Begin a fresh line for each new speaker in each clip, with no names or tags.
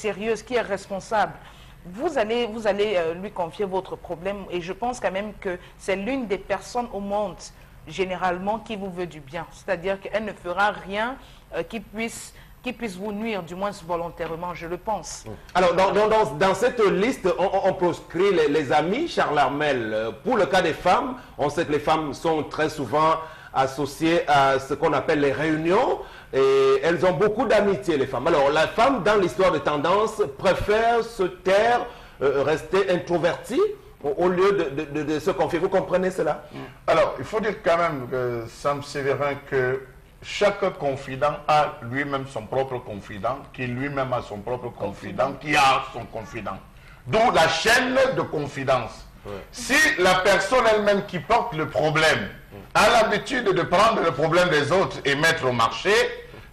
sérieuse, qui est responsable, vous allez lui confier votre problème et je pense quand même que c'est l'une des personnes au monde, généralement, qui vous veut du bien. C'est-à-dire qu'elle ne fera rien qui puisse vous nuire, du moins volontairement, je le pense.
Alors, dans cette liste, on proscrit les amis, Charles Armel. Pour le cas des femmes, on sait que les femmes sont très souvent associées à ce qu'on appelle les réunions et elles ont beaucoup d'amitié, les femmes. Alors, la femme, dans l'histoire de tendance, préfère se taire, rester introvertie au lieu de se confier. Vous comprenez cela?
Alors, il faut dire quand même, Sam Sévérin, que chaque confident a lui-même son propre confident, qui lui-même a son propre confident, qui a son confident. Donc la chaîne de confidence. Ouais. Si la personne elle-même qui porte le problème a l'habitude de prendre le problème des autres et mettre au marché,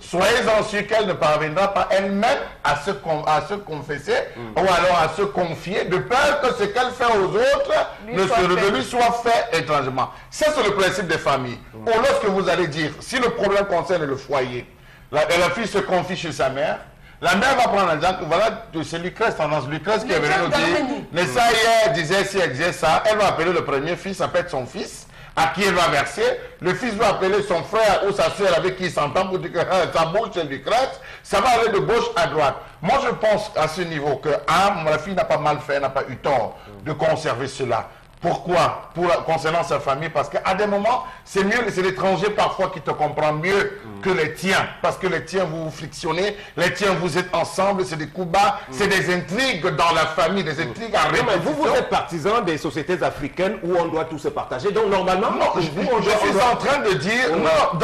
soyez-en sûr qu'elle ne parviendra pas elle-même à se confesser ou alors à se confier, de peur que ce qu'elle fait aux autres ne lui soit fait étrangement. Ça, c'est le principe des familles. Ou lorsque vous allez dire, si le problème concerne le foyer, la fille se confie chez sa mère, la mère va prendre l'exemple, voilà, c'est Lucrèce, tendance Lucrèce qui est venu nous dire, mais ça hier disait ci, elle disait ça, elle va appeler le premier fils, ça peut être son fils, à qui elle va verser, le fils va appeler son frère ou sa soeur avec qui il s'entend pour dire que ça bouge chez Lucrèce, ça va aller de gauche à droite. Moi je pense à ce niveau que, la fille n'a pas mal fait, n'a pas eu tort de conserver cela. Pourquoi? Concernant sa famille, parce qu'à des moments, c'est mieux, c'est l'étranger parfois qui te comprend mieux que les tiens. Parce que les tiens, vous vous frictionnez, les tiens, vous êtes ensemble, c'est des coups bas, c'est des intrigues dans la famille, des intrigues à répétition.
Vous êtes partisan des sociétés africaines où on doit tout se partager. Donc normalement,
non, je suis en train de dire, non,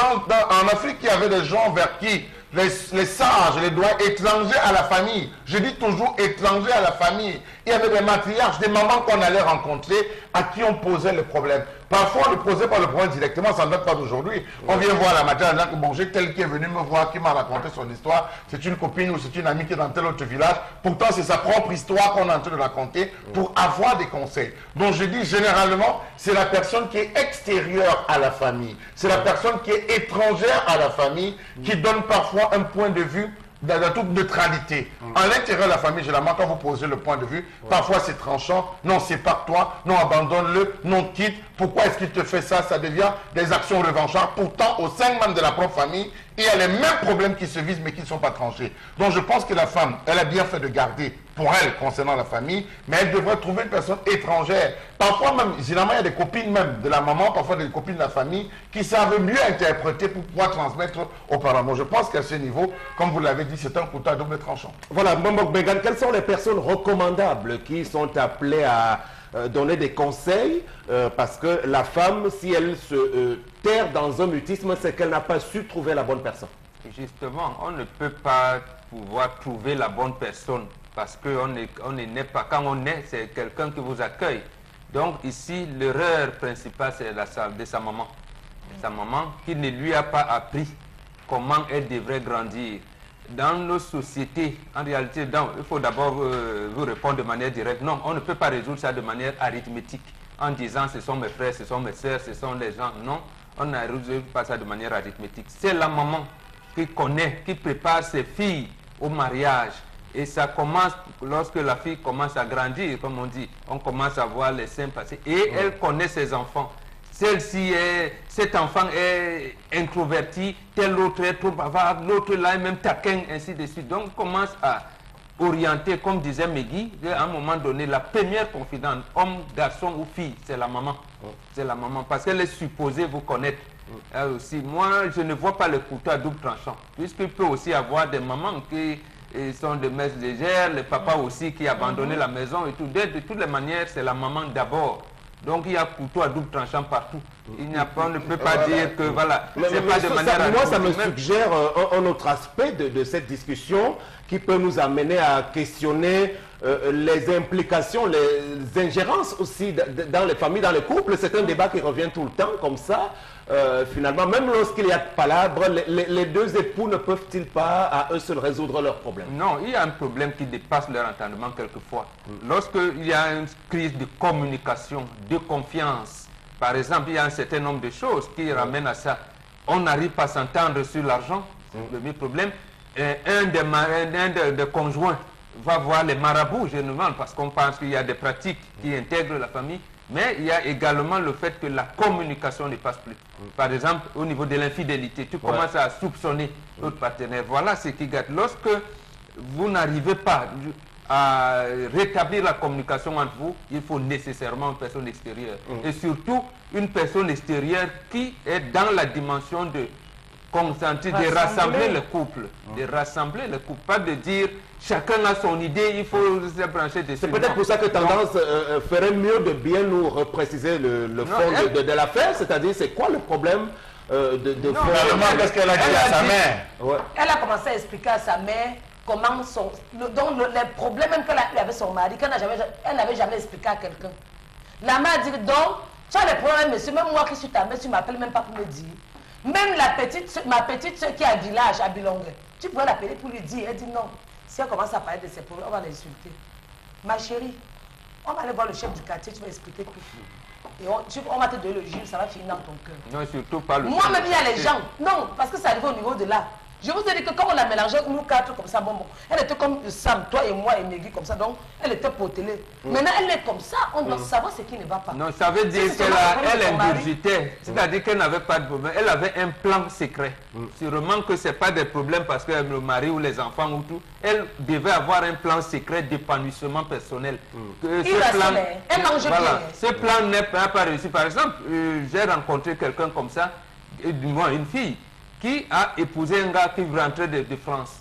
en Afrique, il y avait des gens vers qui les sages, les doigts étrangers à la famille. Je dis toujours étrangers à la famille. Il y avait des matriarches, des mamans qu'on allait rencontrer à qui on posait le problème. Parfois, on ne posait pas le problème directement, ça ne date pas d'aujourd'hui. On vient voir la matière en disant que bon, j'ai tel qui est venu me voir, qui m'a raconté son histoire. C'est une copine ou c'est une amie qui est dans tel autre village. Pourtant, c'est sa propre histoire qu'on est en train de raconter pour avoir des conseils. Donc, je dis généralement, c'est la personne qui est extérieure à la famille. C'est la personne qui est étrangère à la famille qui donne parfois un point de vue dans toute neutralité. À l'intérieur de la famille, généralement, quand vous posez le point de vue, parfois c'est tranchant, non, c'est pas toi, non, abandonne-le, non, quitte, pourquoi est-ce qu'il te fait ça? Ça devient des actions revanchardes. Pourtant, au sein même de la propre famille, il y a les mêmes problèmes qui se visent, mais qui ne sont pas tranchés. Donc, je pense que la femme, elle a bien fait de garder pour elle, concernant la famille, mais elle devrait trouver une personne étrangère. Parfois même, généralement, il y a des copines même de la maman, parfois des copines de la famille, qui savent mieux interpréter pour pouvoir transmettre aux parents. Donc, je pense qu'à ce niveau, comme vous l'avez dit, c'est un couteau à double tranchant.
Voilà, Mbok Bengan, quelles sont les personnes recommandables qui sont appelées à donner des conseils parce que la femme, si elle se terre dans un mutisme, c'est qu'elle n'a pas su trouver la bonne personne.
Justement, on ne peut pas pouvoir trouver la bonne personne parce qu'on n'est pas, quand on est, c'est quelqu'un qui vous accueille. Donc ici, l'erreur principale, c'est de sa maman. Sa maman qui ne lui a pas appris comment elle devrait grandir. Dans nos sociétés, en réalité, il faut d'abord vous répondre de manière directe. Non, on ne peut pas résoudre ça de manière arithmétique en disant ce sont mes frères, ce sont mes soeurs, ce sont les gens. Non, on ne résout pas ça de manière arithmétique. C'est la maman qui connaît, qui prépare ses filles au mariage. Et ça commence lorsque la fille commence à grandir, comme on dit. On commence à voir les seins passer. Et elle connaît ses enfants. Cet enfant est introverti, tel autre est trop bavard, l'autre là est même taquin, ainsi de suite. Donc on commence à orienter, comme disait Megui, à un moment donné, la première confidente, homme, garçon ou fille, c'est la maman. C'est la maman, parce qu'elle est supposée vous connaître. Elle aussi. Moi, je ne vois pas le couteau à double tranchant, puisqu'il peut aussi y avoir des mamans qui sont des mères légères, les papas aussi qui abandonnent la maison et tout. De toutes les manières, c'est la maman d'abord. Donc il y a couteau à double tranchant partout. On ne peut pas dire que voilà, c'est pas de manière...
Moi, ça me suggère un autre aspect de cette discussion qui peut nous amener à questionner les implications, les ingérences aussi dans les familles, dans les couples. C'est un débat qui revient tout le temps comme ça. Finalement, même lorsqu'il y a de palabres, les deux époux ne peuvent-ils pas à eux seuls résoudre leurs problèmes?
Non, il y a un problème qui dépasse leur entendement quelquefois. Lorsqu'il y a une crise de communication, de confiance, par exemple, il y a un certain nombre de choses qui ramènent à ça. On n'arrive pas à s'entendre sur l'argent, c'est le premier problème. Un des conjoints va voir les marabouts généralement, parce qu'on pense qu'il y a des pratiques qui intègrent la famille, mais il y a également le fait que la communication ne passe plus. Par exemple, au niveau de l'infidélité, tu commences à soupçonner l'autre partenaire. Voilà ce qui gâte. Lorsque vous n'arrivez pas à rétablir la communication entre vous, il faut nécessairement une personne extérieure. Et surtout, une personne extérieure qui est dans la dimension de consentir, de rassembler le couple. De rassembler le couple. Pas de dire chacun a son idée, il faut se brancher dessus.
C'est peut-être pour ça que Tendance ferait mieux de bien nous repréciser le fond de l'affaire, c'est-à-dire c'est quoi le problème de
fond. Qu'est-ce qu'elle a dit à sa mère?
Elle a commencé à expliquer à sa mère comment les problèmes même qu'elle avait avec son mari, qu'elle n'avait jamais expliqué à quelqu'un. La mère a dit, donc, tu as des problèmes, monsieur, même moi qui suis ta mère, tu ne m'appelles même pas pour me dire. Même ma petite soeur qui est à village, à Bilongue, tu pourrais l'appeler pour lui dire. Elle dit non. Si elle commence à parler de ses problèmes, on va l'insulter. Ma chérie, on va aller voir le chef du quartier, tu vas expliquer tout. Et on va te donner le juge, ça va finir dans ton cœur.
Non, surtout pas le
moi-même, il y a les gens. Non, parce que ça arrive au niveau de là. Je vous ai dit que quand on l'a mélangé, nous quatre comme ça, bon, elle était comme Sam, toi et moi et Megui comme ça, donc elle était potelée. Maintenant, elle est comme ça, on doit savoir ce qui ne va pas.
Non, ça veut dire qu'elle ingurgitait, c'est-à-dire qu'elle n'avait pas de problème. Elle avait un plan secret. Sûrement que ce n'est pas des problèmes parce que le mari ou les enfants ou tout, elle devait avoir un plan secret d'épanouissement personnel. Ce plan n'est pas réussi. Par exemple, j'ai rencontré quelqu'un comme ça, du moins une fille, qui a épousé un gars qui rentrait de France.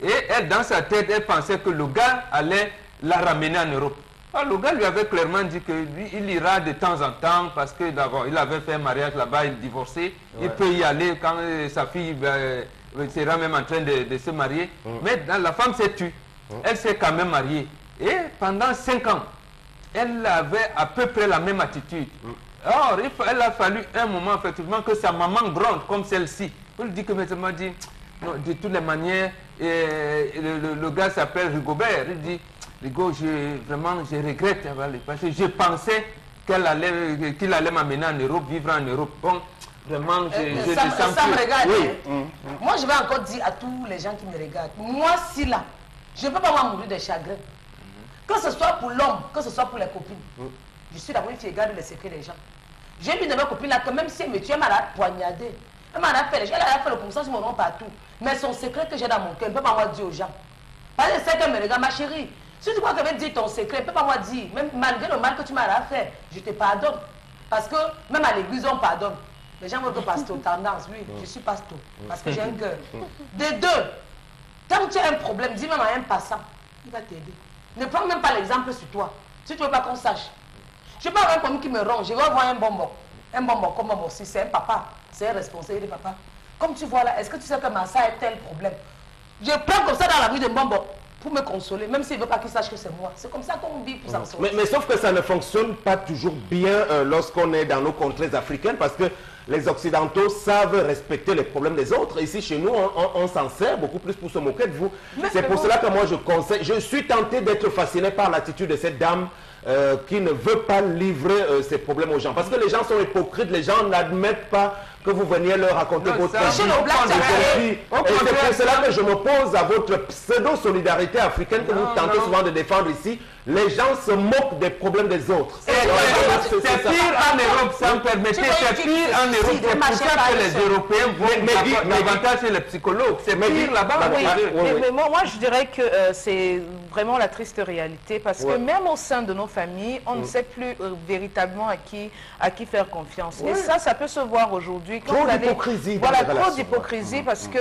Et elle, dans sa tête, elle pensait que le gars allait la ramener en Europe. Alors, le gars lui avait clairement dit que lui, il ira de temps en temps parce que d'abord, il avait fait un mariage là-bas, il divorçait. Il peut y aller quand sa fille sera même en train de se marier. Mais la femme s'est tue. Elle s'est quand même mariée. Et pendant 5 ans, elle avait à peu près la même attitude. Or, il a fallu un moment, effectivement, que sa maman gronde comme celle-ci. On lui dit que maintenant, dit, non, de toutes les manières, le gars s'appelle Rigobert. Il dit, Rigo, je regrette, parce que je pensais qu'il allait m'amener en Europe, vivre en Europe. Bon, vraiment,
ça me regarde. Oui. Moi, je vais encore dire à tous les gens qui me regardent, moi, si là, je ne peux pas mourir de chagrin. Que ce soit pour l'homme, que ce soit pour les copines. Je suis d'abord une fille qui garde les secrets des gens. J'ai vu de mes copines là que même si elle me tue, elle m'a poignardé. Elle m'a fait le comme ça sur mon nom partout. Mais son secret que j'ai dans mon cœur, elle ne peut pas moi dire aux gens. Parce que c'est qu'elle me regarde, ma chérie. Si tu crois qu'elle veut dire ton secret, elle ne peut pas moi dire. Même malgré le mal que tu m'as fait, je te pardonne. Parce que même à l'église, on pardonne. Les gens veulent que pasteur, tendance, oui, je suis pasteur. Parce que j'ai un cœur. De deux, quand tu as un problème, dis même à un passant, il va t'aider. Ne prends même pas l'exemple sur toi. Si tu ne veux pas qu'on sache. Je ne vais pas avoir un commis qui me ronge, je vais avoir un bonbon. Un bonbon comme bonbon, si c'est un papa, c'est un responsable de papa. Comme tu vois là, est-ce que tu sais que Massa a tel problème? Je prends comme ça dans la rue de bonbon pour me consoler, même s'il ne veut pas qu'il sache que c'est moi. C'est comme ça qu'on vit pour s'en sortir.
Mais sauf que ça ne fonctionne pas toujours bien lorsqu'on est dans nos contrées africaines, parce que les Occidentaux savent respecter les problèmes des autres. Ici, chez nous, on s'en sert beaucoup plus pour se moquer de vous. C'est pour cela que moi, je conseille. Je suis tenté d'être fasciné par l'attitude de cette dame qui ne veut pas livrer ses problèmes aux gens. Parce que les gens sont hypocrites, les gens n'admettent pas que vous veniez leur raconter votre vie. Et c'est pour cela que je m'oppose à votre pseudo-solidarité africaine que vous tentez souvent de défendre ici. Les gens se moquent des problèmes des autres.
C'est pire en Europe, ça me permettait. C'est pire en Europe. C'est pour ça que les Européens vont davantage chez les psychologues. C'est pire là-bas.
Moi, je dirais que c'est vraiment la triste réalité. Parce que même au sein de nos familles, on ne sait plus véritablement à qui faire confiance. Et ça peut se voir aujourd'hui.
Trop d'hypocrisie.
Voilà, trop d'hypocrisie parce que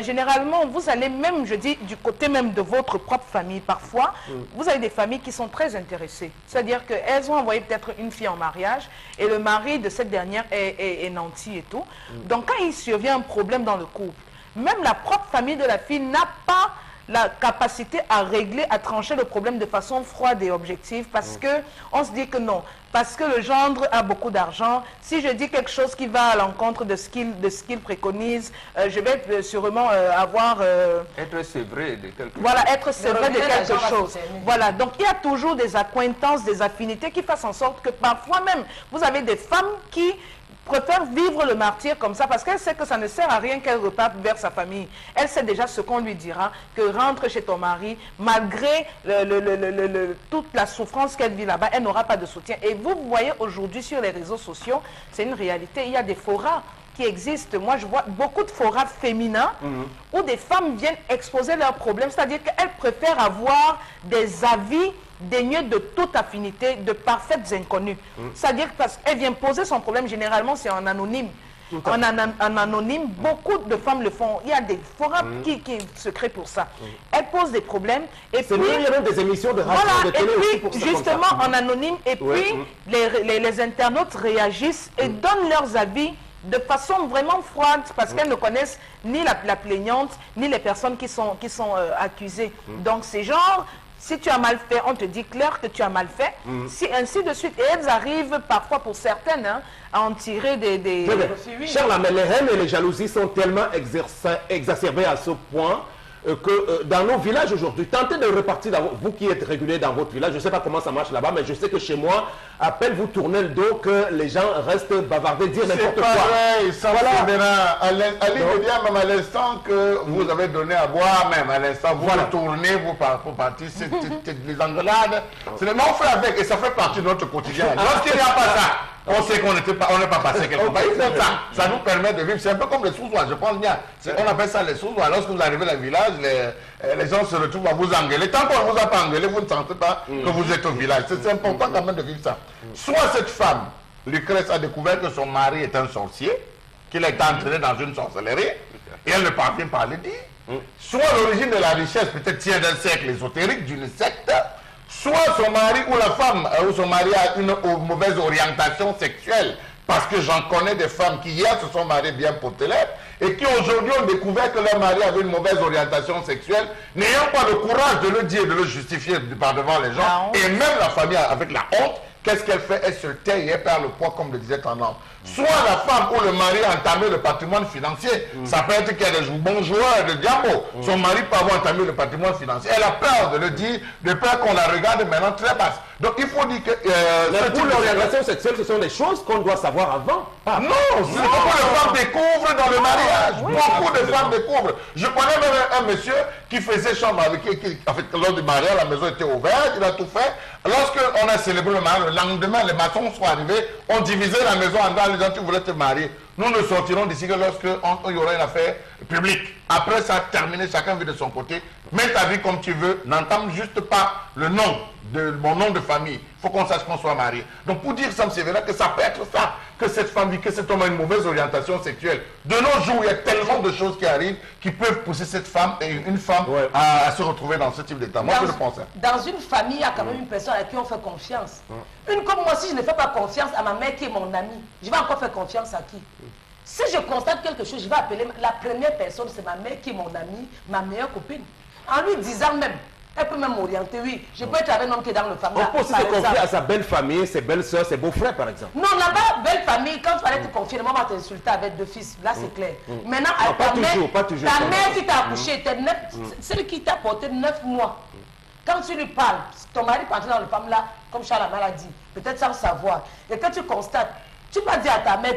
généralement, vous allez même, je dis, du côté même de votre propre famille, parfois, vous avez des familles qui sont très intéressées. C'est-à-dire qu'elles ont envoyé peut-être une fille en mariage et le mari de cette dernière est nanti et tout. Donc, quand il survient un problème dans le couple, même la propre famille de la fille n'a pas la capacité à régler, à trancher le problème de façon froide et objective parce que on se dit que non, parce que le gendre a beaucoup d'argent. Si je dis quelque chose qui va à l'encontre de ce qu'il préconise, je vais sûrement avoir...
être sévré de quelque chose.
Voilà, être sévré de quelque chose. Voilà, donc il y a toujours des accointances, des affinités qui fassent en sorte que parfois même, vous avez des femmes qui préfère vivre le martyr comme ça parce qu'elle sait que ça ne sert à rien qu'elle reparte vers sa famille. Elle sait déjà ce qu'on lui dira, que rentre chez ton mari, malgré toute la souffrance qu'elle vit là-bas, elle n'aura pas de soutien. Et vous voyez aujourd'hui sur les réseaux sociaux, c'est une réalité, il y a des forats qui existent. Moi, je vois beaucoup de forats féminins où des femmes viennent exposer leurs problèmes, c'est-à-dire qu'elles préfèrent avoir des avis dénués de toute affinité, de parfaites inconnues. C'est-à-dire qu'elle vient poser son problème, généralement c'est en anonyme. En anonyme, beaucoup de femmes le font. Il y a des forums qui se créent pour ça. Elles posent des problèmes. Et puis,
il y a même des émissions de radio,
voilà,
de télé
et
aussi
puis
pour ça,
justement en anonyme, et puis les internautes réagissent et donnent leurs avis de façon vraiment froide, parce qu'elles ne connaissent ni la plaignante, ni les personnes qui sont accusées. Donc c'est genre, si tu as mal fait, on te dit clair que tu as mal fait, si, ainsi de suite. Et elles arrivent parfois, pour certaines, hein, à en tirer des...
Cher Lamel, les haines et les jalousies sont tellement exacerbées à ce point que dans nos villages aujourd'hui, tentez de repartir, vous qui êtes régulier dans votre village, je ne sais pas comment ça marche là-bas, mais je sais que chez moi, à peine vous tournez le dos que les gens restent bavarder, dire n'importe quoi.
C'est pareil, allez me dire même à l'instant que vous avez donné à boire, même à l'instant, vous retournez, vous partez, c'est les engueulades. C'est le nom fait avec, et ça fait partie de notre quotidien. Lorsqu'il n'y a pas ça, on sait qu'on n'est pas passé quelque part. Il faut ça nous permet de vivre. C'est un peu comme les sous-oies, je pense bien. On appelle ça les sous-oies. Lorsque vous arrivez dans le village, les gens se retrouvent à vous engueuler. Tant qu'on ne vous a pas engueulé, vous ne sentez pas que vous êtes au village. C'est important quand même de vivre ça. Soit cette femme, Lucrèce, a découvert que son mari est un sorcier, qu'il a été entraîné dans une sorcellerie, et elle ne parvient pas à le dire. Soit l'origine de la richesse peut-être tient d'un cercle ésotérique, d'une secte, soit son mari ou la femme ou son mari a une mauvaise orientation sexuelle. Parce que j'en connais des femmes qui hier se sont mariées bien potelètes et qui aujourd'hui ont découvert que leur mari avait une mauvaise orientation sexuelle, n'ayant pas le courage de le dire, de le justifier par devant les gens. Et même la famille avec la honte, qu'est-ce qu'elle fait? Elle se tait et elle perd le poids, comme le disait Tendance. Soit la femme ou le mari a entamé le patrimoine financier. Ça peut être qu'il y a des bons joueurs de diamant. Son mari peut avoir entamé le patrimoine financier. Elle a peur de le dire, de peur qu'on la regarde maintenant très basse. Donc il faut dire que...
pour l'orientation sexuelle, ce sont des choses qu'on doit savoir avant.
Non, beaucoup de femmes découvrent dans le mariage. Beaucoup de femmes découvrent. Je connais même un monsieur qui faisait chambre avec qui, en fait, lors du mariage, la maison était ouverte, il a tout fait. Lorsqu'on a célébré le mariage, le lendemain, les maçons sont arrivés, ont divisé la maison en deux, les gens qui voulaient te marier. Nous ne sortirons d'ici que lorsqu'il y aura une affaire publique. Après ça, terminé, chacun vit de son côté. Mets ta vie comme tu veux, n'entame juste pas le nom de mon nom de famille. Il faut qu'on sache qu'on soit marié. Donc pour dire Sam Sévérin que ça peut être ça, que cette femme vit, que cet homme a une mauvaise orientation sexuelle. De nos jours, il y a tellement de choses qui arrivent qui peuvent pousser cette femme et une femme à se retrouver dans ce type d'état. Moi, je le pense.
Dans une famille, il y a quand même une personne à qui on fait confiance. Une comme moi, si je ne fais pas confiance à ma mère qui est mon amie, je vais encore faire confiance à qui? Si je constate quelque chose, je vais appeler la première personne, c'est ma mère qui est mon amie, ma meilleure copine. En lui disant même, elle peut même m'orienter, oui. Je peux être avec un homme qui est dans le famille.
On peut aussi se confier à sa belle famille, ses belles soeurs, ses beaux-frères, par exemple.
Non, là-bas, belle famille, quand tu allais te confier, maman va t'insulter avec 2 fils. Là, c'est clair. Maintenant,
pas toujours.
Ta mère qui t'a accouché, celle qui t'a porté 9 mois. Quand tu lui parles, ton mari peut entrer dans le femme là, comme Charles a dit, peut-être sans savoir. Et quand tu constates, tu peux dire à ta mère,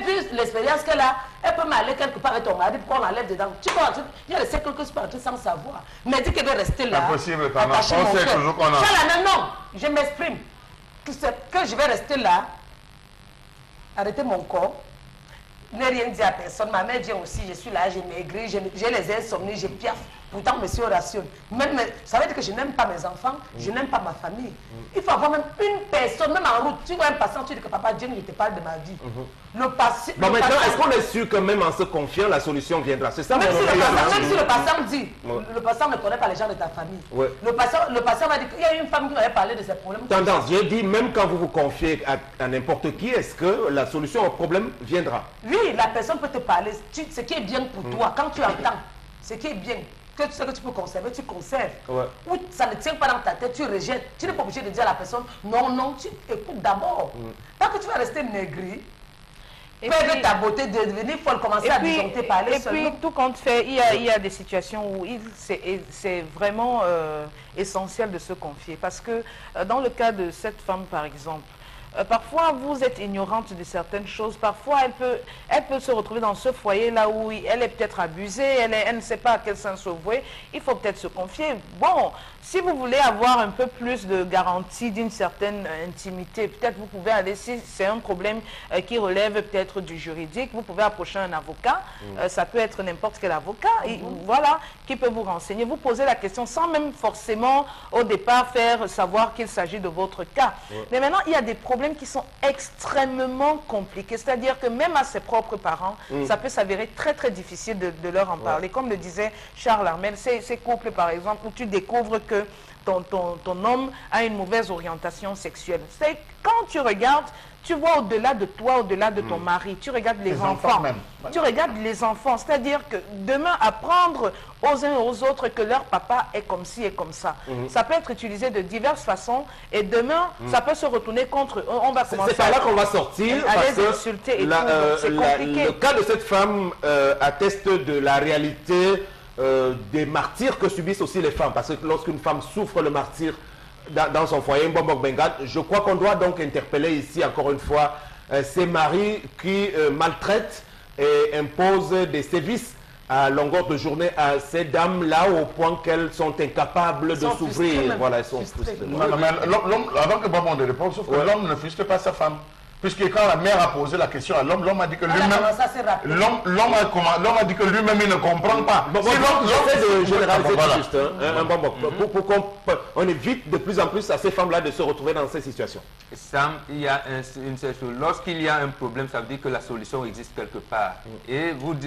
vu l'expérience qu'elle a, elle peut m'aller quelque part avec ton mari pour qu'on l'enlève dedans. Tu peux entrer, il y a des cercles que tu peux entrer sans savoir. Mais dis qu'elle doit rester là.
Impossible, on sait toujours qu'on a.
Charles, non, je m'exprime. Que je vais rester là, arrêter mon corps, ne rien dire à personne. Ma mère dit aussi, je suis là, j'ai maigri, j'ai les insomnies, j'ai piaf. Pourtant, monsieur rationne. Même, ça veut dire que je n'aime pas mes enfants, je n'aime pas ma famille. Il faut avoir même une personne, même en route. Tu vois un passant, tu dis que papa Dieu, je te parle de ma vie. Le passé.
Bon, maintenant, est-ce qu'on est sûr que même en se confiant, la solution viendra? C'est ça,
même si le passant dit, le passant ne connaît pas les gens de ta famille. Le passant va dire qu'il y a une femme qui m'avait parlé de ses problèmes.
Tendance, j'ai dit, même quand vous vous confiez à n'importe qui, est-ce que la solution au problème viendra?
Oui, la personne peut te parler. Ce qui est bien pour toi, quand tu entends, ce qui est bien. Que tu sais que tu peux conserver, tu conserves. Ou ça ne tient pas dans ta tête, tu rejettes. Tu n'es pas obligé de dire à la personne, non, tu écoutes d'abord. Pas que tu vas rester maigri, perdre ta beauté, devenir folle, commencer à disjoncter, parler seulement.
Et puis, tout compte fait, il y a des situations où c'est vraiment essentiel de se confier. Parce que dans le cas de cette femme, par exemple, parfois vous êtes ignorante de certaines choses. Parfois elle peut se retrouver dans ce foyer là où elle est peut-être abusée, elle ne sait pas à quel sens se vouer. Il faut peut-être se confier. Bon, si vous voulez avoir un peu plus de garantie d'une certaine intimité, peut-être vous pouvez aller, si c'est un problème qui relève peut-être du juridique, vous pouvez approcher un avocat. Ça peut être n'importe quel avocat, et voilà, qui peut vous renseigner. Vous posez la question sans même forcément au départ faire savoir qu'il s'agit de votre cas. Mais maintenant, il y a des problèmes qui sont extrêmement compliqués. C'est-à-dire que même à ses propres parents, ça peut s'avérer très très difficile de leur en parler. Comme le disait Charles Armel, ces couples par exemple où tu découvres que ton homme a une mauvaise orientation sexuelle. C'est quand tu regardes, tu vois au-delà de toi, au-delà de ton mari, tu regardes les enfants.
même.
Tu regardes les enfants, c'est-à-dire que demain, apprendre aux uns et aux autres que leur papa est comme ci et comme ça. Ça peut être utilisé de diverses façons et demain, ça peut se retourner contre eux. On va commencer
c'est par là qu'on va sortir
à
parce
les
que
insulter et tout, c'est compliqué.
le cas de cette femme atteste de la réalité des martyrs que subissent aussi les femmes. Parce que lorsqu'une femme souffre le martyr dans son foyer, Mbombok Bengal, je crois qu'on doit donc interpeller ici encore une fois ces maris qui maltraitent et imposent des sévices à longueur de journée à ces dames-là au point qu'elles sont incapables de s'ouvrir. Voilà, elles sont frustrées.
Avant que Babon de réponse, sauf que l'homme ne frustre pas sa femme. Puisque quand la mère a posé la question à l'homme, l'homme a dit que lui-même... L'homme a dit que lui-même, il ne comprend pas.
J'essaie de généraliser tout juste. Pour qu'on évite de plus en plus à ces femmes-là de se retrouver dans ces situations.
Sam, il y a une seule chose. Lorsqu'il y a un problème, ça veut dire que la solution existe quelque part. Et vous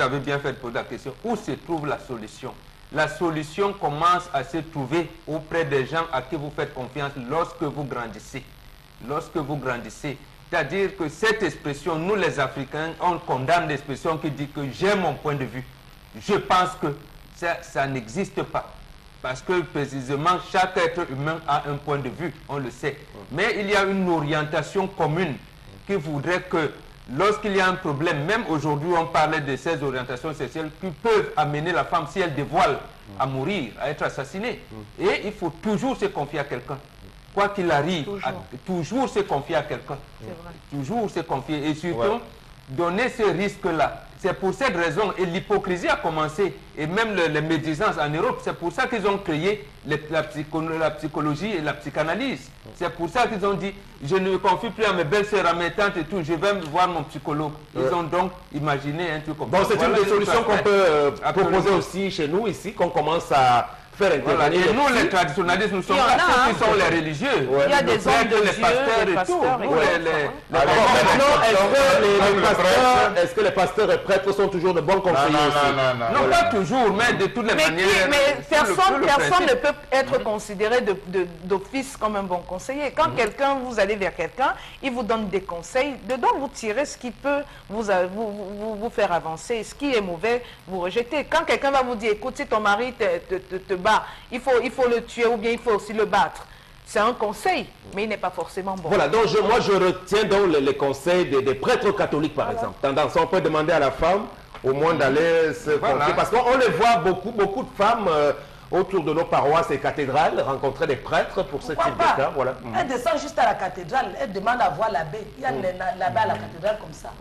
avez bien fait de poser la question, où se trouve la solution? La solution commence à se trouver auprès des gens à qui vous faites confiance lorsque vous grandissez. Lorsque vous grandissez. C'est-à-dire que cette expression, nous les Africains, on condamne l'expression qui dit que j'ai mon point de vue. Je pense que ça n'existe pas. Parce que précisément, chaque être humain a un point de vue, on le sait. Mais il y a une orientation commune qui voudrait que lorsqu'il y a un problème, même aujourd'hui on parlait de ces orientations sexuelles qui peuvent amener la femme, si elle dévoile, à mourir, à être assassinée. Et il faut toujours se confier à quelqu'un. Quoi qu'il arrive, toujours se confier à quelqu'un. Toujours se confier. Et surtout, donner ce risque-là. C'est pour cette raison, et l'hypocrisie a commencé, et même les médisances en Europe, c'est pour ça qu'ils ont créé la psychologie et la psychanalyse. C'est pour ça qu'ils ont dit, je ne me confie plus à mes belles-sœurs, à mes tantes et tout, je vais voir mon psychologue. Ils ont donc imaginé un truc comme ça.
Bon, c'est une des solutions qu'on peut proposer aussi chez nous, ici, qu'on commence à faire intervenir.
Et nous, les traditionnalistes, nous sommes là, ceux qui sont les religieux.
Il y a des hommes de Dieu,
les pasteurs et tout.
Est-ce que les pasteurs et prêtres sont toujours de bons conseillers aussi?
Non, pas toujours, mais de toutes les manières.
Mais personne ne peut être considéré d'office comme un bon conseiller. Quand vous allez vers quelqu'un, il vous donne des conseils, dedans vous tirez ce qui peut vous faire avancer. Ce qui est mauvais, vous rejetez. Quand quelqu'un va vous dire, écoute, si ton mari te bat, il faut le tuer ou bien il faut aussi le battre. C'est un conseil, mais il n'est pas forcément bon. Voilà, donc
moi je retiens donc les conseils des prêtres catholiques par exemple. Tendance, on peut demander à la femme au moins d'aller se confier. Parce qu'on les voit beaucoup de femmes autour de nos paroisses et cathédrales rencontrer des prêtres pour ce type de cas. Voilà.
Elle descend juste à la cathédrale, elle demande à voir l'abbé. Il y a l'abbé à la cathédrale comme ça.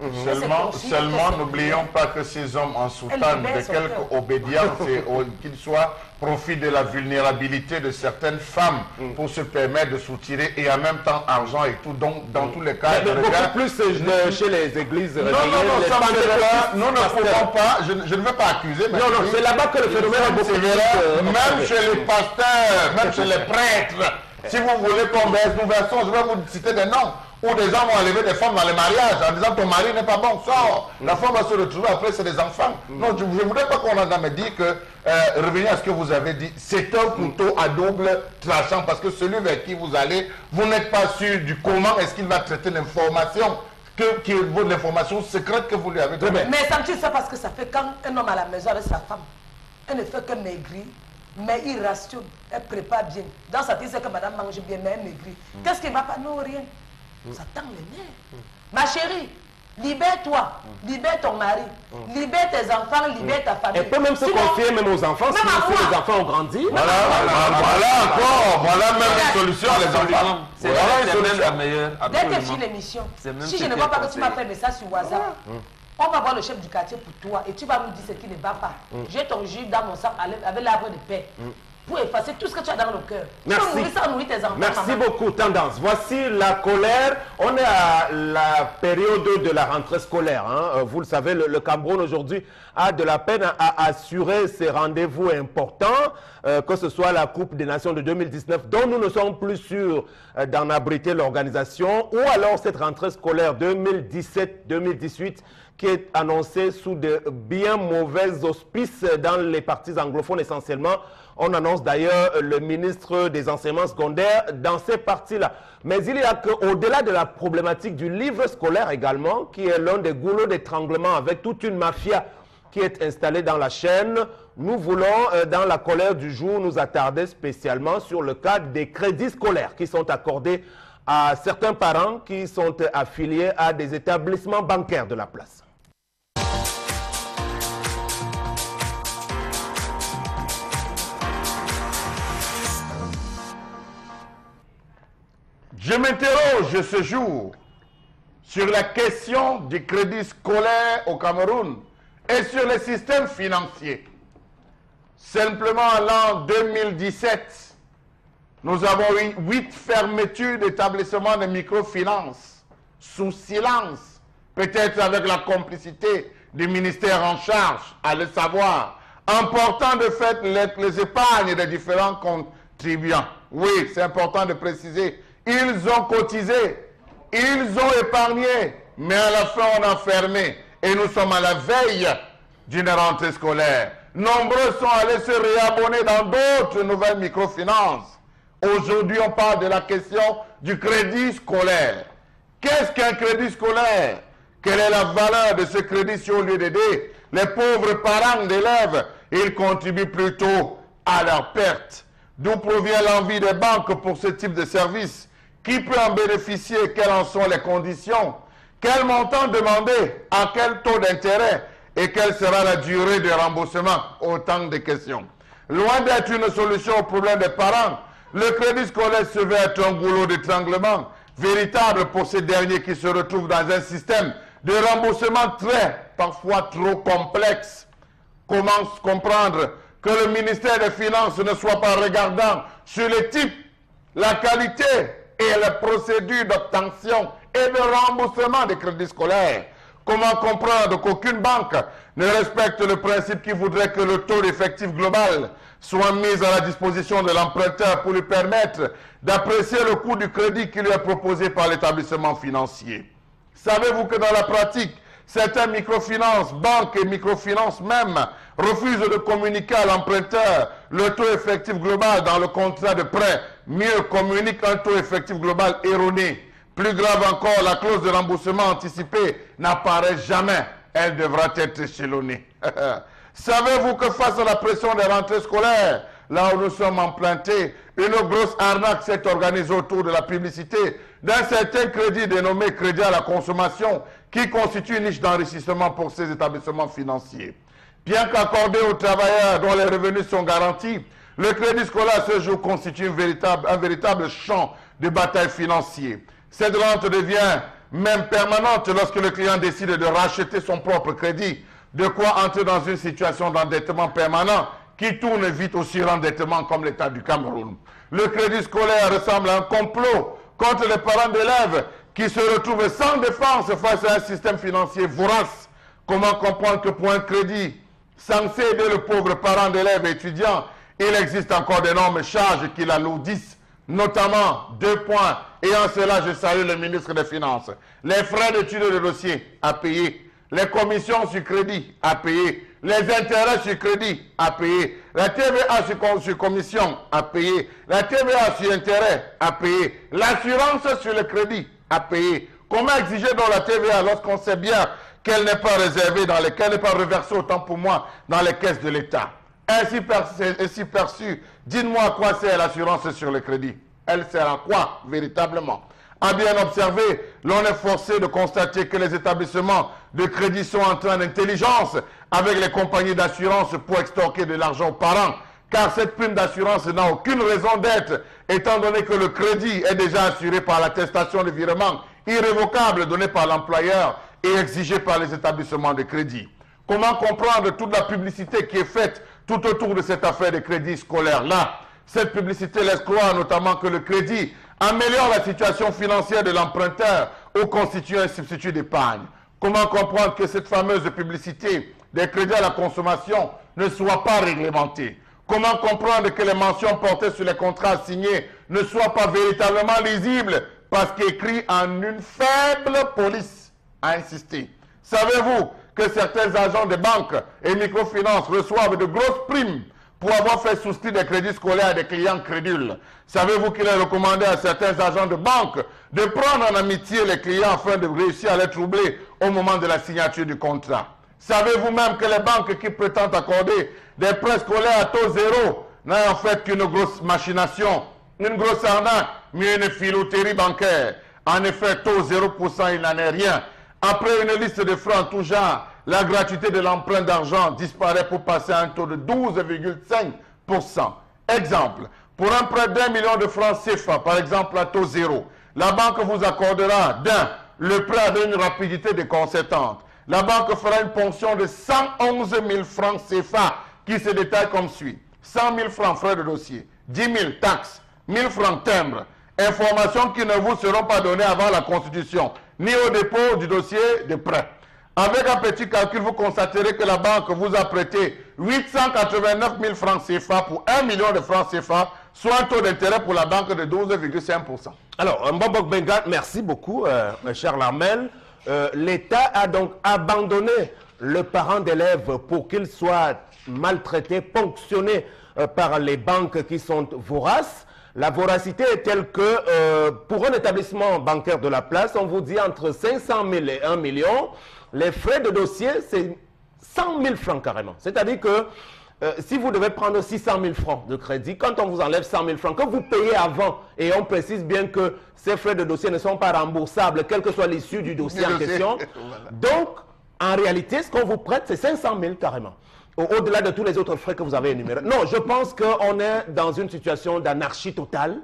Seulement n'oublions pas que ces hommes en soutane de quelque obédience, qu'ils soient profit de la vulnérabilité de certaines femmes pour se permettre de soutirer et en même temps argent et tout. Donc, dans tous les cas,
beaucoup plus chez les églises.
Nous ne pouvons pas, je ne veux pas accuser, mais
non, c'est là-bas que le phénomène est beaucoup plus.
Même chez les pasteurs, même chez les prêtres, si vous voulez qu'on baisse, nous versons, je vais vous citer des noms. Où des gens vont enlever des femmes dans les mariages en disant ton mari n'est pas bon, sors. La femme va se retrouver après, c'est des enfants. Non, je ne voudrais pas qu'on entende me dire que, revenez à ce que vous avez dit, c'est un couteau à double tranchant parce que celui vers qui vous allez, vous n'êtes pas sûr du comment est-ce qu'il va traiter l'information, qui est l'information secrète que vous lui avez donnée.
Mais ça me dit ça parce que ça fait quand un homme à la maison avec sa femme, elle ne fait que maigrir. Mais il rationne, elle prépare bien. Dans sa tête, c'est que madame mange bien, mais elle maigrit. Qu'est-ce qui ne va pas? Non, rien. Ça tend les nerfs. Ma chérie, Libère-toi, libère ton mari, libère tes enfants, libère ta famille.
Elle peut même se confier même aux enfants si les enfants ont grandi.
Voilà encore, voilà même une solution, les enfants.
C'est même la meilleure.
Dès que je finis l'émission, si je ne vois pas que tu m'as fait un message sur WhatsApp, on va voir le chef du quartier pour toi et tu vas me dire ce qui ne va pas. J'ai ton jus dans mon sac avec l'arbre de paix pour effacer tout ce que tu as dans le cœur.
Merci.
Tu peux nourrir ça, nourrir tes enfants.
Merci
maman.
beaucoup, Tendance. Voici la colère. On est à la période de la rentrée scolaire. Hein. Vous le savez, le Cameroun aujourd'hui a de la peine à assurer ses rendez-vous importants, que ce soit la Coupe des Nations de 2019, dont nous ne sommes plus sûrs d'en abriter l'organisation, ou alors cette rentrée scolaire 2017-2018 qui est annoncée sous de bien mauvais auspices dans les parties anglophones essentiellement. On annonce d'ailleurs le ministre des enseignements secondaires dans ces parties-là. Mais il y a qu'au-delà de la problématique du livre scolaire également, qui est l'un des goulots d'étranglement avec toute une mafia qui est installée dans la chaîne, nous voulons, dans la colère du jour, nous attarder spécialement sur le cadre des crédits scolaires qui sont accordés à certains parents qui sont affiliés à des établissements bancaires de la place.
Je m'interroge ce jour sur la question du crédit scolaire au Cameroun et sur le système financier. Simplement en l'an 2017, nous avons eu 8 fermetures d'établissements de microfinance sous silence, peut-être avec la complicité du ministère en charge, à le savoir, emportant de fait les épargnes des différents contribuants. Oui, c'est important de préciser. Ils ont cotisé, ils ont épargné, mais à la fin on a fermé. Et nous sommes à la veille d'une rentrée scolaire. Nombreux sont allés se réabonner dans d'autres nouvelles microfinances. Aujourd'hui, on parle de la question du crédit scolaire. Qu'est-ce qu'un crédit scolaire? Quelle est la valeur de ce crédit si au lieu d'aider les pauvres parents d'élèves, ils contribuent plutôt à leur perte? D'où provient l'envie des banques pour ce type de service? Qui peut en bénéficier? Quelles en sont les conditions? Quel montant demander? À quel taux d'intérêt? Et quelle sera la durée de remboursement? Autant de questions. Loin d'être une solution au problème des parents, le crédit scolaire se veut être un goulot d'étranglement véritable pour ces derniers qui se retrouvent dans un système de remboursement parfois trop complexe. Comment comprendre que le ministère des Finances ne soit pas regardant sur le type, la qualité et la procédure d'obtention et de remboursement des crédits scolaires? Comment comprendre qu'aucune banque ne respecte le principe qui voudrait que le taux d'effectif global soit mis à la disposition de l'emprunteur pour lui permettre d'apprécier le coût du crédit qui lui est proposé par l'établissement financier? Savez-vous que dans la pratique, certaines microfinances, banques et microfinances même, refusent de communiquer à l'emprunteur le taux effectif global dans le contrat de prêt, mieux communiquent un taux effectif global erroné. Plus grave encore, la clause de remboursement anticipé n'apparaît jamais. Elle devra être échelonnée. Savez-vous que face à la pression des rentrées scolaires, là où nous sommes empruntés, une grosse arnaque s'est organisée autour de la publicité d'un certain crédit dénommé crédit à la consommation qui constitue une niche d'enrichissement pour ces établissements financiers. Bien qu'accordé aux travailleurs dont les revenus sont garantis, le crédit scolaire à ce jour constitue un véritable champ de bataille financier. Cette rente devient même permanente lorsque le client décide de racheter son propre crédit, de quoi entrer dans une situation d'endettement permanent qui tourne vite au surendettement comme l'État du Cameroun. Le crédit scolaire ressemble à un complot contre les parents d'élèves qui se retrouvent sans défense face à un système financier vorace. Comment comprendre que pour un crédit censé aider le pauvre parent d'élèves et étudiants, il existe encore d'énormes charges qui l'alourdissent, notamment 2 points. Et en cela, je salue le ministre des Finances. Les frais d'étude de dossier à payer, les commissions sur crédit à payer, les intérêts sur crédit à payer, la TVA sur commission à payer, la TVA sur intérêt à payer, l'assurance sur le crédit à payer. Comment exiger donc la TVA lorsqu'on sait bien qu'elle n'est pas réservée, qu'elle n'est pas reversée autant pour moi dans les caisses de l'État? Ainsi perçue, dites-moi à quoi sert l'assurance sur le crédit? Elle sert à quoi véritablement? À bien observer, l'on est forcé de constater que les établissements de crédit sont en train d'intelligence avec les compagnies d'assurance pour extorquer de l'argent aux parents, car cette prime d'assurance n'a aucune raison d'être, étant donné que le crédit est déjà assuré par l'attestation de virement irrévocable donnée par l'employeur et exigée par les établissements de crédit. Comment comprendre toute la publicité qui est faite tout autour de cette affaire de crédit scolaire-là? Cette publicité laisse croire notamment que le crédit améliore la situation financière de l'emprunteur ou constitue un substitut d'épargne. Comment comprendre que cette fameuse publicité des crédits à la consommation ne soit pas réglementée? Comment comprendre que les mentions portées sur les contrats signés ne soient pas véritablement lisibles parce qu'écrits en une faible police, a insisté? Savez-vous que certains agents de banques et microfinances reçoivent de grosses primes pour avoir fait souscrire des crédits scolaires à des clients crédules? Savez-vous qu'il est recommandé à certains agents de banque de prendre en amitié les clients afin de réussir à les troubler au moment de la signature du contrat? Savez-vous même que les banques qui prétendent accorder des prêts scolaires à taux zéro n'ont en fait qu'une grosse machination, une grosse arnaque, mais une filouterie bancaire? En effet, taux 0%, il n'en est rien. Après une liste de francs en tout genre, la gratuité de l'emprunt d'argent disparaît pour passer à un taux de 12,5%. Exemple, pour un prêt d'1 million de francs CFA, par exemple à taux zéro, la banque vous accordera le prêt avec une rapidité déconcertante. La banque fera une ponction de 111 000 francs CFA qui se détaille comme suit. 100 000 francs frais de dossier, 10 000 taxes, 1 000 francs timbre. Informations qui ne vous seront pas données avant la constitution, ni au dépôt du dossier de prêt. Avec un petit calcul, vous constaterez que la banque vous a prêté 889 000 francs CFA pour 1 million de francs CFA, soit un taux d'intérêt pour la banque de 12,5%.
Alors, Mbobok Benga, merci beaucoup, cher Larmel. L'État a donc abandonné le parent d'élève pour qu'il soit maltraité, ponctionné par les banques qui sont voraces. La voracité est telle que pour un établissement bancaire de la place, on vous dit entre 500 000 et 1 million. Les frais de dossier, c'est 100 000 francs carrément. C'est-à-dire que si vous devez prendre 600 000 francs de crédit, quand on vous enlève 100 000 francs, que vous payez avant, et on précise bien que ces frais de dossier ne sont pas remboursables, quelle que soit l'issue du dossier en question. Donc, en réalité, ce qu'on vous prête, c'est 500 000 carrément. Au-delà de tous les autres frais que vous avez énumérés. Non, je pense qu'on est dans une situation d'anarchie totale,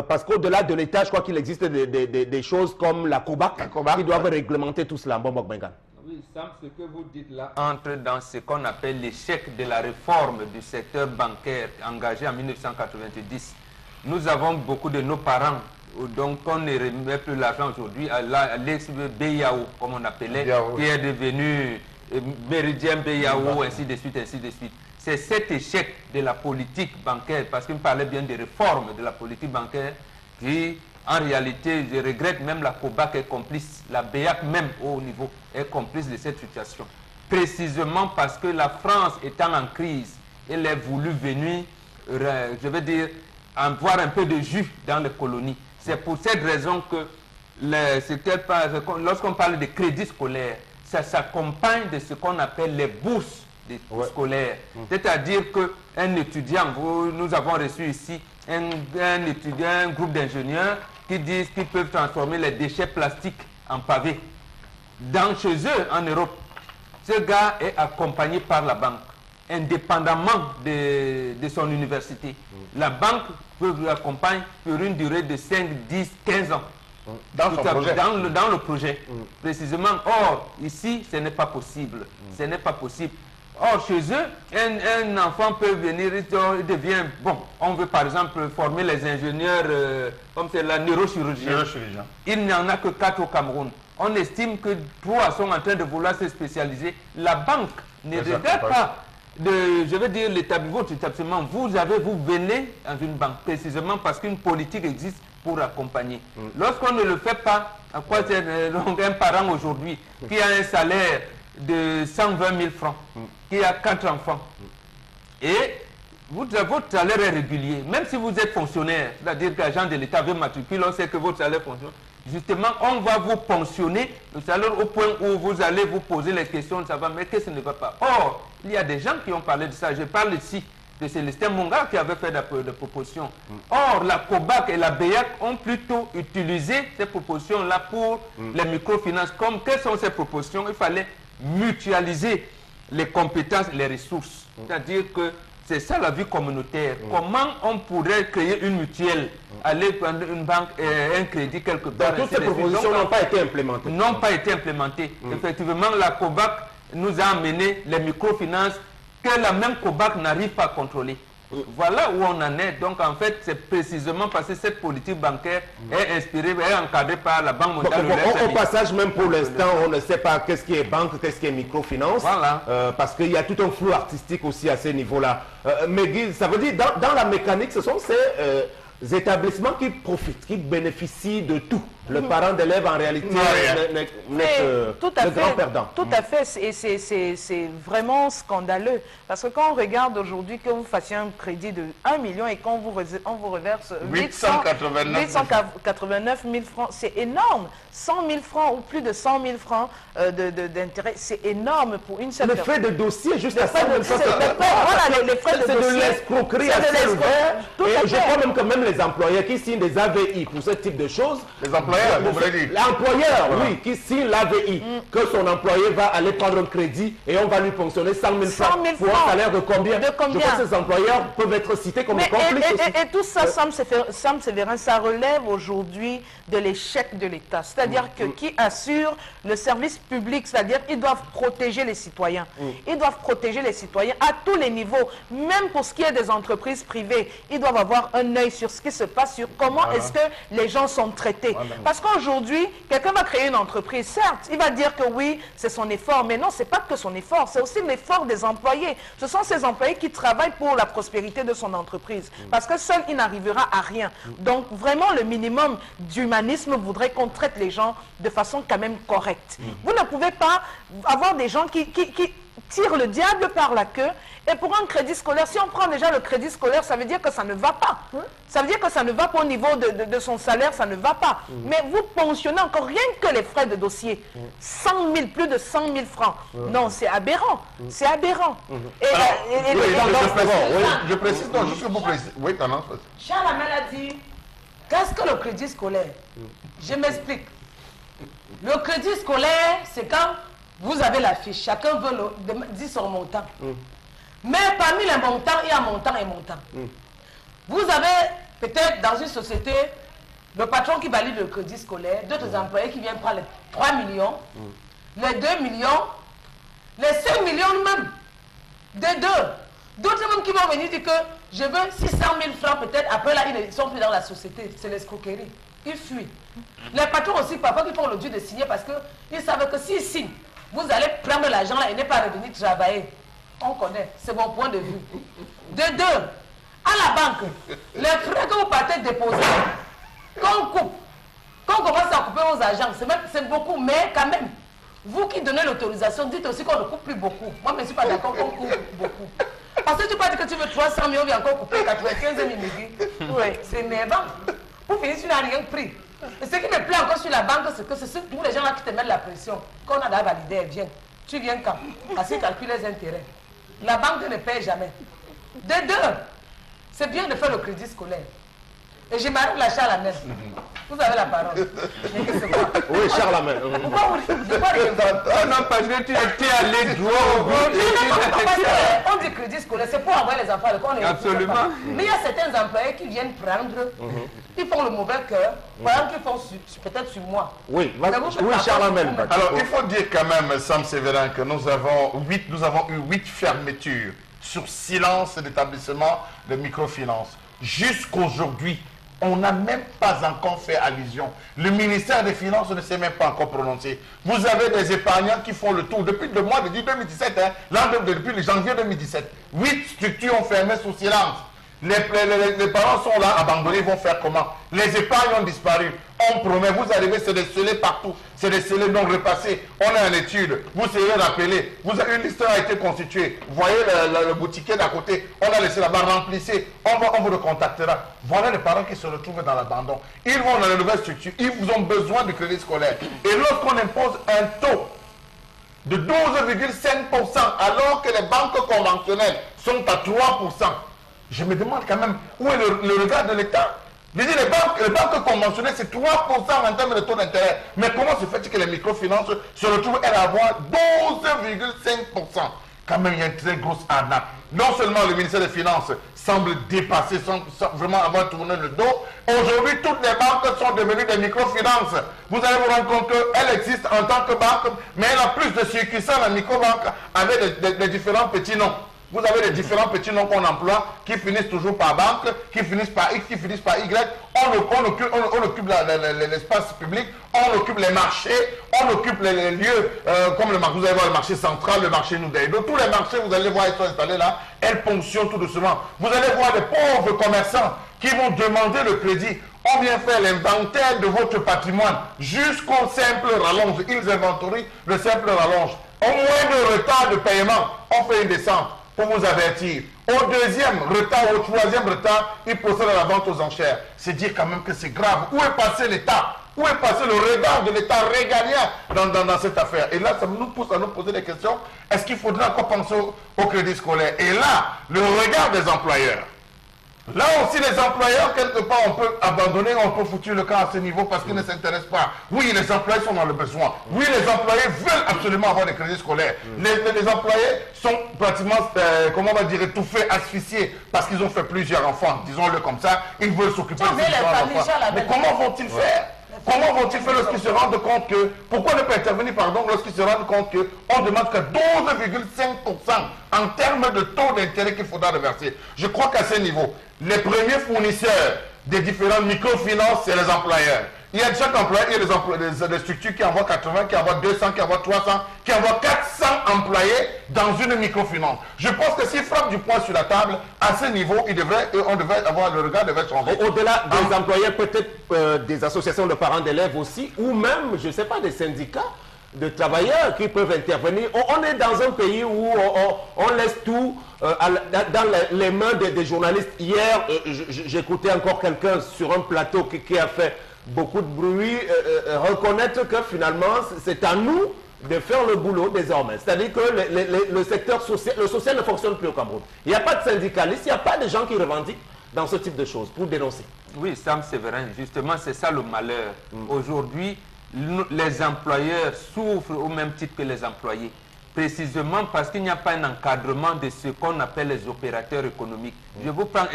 parce qu'au-delà de l'État, je crois qu'il existe des choses comme la COBAC qui doivent réglementer tout cela. Mbobok Benga.
Oui, Sam, ce que vous dites là entre dans ce qu'on appelle l'échec de la réforme du secteur bancaire engagé en 1990. Nous avons beaucoup de nos parents, donc on ne remet plus l'argent aujourd'hui à l'ex-BIAO, comme on appelait, qui est devenu Méridien BIAO, ainsi de suite, ainsi de suite. C'est cet échec de la politique bancaire, parce qu'il me parlait bien des réformes de la politique bancaire, qui, en réalité, je regrette, même la COBAC est complice, la BEAC même au haut niveau est complice de cette situation. Précisément parce que la France étant en crise, elle est voulu venir, je veux dire, avoir un peu de jus dans les colonies. C'est pour cette raison que lorsqu'on parle de crédit scolaire, ça s'accompagne de ce qu'on appelle les bourses scolaires. C'est-à-dire qu'un étudiant, nous avons reçu ici un étudiant, un groupe d'ingénieurs qui disent qu'ils peuvent transformer les déchets plastiques en pavés. Chez eux, en Europe, ce gars est accompagné par la banque, indépendamment de son université. La banque peut l'accompagner pour une durée de 5, 10, 15 ans. Dans le projet, précisément. Or, ici, ce n'est pas possible. Ce n'est pas possible. Or, chez eux, un enfant peut venir, il devient, bon, on veut par exemple former les ingénieurs, comme c'est la neurochirurgie. Il n'y en a que 4 au Cameroun. On estime que 3 sont en train de vouloir se spécialiser. La banque ne regarde pas, je veux dire, votre établissement. Vous venez dans une banque, précisément parce qu'une politique existe pour accompagner. Lorsqu'on ne le fait pas, à quoi c'est donc un parent aujourd'hui qui a un salaire de 120 000 francs, qui a 4 enfants, et votre salaire est régulier, même si vous êtes fonctionnaire, c'est-à-dire qu'agent de l'État veut matriculer, on sait que votre salaire fonctionne. Justement, on va vous pensionner le salaire au point où vous allez vous poser les questions de savoir, mais qu'est-ce qui ne va pas? Or, il y a des gens qui ont parlé de ça. Je parle ici de Célestin Monga qui avait fait la proposition. Or, la COBAC et la BEAC ont plutôt utilisé ces propositions-là pour les microfinances. Comme, quelles sont ces propositions? Il fallait mutualiser les compétences et les ressources. C'est-à-dire que c'est ça la vie communautaire. Comment on pourrait créer une mutuelle, aller prendre une banque, un crédit quelque part.
Donc, toutes ces propositions n'ont pas été implémentées.
N'ont pas été implémentées. Effectivement, la COBAC nous a amené les microfinances que la même COBAC n'arrive pas à contrôler. Voilà où on en est. Donc en fait, c'est précisément parce que cette politique bancaire est inspirée, est encadrée par la Banque mondiale.
Au passage, même pour l'instant, on ne sait pas qu'est-ce qui est banque, qu'est-ce qui est microfinance.
Voilà.
Parce qu'il y a tout un flou artistique aussi à ce niveau-là. Mais Guy, ça veut dire, dans la mécanique, ce sont ces établissements qui profitent, qui bénéficient de tout. Le parent d'élève, en réalité, n'est le grand perdant.
Tout à fait. Et c'est vraiment scandaleux. Parce que quand on regarde aujourd'hui que vous fassiez un crédit de 1 million et qu'on vous reverse 889 000 francs, c'est énorme. 100 000 francs ou plus de 100 000 francs d'intérêt, c'est énorme pour une seule personne.
Le frais de dossier, juste à 100 000 francs.
Voilà, les frais de dossier.
C'est de l'escroquerie à ciel ouvert. Et je crois même que même les employeurs qui signent des AVI pour ce type de choses,
les employeurs,
l'employeur, oui, qui signe l'AVI, que son employé va aller prendre un crédit et on va lui ponctionner 100 000 francs pour un salaire de combien? Je crois que ces employeurs peuvent être cités comme complices aussi.
Et tout ça, Sam Séverin, ça relève aujourd'hui de l'échec de l'État. C'est-à-dire que qui assure le service public, c'est-à-dire ils doivent protéger les citoyens. Ils doivent protéger les citoyens à tous les niveaux, même pour ce qui est des entreprises privées. Ils doivent avoir un œil sur ce qui se passe, sur comment est-ce que les gens sont traités. Parce qu'aujourd'hui, quelqu'un va créer une entreprise, certes, il va dire que oui, c'est son effort, mais non, c'est pas que son effort, c'est aussi l'effort des employés. Ce sont ces employés qui travaillent pour la prospérité de son entreprise. Parce que seul, il n'arrivera à rien. Donc, vraiment, le minimum d'humanisme voudrait qu'on traite les gens de façon quand même correcte. Vous ne pouvez pas avoir des gens qui tirent le diable par la queue. Et pour un crédit scolaire, si on prend déjà le crédit scolaire, ça veut dire que ça ne va pas. Ça veut dire que ça ne va pas au niveau de son salaire, ça ne va pas. Mais vous pensionnez encore rien que les frais de dossier. 100 000, plus de 100 000 francs. Non, c'est aberrant. C'est aberrant.
Je précise, non, juste pour préciser. Oui, non.
Charles Hamel a dit, qu'est-ce que le crédit scolaire? Je m'explique. Le crédit scolaire, c'est quand vous avez la fiche, chacun veut dire son montant. Mais parmi les montants, il y a montant et montant. Vous avez peut-être dans une société, le patron qui valide le crédit scolaire, d'autres employés qui viennent prendre les 3 millions, les 2 millions, les 5 millions même, des deux. D'autres même qui vont venir dire que je veux 600 000 francs peut-être, après là, ils ne sont plus dans la société, c'est l'escroquerie. Ils fuient. Les patrons aussi, parfois, qui font le dû de signer parce qu'ils savent que s'ils signent, vous allez prendre l'argent là et ne pas revenir travailler. On connaît, c'est mon point de vue. De deux, à la banque, les frais que vous partez déposer, qu'on coupe, qu'on commence à couper vos agents, c'est beaucoup, mais quand même, vous qui donnez l'autorisation, dites aussi qu'on ne coupe plus beaucoup. Moi, je ne suis pas d'accord qu'on coupe beaucoup. Parce que tu peux dire que tu veux 300 000, on vient encore couper 95 000 midi. Oui, c'est énervant. Pour finir, tu n'as rien pris. Et ce qui me plaît encore sur la banque, c'est que c'est tous les gens là qui te mettent la pression. Quand on a la validée, elle vient. Tu viens quand? Parce qu'ils calculent les intérêts. La banque ne paie jamais. De deux, c'est bien de faire le crédit scolaire. Et je m'arrête là, Charles Hamel. Vous avez la parole.
Oui, Charles Hamel.
Pourquoi vous
non, parce que tu es allé droit au but.
On dit crédit scolaire, c'est pour envoyer les enfants à l'école.
Absolument.
Mais il y a certains employés qui viennent prendre, ils font le mauvais cœur, par exemple, qu'ils font peut-être sur moi.
Oui, Charles Hamel.
Alors, il faut dire quand même, Sam Séverin, que nous avons eu 8 fermetures sur silence d'établissement de microfinance. Jusqu'aujourd'hui, on n'a même pas encore fait allusion. Le ministère des Finances ne s'est même pas encore prononcé. Vous avez des épargnants qui font le tour depuis le mois de 2017, depuis le janvier 2017. 8 structures ont fermé sous silence. Les parents sont là, abandonnés, ils vont faire comment? Les épargnes ont disparu. On promet, vous arrivez, c'est des scellés partout. C'est des scellés non repassés. On est en étude. Vous serez rappelé. Une liste a été constituée. Vous voyez le boutiquier d'à côté. On a laissé là-bas, remplissez. On vous le contactera. Voilà les parents qui se retrouvent dans l'abandon. Ils vont dans la nouvelle structure. Ils vous ont besoin de crédit scolaire. Et lorsqu'on impose un taux de 12,5%, alors que les banques conventionnelles sont à 3%, Je me demande quand même où est le regard de l'État. Je dis, les banques conventionnées, c'est 3% en termes de taux d'intérêt. Mais comment se fait-il que les microfinances se retrouvent à avoir 12,5%? Quand même, il y a une très grosse arnaque. Non seulement le ministère des Finances semble dépasser, sans vraiment avoir tourné le dos. Aujourd'hui, toutes les banques sont devenues des microfinances. Vous allez vous rendre compte qu'elles existent en tant que banque, mais elle a plus de succursales en microbanque avec des différents petits noms. Vous avez les différents petits noms qu'on emploie qui finissent toujours par banque, qui finissent par X, qui finissent par Y. On occupe l'espace public, on occupe les marchés, on occupe les lieux comme le marché. Vous allez voir le marché central, le marché Noudaïdo. Tous les marchés, vous allez voir, ils sont installés là. Elles ponctionnent tout doucement. Vous allez voir des pauvres commerçants qui vont demander le crédit. On vient faire l'inventaire de votre patrimoine jusqu'au simple rallonge. Ils inventorient le simple rallonge. Au moins de retard de paiement, on fait une descente pour vous avertir. Au deuxième retard, au troisième retard, ils procèdent à la vente aux enchères. C'est dire quand même que c'est grave. Où est passé l'État? Où est passé le regard de l'État régalien dans cette affaire? Et là, ça nous pousse à nous poser des questions. Est-ce qu'il faudrait encore penser au crédit scolaire? Et là, le regard des employeurs. Là aussi, les employeurs, quelque part, on peut abandonner, on peut foutre le camp à ce niveau parce qu'ils ne s'intéressent pas. Oui, les employés sont dans le besoin. Oui, les employés veulent absolument avoir des crédits scolaires. Les employés sont pratiquement, comment on va dire, étouffés, asphyxiés parce qu'ils ont fait plusieurs enfants, disons-le comme ça. Ils veulent s'occuper de ces enfants. Mais comment vont-ils faire? Comment vont-ils faire lorsqu'ils se rendent compte que... Pourquoi ne pas intervenir, pardon, lorsqu'ils se rendent compte qu'on demande que 12,5% en termes de taux d'intérêt qu'il faudra reverser? Je crois qu'à ce niveau, les premiers fournisseurs des différentes microfinances, c'est les employeurs. Il y a chaque employeur, il y a des structures qui envoient 80, qui envoient 200, qui envoient 300, qui envoient 400 employés dans une microfinance. Je pense que s'ils frappent du poing sur la table, à ce niveau, on devrait avoir le regard devrait changer.
Au-delà des employeurs, peut-être des associations de parents d'élèves aussi, ou même, je ne sais pas, des syndicats de travailleurs qui peuvent intervenir. On est dans un pays où on laisse tout dans les mains des journalistes. Hier, j'écoutais encore quelqu'un sur un plateau qui a fait beaucoup de bruit, reconnaître que finalement, c'est à nous de faire le boulot désormais. C'est-à-dire que le secteur social, le social ne fonctionne plus au Cameroun. Il n'y a pas de syndicalistes, il n'y a pas de gens qui revendiquent dans ce type de choses pour dénoncer.
Oui, Sam Séverin, justement, c'est ça le malheur. Aujourd'hui, les employeurs souffrent au même titre que les employés, précisément parce qu'il n'y a pas un encadrement de ce qu'on appelle les opérateurs économiques. Je vous prends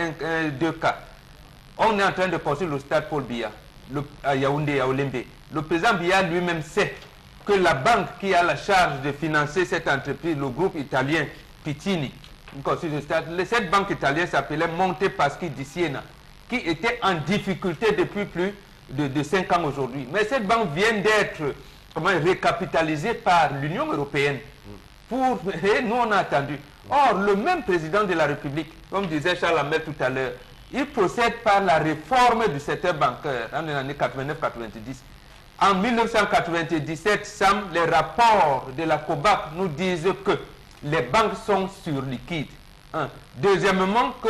deux cas. On est en train de construire le stade Paul Biya à Yaoundé, à Olembe. Le président Biya lui-même sait que la banque qui a la charge de financer cette entreprise, le groupe italien Pitini, cette banque italienne s'appelait Monte Paschi di Siena, qui était en difficulté depuis plus de 5 ans aujourd'hui. Mais cette banque vient d'être récapitalisée par l'Union européenne. Et nous, on a attendu. Or, le même président de la République, comme disait Charles Hamel tout à l'heure, il procède par la réforme du secteur bancaire en les années 89-90. En 1997, Sam, les rapports de la COBAC nous disent que les banques sont surliquides. Deuxièmement, que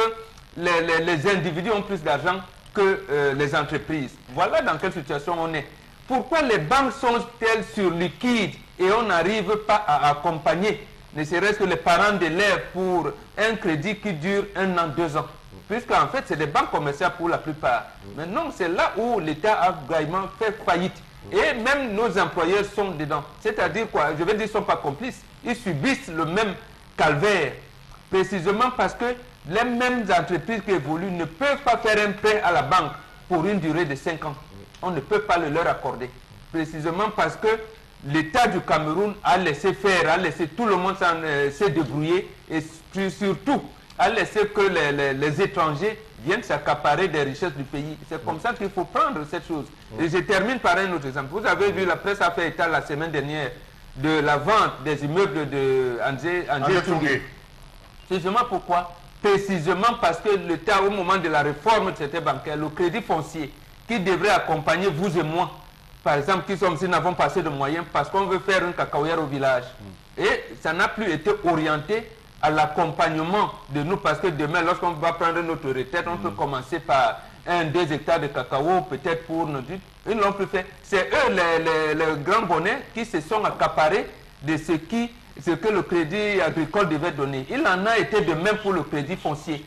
les individus ont plus d'argent que les entreprises. Voilà dans quelle situation on est. Pourquoi les banques sont-elles surliquides et on n'arrive pas à accompagner, ne serait-ce que les parents d'élèves pour un crédit qui dure 1 an, 2 ans? Puisqu'en fait, c'est des banques commerciales pour la plupart. Mais non, c'est là où l'État a vraiment fait faillite. Et même nos employeurs sont dedans. C'est-à-dire quoi? Je veux dire, ils ne sont pas complices. Ils subissent le même calvaire. Précisément parce que les mêmes entreprises qui évoluent ne peuvent pas faire un prêt à la banque pour une durée de 5 ans. On ne peut pas le leur accorder. Précisément parce que l'État du Cameroun a laissé faire, a laissé tout le monde se débrouiller et surtout a laissé que les étrangers viennent s'accaparer des richesses du pays. C'est comme ça qu'il faut prendre cette chose. Et je termine par un autre exemple. Vous avez vu, la presse a fait état la semaine dernière de la vente des immeubles de André Tsungé. Précisément pourquoi? Précisément parce que l'État, au moment de la réforme du secteur bancaire, le crédit foncier, qui devrait accompagner vous et moi, par exemple, qui sommes, si nous n'avons pas assez de moyens, parce qu'on veut faire une cacaoyère au village. Et ça n'a plus été orienté à l'accompagnement de nous, parce que demain, lorsqu'on va prendre notre retraite, on peut commencer par 1-2 hectares de cacao, peut-être pour notre vie. Ils ne l'ont plus fait. C'est eux, les grands bonnets, qui se sont accaparés de ce que le crédit agricole devait donner. Il en a été de même pour le crédit foncier.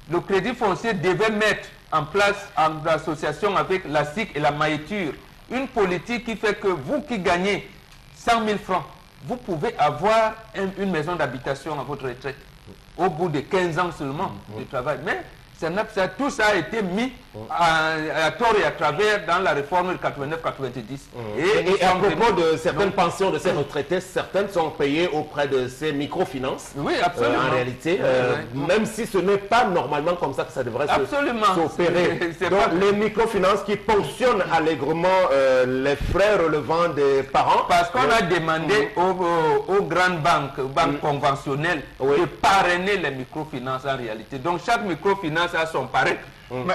le Crédit Foncier devait mettre en place, en association avec la SIC et la Maïture, une politique qui fait que vous qui gagnez 100 000 francs, vous pouvez avoir une maison d'habitation à votre retraite au bout de 15 ans seulement de travail. Mais tout ça a été mis à tort et à travers dans la réforme de 89-90.
Et à propos de certaines pensions de ces retraités, certaines sont payées auprès de ces microfinances.
Oui, absolument.
En réalité, même si ce n'est pas normalement comme ça que ça devrait s'opérer. Donc les microfinances qui ponctionnent allègrement les frais relevant des parents.
Parce qu'on a demandé aux grandes banques, aux banques conventionnelles, de parrainer les microfinances en réalité. Donc chaque microfinance a son parrain.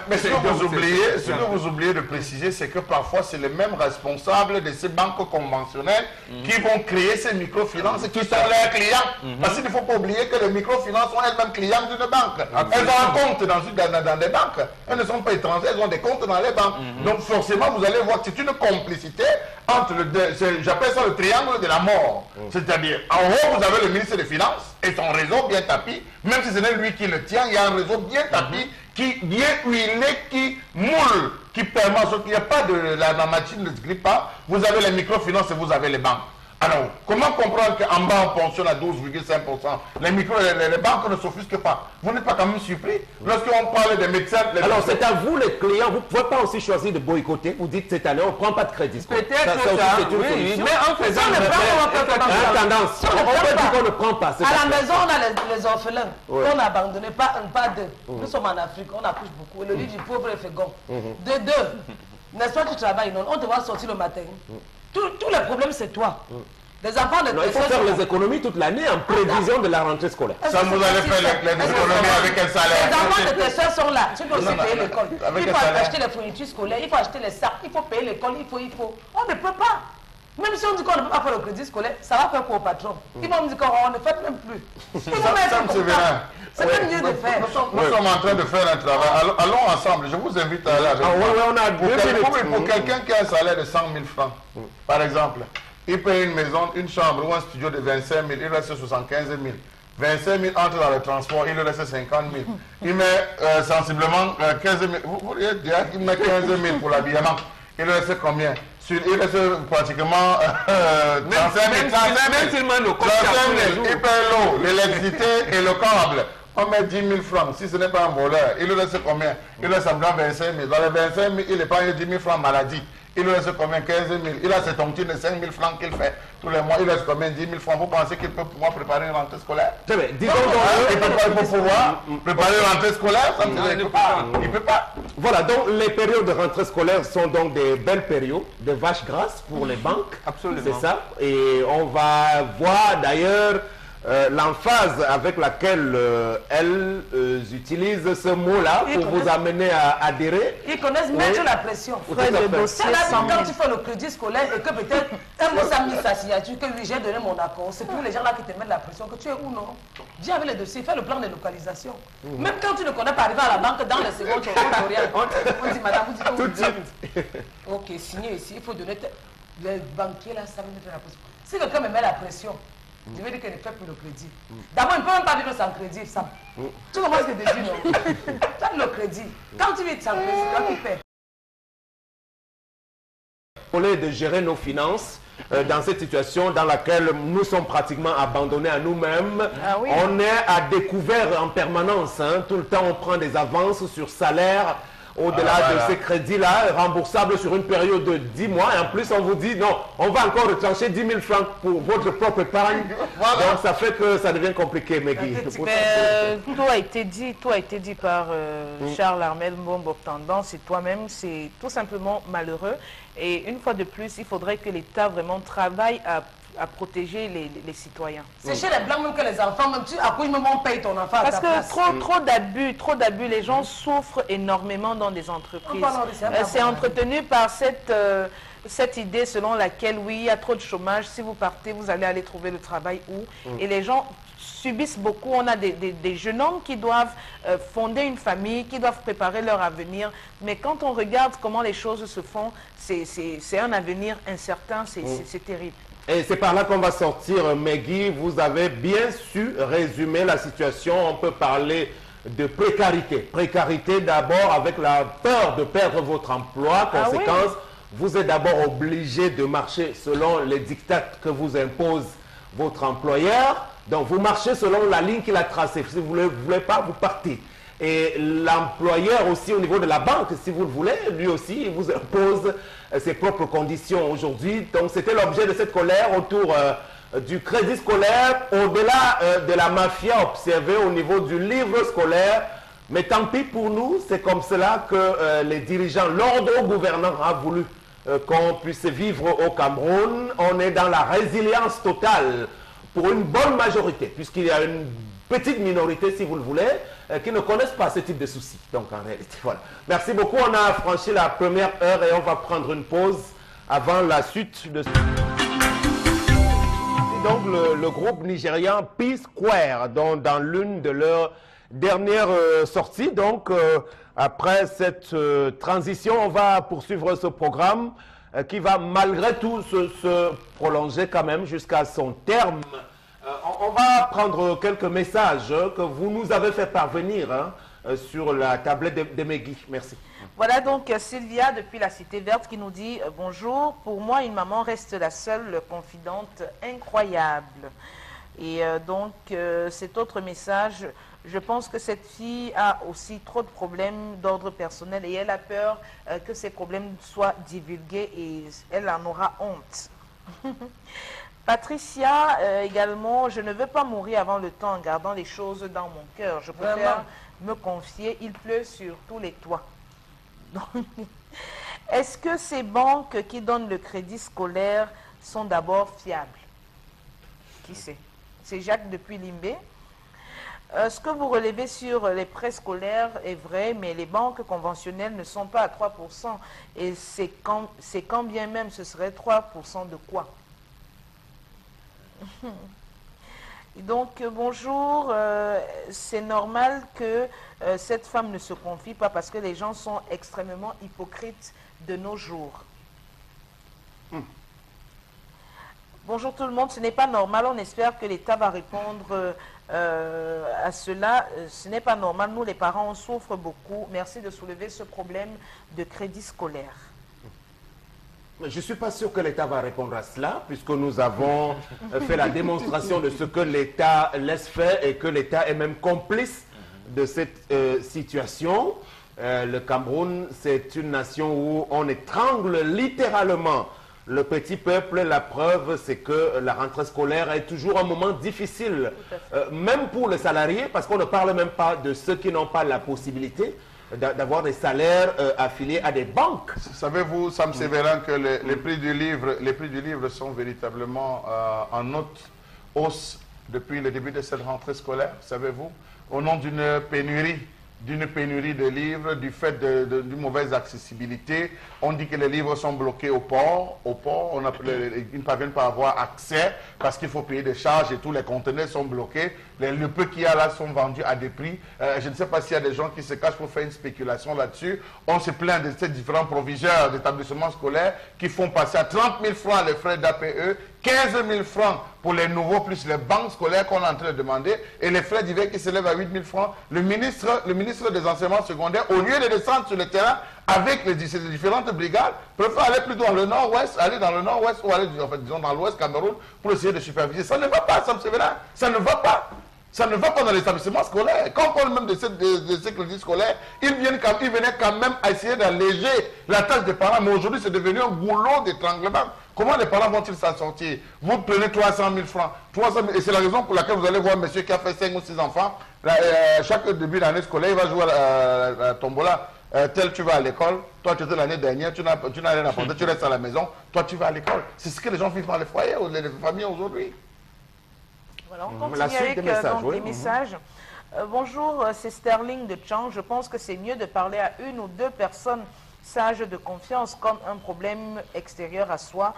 Mais ce que vous oubliez de préciser, c'est que parfois c'est les mêmes responsables de ces banques conventionnelles qui vont créer ces microfinances qui sont leurs clients. Parce qu'il ne faut pas oublier que les microfinances sont elles-mêmes clientes d'une banque. Elles ont un compte dans des banques. Elles ne sont pas étrangères, elles ont des comptes dans les banques. Donc forcément, vous allez voir que c'est une complicité entre j'appelle ça le triangle de la mort. C'est-à-dire, en haut, vous avez le ministre des Finances et son réseau bien tapis. Même si ce n'est lui qui le tient, il y a un réseau bien tapis qui bien huilé, qui moule, qui permet qu'il n'y a pas de la machine ne se grippe pas. Vous avez les microfinances et vous avez les banques. Alors, comment comprendre qu'en bas on pensionne à 12,5%? Les banques ne s'offusquent pas. Vous n'êtes pas quand même surpris? Lorsqu'on parle des médecins...
Alors c'est à vous les clients, vous ne pouvez pas aussi choisir de boycotter. Vous dites cette année on ne prend pas de crédit.
Peut-être ça, oui, mais en faisant
tendance. On peut dire qu'on ne prend pas.
À la maison on a les orphelins qu'on a abandonnés, pas deux. Nous sommes en Afrique, on accouche beaucoup. Le lit du pauvre est fécond. De deux, n'est-ce pas, tu travailles, non? On te voit sortir le matin. Tous les problèmes, c'est toi. Les enfants de
il faut faire les économies toute l'année en prévision de la rentrée scolaire.
Ça, vous allez faire les économies avec quel salaire?
Les enfants de tes soeurs sont là. Tu dois aussi payer l'école. Il faut acheter les fournitures scolaires, il faut acheter les sacs, il faut payer l'école, il faut. On ne peut pas. Même si on dit qu'on ne peut pas faire le crédit scolaire, ça va faire quoi au patron? Ils vont me dire qu'on ne fait même plus. C'est même mieux de faire.
Nous sommes en train de faire un travail. Allons ensemble. Je vous invite à aller avec moi. Pour quelqu'un qui a un salaire de 100 000 francs, par exemple, il paye une maison, une chambre ou un studio de 25 000, il reste 75 000. 25 000 entre dans le transport, il reste 50 000. Il met sensiblement 15 000. Vous voyez dire qu'il met 15 000 pour l'habillement. Il reste combien? Il reste pratiquement 35 000. 35 000. Il paye l'eau, l'électricité et le câble. On met 10 000 francs. Si ce n'est pas un voleur, il reste combien? Il reste environ 25 000. Dans les 25 000, il épargne 10 000 francs maladie. Il reste combien? 15 000. Il a ses tontines de 5 000 francs qu'il fait tous les mois. Il reste combien? 10 000 francs. Vous pensez qu'il peut pouvoir préparer une rentrée scolaire?
Très bien. Disons
il peut pouvoir préparer une rentrée scolaire? Ça il ne peut pas.
Voilà, donc les périodes de rentrée scolaire sont donc des belles périodes, de vaches grasses pour les banques.
Absolument.
C'est ça. Et on va voir d'ailleurs l'emphase avec laquelle elles utilisent ce mot-là pour vous amener à adhérer.
Ils connaissent mettre la pression.
Frais de dossier,
quand tu fais le crédit scolaire et que peut-être un mot a mis sa signature, que oui, j'ai donné mon accord, c'est pour les gens là qui te mettent la pression, que tu es où non? Viens avec les dossiers, fais le plan de localisation. Même quand tu ne connais pas, arriver à la banque, dans les secondes, on dit madame, vous dites
tout de suite.
Ok, signé ici, il faut donner. Les banquiers là, ça veut mettre la pression. Si quelqu'un me met la pression, je vais dire qu'elle ne fait plus le crédit. D'abord, il ne peut même pas vivre sans crédit, ça. Tu comprends ce que je dis, non? Tu as le crédit. Quand tu vis sans crédit, c'est toi qui paies.
Au lieu de gérer nos finances, dans cette situation dans laquelle nous sommes pratiquement abandonnés à nous-mêmes, on est à découvert en permanence. Tout le temps, on prend des avances sur salaire. Au-delà de ces crédits-là, remboursables sur une période de 10 mois. Et en plus, on vous dit, non, on va encore retrancher 10 000 francs pour votre propre épargne. Donc, ça fait que ça devient compliqué, Megui.
Tout a été dit par Charles Armel Mbombo Tendance et toi-même. C'est tout simplement malheureux. Et une fois de plus, il faudrait que l'État vraiment travaille à protéger les citoyens.
C'est chez les Blancs même que les enfants, même tu accouches, même on paye ton enfant.
Parce que trop d'abus, les gens souffrent énormément dans des entreprises. C'est entretenu par cette idée selon laquelle, oui, il y a trop de chômage, si vous partez, vous allez aller trouver le travail où. Et les gens subissent beaucoup. On a des jeunes hommes qui doivent fonder une famille, qui doivent préparer leur avenir. Mais quand on regarde comment les choses se font, c'est un avenir incertain, c'est terrible.
Et c'est par là qu'on va sortir, Megui. Vous avez bien su résumer la situation. On peut parler de précarité. Précarité d'abord avec la peur de perdre votre emploi. Conséquence, vous êtes d'abord obligé de marcher selon les dictats que vous impose votre employeur. Donc vous marchez selon la ligne qu'il a tracée. Si vous ne voulez pas, vous partez. Et l'employeur aussi au niveau de la banque, si vous le voulez, lui aussi, il vous impose ses propres conditions aujourd'hui. Donc c'était l'objet de cette colère autour du crédit scolaire, au-delà de la mafia observée au niveau du livre scolaire. Mais tant pis pour nous, c'est comme cela que les dirigeants, l'ordre gouvernant a voulu qu'on puisse vivre au Cameroun. On est dans la résilience totale pour une bonne majorité, puisqu'il y a une petite minorité, si vous le voulez, qui ne connaissent pas ce type de soucis. Donc en réalité, voilà. Merci beaucoup. On a franchi la première heure et on va prendre une pause avant la suite de... Donc le groupe nigérian P-Square, dans l'une de leurs dernières sorties, donc après cette transition, on va poursuivre ce programme qui va malgré tout se prolonger quand même jusqu'à son terme. On va prendre quelques messages que vous nous avez fait parvenir sur la tablette de Megui. Merci.
Voilà donc Sylvia depuis la Cité Verte qui nous dit « Bonjour, pour moi une maman reste la seule confidente incroyable ». Et donc cet autre message, je pense que cette fille a aussi trop de problèmes d'ordre personnel et elle a peur que ces problèmes soient divulgués et elle en aura honte. Patricia également, je ne veux pas mourir avant le temps en gardant les choses dans mon cœur. Je préfère me confier, il pleut sur tous les toits. Est-ce que ces banques qui donnent le crédit scolaire sont d'abord fiables? Qui sait? C'est Jacques depuis Limbé. Ce que vous relevez sur les prêts scolaires est vrai, mais les banques conventionnelles ne sont pas à 3%. Et c'est quand bien même ce serait 3% de quoi? Donc, bonjour, c'est normal que cette femme ne se confie pas parce que les gens sont extrêmement hypocrites de nos jours. Bonjour tout le monde, ce n'est pas normal, on espère que l'État va répondre à cela. Ce n'est pas normal, nous les parents on souffre beaucoup. Merci de soulever ce problème de crédit scolaire.
Je ne suis pas sûr que l'État va répondre à cela, puisque nous avons fait la démonstration de ce que l'État laisse faire et que l'État est même complice de cette situation. Le Cameroun, c'est une nation où on étrangle littéralement le petit peuple. La preuve, c'est que la rentrée scolaire est toujours un moment difficile, même pour les salariés, parce qu'on ne parle même pas de ceux qui n'ont pas la possibilité d'avoir des salaires affiliés à des banques.
Savez-vous, Sam Sévérin, que les prix du livre sont véritablement en haute hausse depuis le début de cette rentrée scolaire, savez-vous, au nom d'une pénurie de livres, du fait d'une mauvaise accessibilité. On dit que les livres sont bloqués au port. Ils ne parviennent pas à avoir accès parce qu'il faut payer des charges et tous les conteneurs sont bloqués. Le peu qu'il y a là sont vendus à des prix. Je ne sais pas s'il y a des gens qui se cachent pour faire une spéculation là-dessus. On se plaint de ces différents proviseurs d'établissements scolaires qui font passer à 30 000 francs les frais d'APE, 15 000 francs pour les nouveaux, plus les banques scolaires qu'on est en train de demander, et les frais divers qui s'élèvent à 8 000 francs. Le ministre des enseignements secondaires, au lieu de descendre sur le terrain avec les différentes brigades, préfère aller plutôt dans le nord-ouest, ou aller, disons, dans l'ouest Cameroun pour essayer de superviser. Ça ne va pas, ça ne va pas. Ça ne va pas dans l'établissement scolaire. Quand on parle même de ces crédits scolaires, ils venaient quand même à essayer d'alléger la tâche des parents. Mais aujourd'hui, c'est devenu un goulot d'étranglement. Comment les parents vont-ils s'en sortir? Vous prenez 300 000 francs. 300 000, et c'est la raison pour laquelle vous allez voir un monsieur qui a fait 5 ou 6 enfants. Chaque début d'année scolaire, il va jouer à la tombola. Tel, tu vas à l'école. Toi, tu étais l'année dernière, tu n'as rien apporté, tu restes à la maison. Toi, tu vas à l'école. C'est ce que les gens vivent dans les foyers, les familles aujourd'hui.
Voilà, on continue avec des messages. Bonjour, c'est Sterling de Chang. Je pense que c'est mieux de parler à une ou deux personnes sages de confiance comme un problème extérieur à soi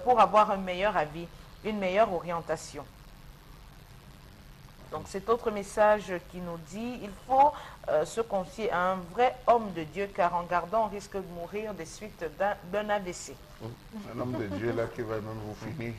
pour avoir un meilleur avis, une meilleure orientation. Donc cet autre message qui nous dit, il faut se confier à un vrai homme de Dieu car en gardant on risque de mourir des suites d'un AVC.
Un homme de Dieu là qui va même vous finir.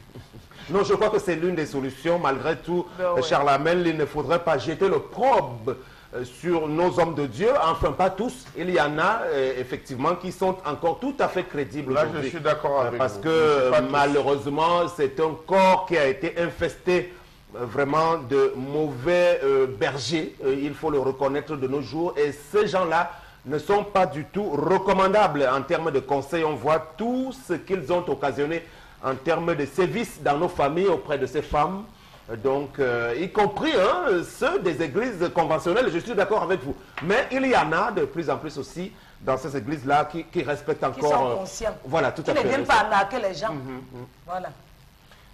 Non, je crois que c'est l'une des solutions. Malgré tout, Charles Hamel, il ne faudrait pas jeter l'opprobre sur nos hommes de Dieu, enfin pas tous, il y en a effectivement qui sont encore tout à fait crédibles
Là,
aujourd'hui.
je suis d'accord avec
Parce
vous.
que
Pas tous.
malheureusement, c'est un corps qui a été infesté vraiment de mauvais bergers, il faut le reconnaître de nos jours, et ces gens-là ne sont pas du tout recommandables en termes de conseils. On voit tout ce qu'ils ont occasionné en termes de sévices dans nos familles auprès de ces femmes. Donc, y compris ceux des églises conventionnelles, je suis d'accord avec vous. Mais il y en a de plus en plus aussi dans ces églises-là qui respectent encore...
Qui sont conscients.
Voilà, tout à
Qui
fait.
ne viennent pas arnaquer les gens. Voilà.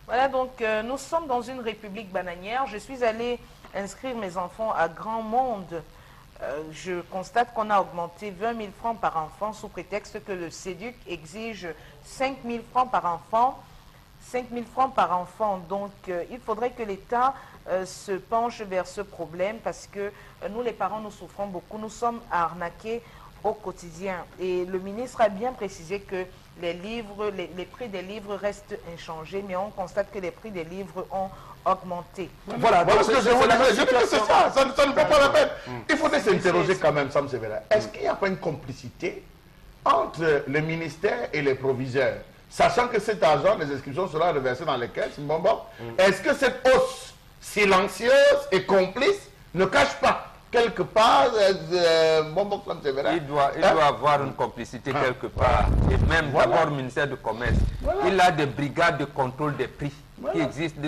Voilà, donc nous sommes dans une république bananière. Je suis allée inscrire mes enfants à Grand Monde. Je constate qu'on a augmenté 20 000 francs par enfant sous prétexte que le SEDUC exige 5 000 francs par enfant. 5 000 francs par enfant. Donc, il faudrait que l'État se penche vers ce problème parce que nous, les parents, nous souffrons beaucoup. Nous sommes arnaqués au quotidien. Et le ministre a bien précisé que les livres, les prix des livres restent inchangés, mais on constate que les prix des livres ont augmenté.
Voilà,
Voilà
donc
ce que je
c'est
vous
la
disais. Je dis que c'est
situation.
ça ne vaut pas la peine. Il faudrait s'interroger quand même, Sam Severa. Est-ce qu'il n'y a pas une complicité entre le ministère et les proviseurs? Sachant que cet argent, les inscriptions sera reversé dans les caisses, est-ce que cette hausse silencieuse et complice ne cache pas quelque part, Sam Severa?
Il doit avoir une complicité quelque part. Et même d'abord le ministère du Commerce. Il a des brigades de contrôle des prix qui existent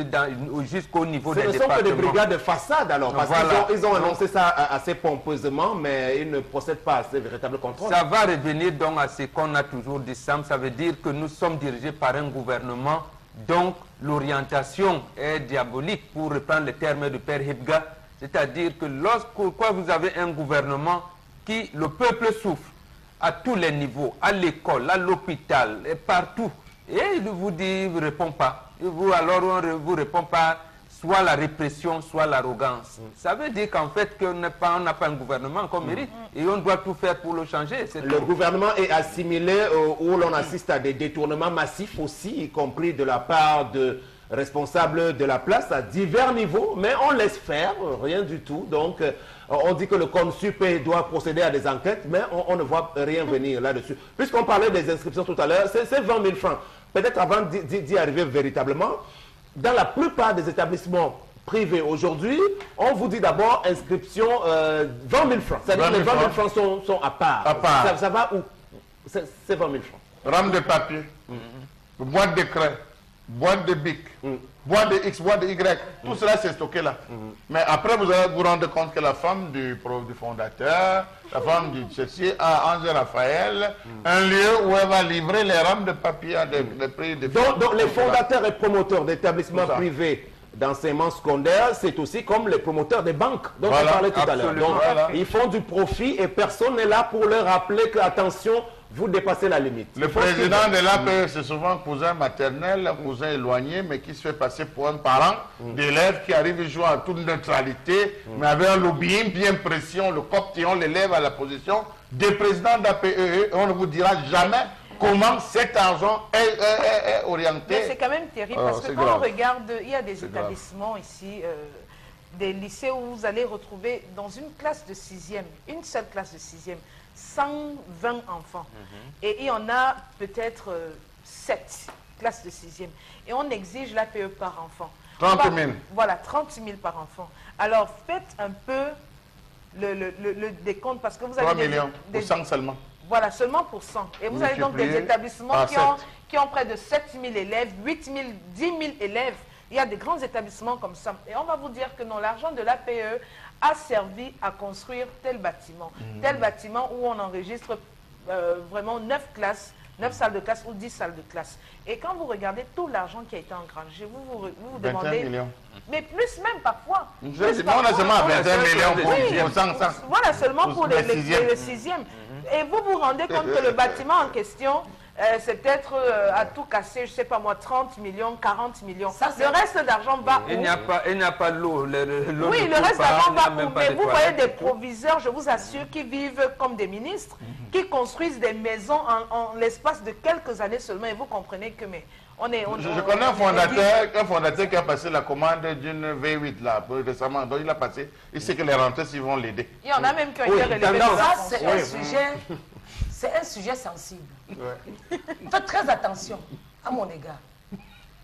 jusqu'au niveau des
Ce ne sont
départements.
que des brigades de façade alors, parce
Voilà.
qu'ils ont annoncé ça assez pompeusement, mais ils ne procèdent pas à ces véritables contrôles.
Ça va revenir donc à ce qu'on a toujours dit, Sam. Ça veut dire que nous sommes dirigés par un gouvernement, donc l'orientation est diabolique, pour reprendre le terme du père Hibga. C'est-à-dire que lorsque vous avez un gouvernement qui, le peuple souffre à tous les niveaux, à l'école, à l'hôpital, et partout, et il vous dit, il ne répond pas. Alors on ne vous répond pas, soit la répression, soit l'arrogance. Ça veut dire qu'en fait, qu'on n'a pas un gouvernement qu'on mérite, et on doit tout faire pour le changer.
Le gouvernement est assimilé où l'on assiste à des détournements massifs aussi, y compris de la part de responsables de la place à divers niveaux, mais on laisse faire, rien du tout. Donc, on dit que le CONSUP doit procéder à des enquêtes, mais on ne voit rien venir là-dessus. Puisqu'on parlait des inscriptions tout à l'heure, c'est 20 000 francs. Peut-être avant d'y arriver véritablement, dans la plupart des établissements privés aujourd'hui, on vous dit d'abord inscription 20 000 francs. C'est-à-dire que les 20 000 francs sont à part.
À part.
Ça va où? C'est 20 000 francs.
Rame de papier, boîte de craie, boîte de bic, boîte de X, boîte de Y, tout cela c'est stocké là. Mais après vous allez vous rendre compte que la femme du fondateur, la femme du ceci, a Angèle Raphaël, un lieu où elle va livrer les rames de papier à des prix de...
Donc les fondateurs et promoteurs d'établissements
Tout ça.
privés d'enseignement secondaire, c'est aussi comme les promoteurs des banques dont
Voilà,
on parlait tout à l'heure.
absolument.
Donc
Voilà.
ils font du profit et personne n'est là pour leur rappeler que, attention, vous dépassez la limite.
Le président de l'APE, c'est souvent un cousin maternel, un cousin éloigné, mais qui se fait passer pour un parent d'élèves qui arrive jouer en toute neutralité, mais avec un lobbying bien pression, le coption l'élève à la position des présidents d'APE. On ne vous dira jamais comment cet argent est orienté.
Mais c'est quand même terrible
Oh,
parce que
c'est
quand
grave.
on regarde, il y a des
C'est
établissements ici, des lycées où vous allez retrouver dans une classe de 6e, une seule classe de 6e, 120 enfants. Et il y en a peut-être 7 classes de 6e. Et on exige l'APE par enfant.
30 000.
Voilà, 30 000 par enfant. Alors faites un peu le décompte parce que vous avez
3 millions, pour 100 seulement.
voilà, seulement pour 100. Et vous avez donc des
Multiplié
établissements
par
qui ont près de 7 000 élèves, 8 000, 10 000 élèves. Il y a des grands établissements comme ça. Et on va vous dire que non, l'argent de l'APE a servi à construire tel bâtiment où on enregistre vraiment 9 classes, 9 salles de classe ou 10 salles de classe. Et quand vous regardez tout l'argent qui a été engrangé, vous vous
21
demandez...
millions.
Mais plus même parfois.
On
Plus
a
parfois.
seulement 21
Oui,
millions pour 100.
Voilà, seulement pour
les
le
sixièmes.
6e. Et vous vous rendez compte que le bâtiment en question c'est peut-être à tout casser, je ne sais pas moi, 30 millions, 40 millions.
Ça,
le reste d'argent va où?
Il n'y a pas l'eau.
Oui, le reste d'argent va où? Mais vous voyez des proviseurs, je vous assure, qui vivent comme des ministres, qui construisent des maisons en l'espace de quelques années seulement. Et vous comprenez que... Mais
je connais un fondateur qui a passé la commande d'une V8 là, récemment. Donc il a passé, il sait que les rentiers ils vont l'aider.
Il y en a même qui ont été relevés.
Ça, c'est un sujet sensible. Faites très attention à mon égard.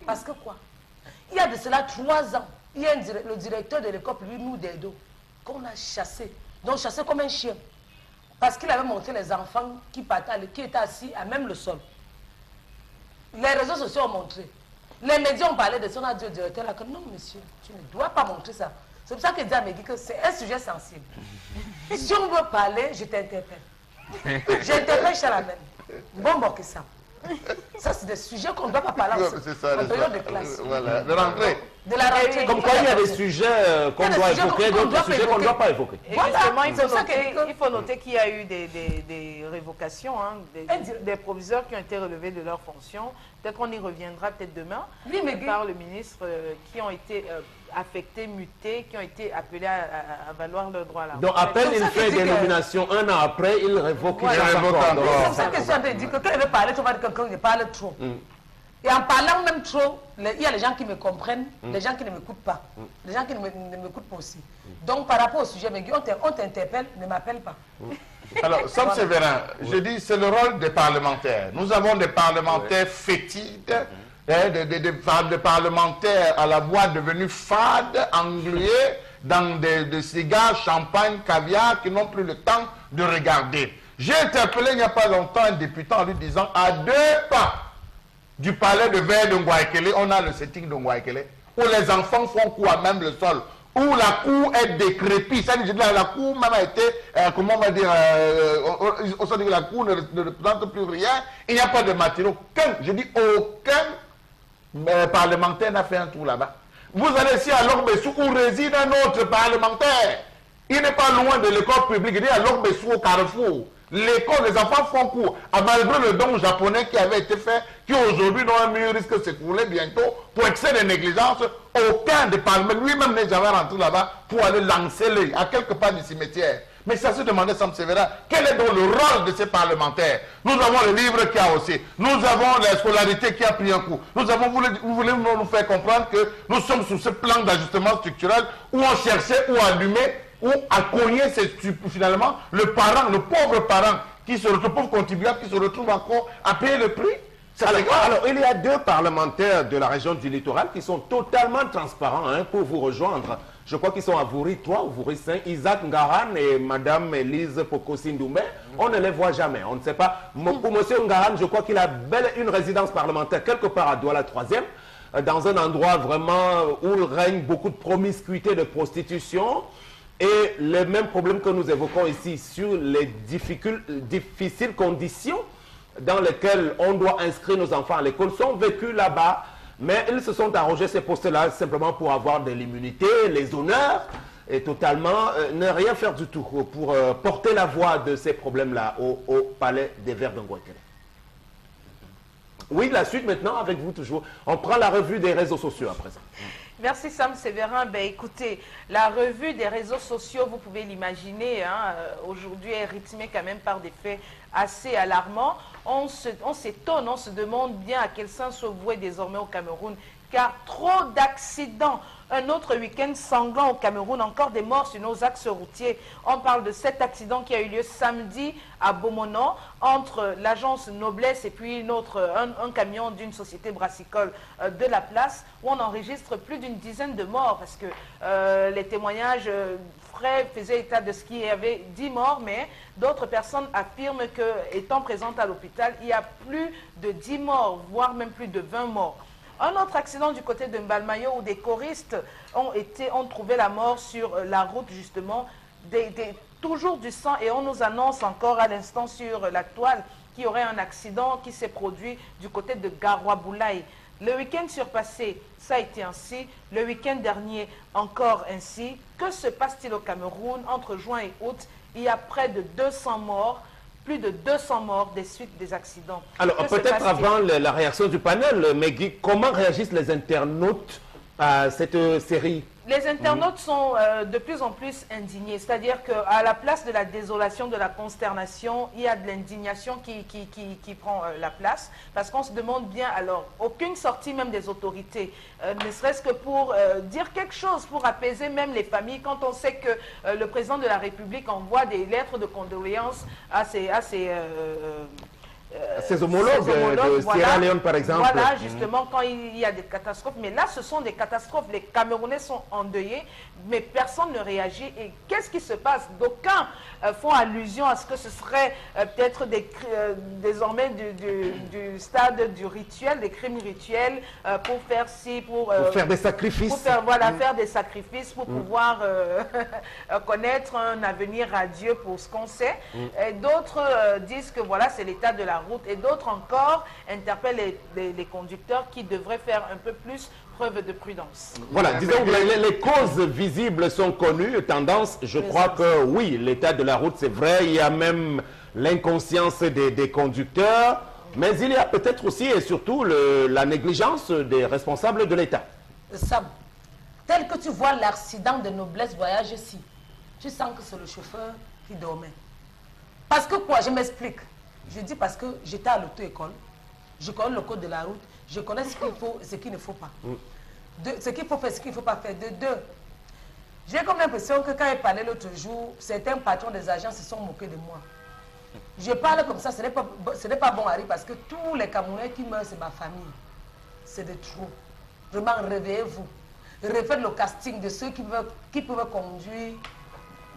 Parce que quoi? Il y a de cela 3 ans, il y a le directeur de l'école, lui, nous des dos, qu'on a chassé. Donc chassé comme un chien. Parce qu'il avait montré les enfants qui étaient assis à même le sol. Les réseaux sociaux ont montré. Les médias ont parlé de ça. On a dit au directeur là que non, monsieur, tu ne dois pas montrer ça. C'est pour ça qu'il dit à Megui que c'est un sujet sensible. Si on veut parler, je t'interpelle. J'interpelle Chalamel. Bon, que ça. Ça, c'est des sujets qu'on ne doit pas parler en période de classe.
Voilà, de rentrée.
De la rentrée.
Comme quoi il y a des sujets qu'on doit évoquer, d'autres sujets qu'on ne doit pas évoquer.
Et justement, il faut noter qu'il y a eu des révocations, hein, des proviseurs qui ont été relevés de leurs fonctions. Peut-être qu'on y reviendra peut-être demain, par le ministre, qui ont été affectés, mutés, qui ont été appelés à valoir leurs droits là.
Donc, à peine il fait des nominations, 1 an après, il révoque.
C'est pour ça que je suis dit que quand il veut parler, tu vas dire que quelqu'un parle trop. Et en parlant même trop, il y a les gens qui me comprennent, les gens qui ne m'écoutent pas, les gens qui ne m'écoutent pas aussi. Donc, par rapport au sujet, on t'interpelle, ne m'appelle pas.
Alors, Sam Séverin, je dis, c'est le rôle des parlementaires. Nous avons des parlementaires fétides, des parlementaires à la voix devenue fade, englués dans des cigares, champagne, caviar, qui n'ont plus le temps de regarder. J'ai interpellé il n'y a pas longtemps un député en lui disant, à 2 pas du palais de verre de Ngouaekele, on a le setting de Ngouaekele, où les enfants font coup à même le sol, où la cour est décrépite. C'est-à-dire que la cour même a été, comment on va dire, on sent que la cour ne représente plus rien, il n'y a pas de matériaux. Je dis aucun parlementaire n'a fait un tour là-bas. Vous allez ici à Lorgbessou où réside un autre parlementaire. Il n'est pas loin de l'école publique, il est à Lorgbessou au Carrefour. L'école, les enfants font cours. Malgré le don japonais qui avait été fait, qui aujourd'hui dans un mur risque de s'écrouler bientôt, pour excès de négligence, aucun des parlementaires, lui-même n'est jamais rentré là-bas pour aller lancer l'œil à quelque part du cimetière. Mais ça se demandait, Sam Séverin, quel est donc le rôle de ces parlementaires? Nous avons le livre qui a aussi, nous avons la scolarité qui a pris un coup. Vous voulez nous faire comprendre que nous sommes sous ce plan d'ajustement structurel où on cherchait ou allumer ou à cogner, finalement, le pauvre parent, le pauvre contribuable qui se retrouve encore à payer le prix.
Alors, il y a 2 parlementaires de la région du littoral qui sont totalement transparents pour vous rejoindre. Je crois qu'ils sont à Vouri 3 ou Vouri 5, Isaac Ngaran et Madame Elise Pokosindoumbé. On ne les voit jamais, on ne sait pas. Pour M. Ngaran, je crois qu'il a une résidence parlementaire quelque part à Douala 3e, dans un endroit vraiment où il règne beaucoup de promiscuité, de prostitution. Et les mêmes problèmes que nous évoquons ici sur les difficiles conditions dans lesquelles on doit inscrire nos enfants à l'école sont vécus là-bas. Mais ils se sont arrogés ces postes-là simplement pour avoir de l'immunité, les honneurs, et totalement ne rien faire du tout pour porter la voix de ces problèmes-là au palais des Verts de Ngouaekele. Oui, la suite maintenant avec vous toujours. On prend la revue des réseaux sociaux à présent.
Merci Sam Séverin. Ben, écoutez, la revue des réseaux sociaux, vous pouvez l'imaginer, hein, aujourd'hui est rythmée quand même par des faits assez alarmants. On s'étonne, on se demande bien à quel sens se vouer désormais au Cameroun, car trop d'accidents. Un autre week-end sanglant au Cameroun, encore des morts sur nos axes routiers. On parle de cet accident qui a eu lieu samedi à Beaumonan, entre l'agence Noblesse et puis un camion d'une société brassicole de la place, où on enregistre plus d'une dizaine de morts, parce que les témoignages frais faisaient état de ce qu'il y avait 10 morts, mais d'autres personnes affirment que, étant présentes à l'hôpital, il y a plus de 10 morts, voire même plus de 20 morts. Un autre accident du côté de Mbalmayo où des choristes ont trouvé la mort sur la route justement, toujours du sang, et on nous annonce encore à l'instant sur la toile qu'il y aurait un accident qui s'est produit du côté de Garoua-Boulaye. Le week-end surpassé, ça a été ainsi. Le week-end dernier, encore ainsi. Que se passe-t-il au Cameroun entre juin et août? Il y a près de 200 morts, plus de 200 morts des suites des accidents.
Alors, peut-être avant la réaction du panel, Meggy, comment réagissent les internautes à cette série?
Les internautes sont de plus en plus indignés, c'est-à-dire qu'à la place de la désolation, de la consternation, il y a de l'indignation qui prend la place, parce qu'on se demande bien, alors, aucune sortie même des autorités, ne serait-ce que pour dire quelque chose, pour apaiser même les familles, quand on sait que le président de la République envoie des lettres de condoléances à ses
homologues de Sierra Leone, par exemple.
Voilà, justement, quand il y a des catastrophes. Mais là, ce sont des catastrophes. Les Camerounais sont endeuillés, mais personne ne réagit. Et qu'est-ce qui se passe? D'aucuns font allusion à ce que ce serait peut-être désormais du stade du rituel, des crimes rituels, pour faire pour
faire des sacrifices.
Pour faire, voilà, faire des sacrifices pour pouvoir connaître un avenir radieux pour ce qu'on sait. Et d'autres disent que voilà, c'est l'état de la route, et d'autres encore interpellent les conducteurs qui devraient faire un peu plus preuve de prudence.
Voilà, disons que les causes visibles sont connues, tendance, je crois que oui, l'état de la route, c'est vrai, il y a même l'inconscience des conducteurs, mais il y a peut-être aussi et surtout la négligence des responsables de l'État.
Sam, tel que tu vois l'accident de Noblesse Voyage ici, tu sens que c'est le chauffeur qui dormait. Parce que quoi, je m'explique. Je dis parce que j'étais à l'auto-école, je connais le code de la route, je connais ce qu'il faut et ce qu'il ne faut pas. Ce qu'il faut faire, ce qu'il ne faut pas faire. De deux, j'ai comme l'impression que quand il parlait l'autre jour, certains patrons des agences se sont moqués de moi. Je parle comme ça, ce n'est pas bon, Harry, parce que tous les Camerounais qui meurent, c'est ma famille. C'est de trop. Vraiment, réveillez-vous. Refaites le casting de ceux qui peuvent conduire,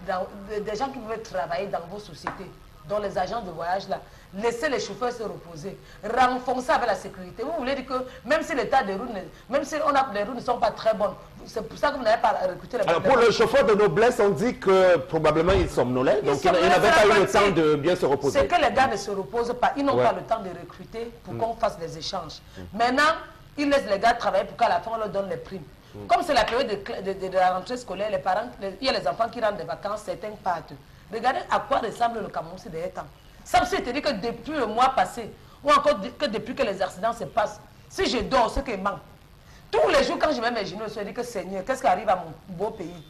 des gens qui peuvent travailler dans vos sociétés, dans les agences de voyage là. Laissez les chauffeurs se reposer, renforcer avec la sécurité. Vous voulez dire que même si l'état des routes, même si les routes ne sont pas très bonnes, c'est pour ça que vous n'avez pas recruté les...
Alors pour le chauffeur de Noblesse, on dit que probablement il somnolait, donc il n'avait pas eu le temps de bien se reposer.
C'est que les gars ne se reposent pas, ils n'ont pas le temps de recruter pour qu'on fasse des échanges. Maintenant, ils laissent les gars travailler pour qu'à la fin on leur donne les primes. Comme c'est la période de la rentrée scolaire, les parents, il y a les enfants qui rentrent des vacances, certains partent. Regardez à quoi ressemble le Cameroun ces derniers temps. Ça me dit que depuis le mois passé, ou encore que depuis que les accidents se passent, si je dors, ce qui manque, tous les jours quand je mets mes genoux, je me dis que Seigneur, qu'est-ce qui arrive à mon beau pays?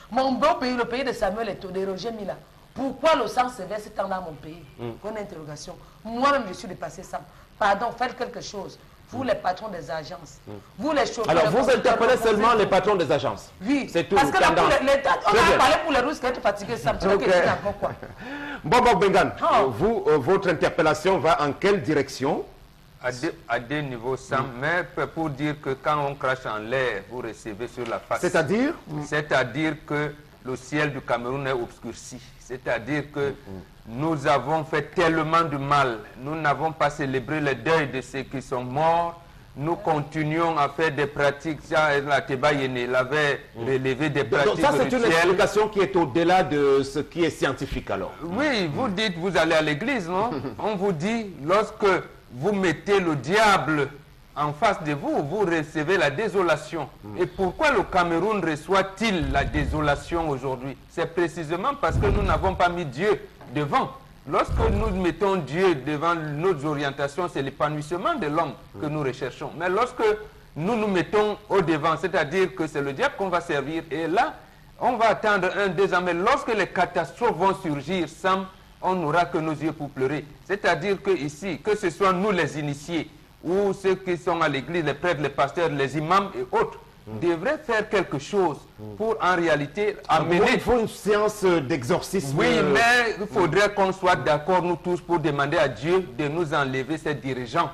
Mon beau pays, le pays de Samuel Eto'o, de Roger Mila. Pourquoi le sang se verse tant dans mon pays? Bonne interrogation. Moi-même, je suis dépassé ça. Pardon, faites quelque chose. Vous, les patrons des agences. Vous, les chauffeurs.
Alors, vous interpellez seulement les patrons des agences.
Oui.
C'est tout.
Parce que là, on a parlé pour les Russes qui étaient fatigués. Ça me dit que c'est encore quoi.
Bon, Bengan, vous, votre interpellation va en quelle direction?
À deux niveaux, Sam, mais pour dire que quand on crache en l'air, vous recevez sur la face.
C'est-à-dire?
C'est-à-dire que le ciel du Cameroun est obscurci. C'est-à-dire que nous avons fait tellement de mal. Nous n'avons pas célébré le deuil de ceux qui sont morts. Nous continuons à faire des pratiques. La Teba Yene l'avait relevé des pratiques.
Donc ça, c'est une explication qui est au-delà de ce qui est scientifique alors.
Oui, vous dites, vous allez à l'église, non? On vous dit, lorsque vous mettez le diable en face de vous, vous recevez la désolation. Et pourquoi le Cameroun reçoit-il la désolation aujourd'hui? C'est précisément parce que nous n'avons pas mis Dieu devant. Lorsque nous mettons Dieu devant nos orientations, c'est l'épanouissement de l'homme que nous recherchons. Mais lorsque nous nous mettons au devant, c'est-à-dire que c'est le diable qu'on va servir, et là, on va attendre 2 ans. Mais lorsque les catastrophes vont surgir, Sam, on n'aura que nos yeux pour pleurer. C'est-à-dire que ici, que ce soit nous les initiés, ou ceux qui sont à l'église, les prêtres, les pasteurs, les imams et autres, devraient faire quelque chose pour en réalité amener...
Il faut une séance d'exorcisme.
Oui, mais il faudrait qu'on soit d'accord nous tous pour demander à Dieu de nous enlever ces dirigeants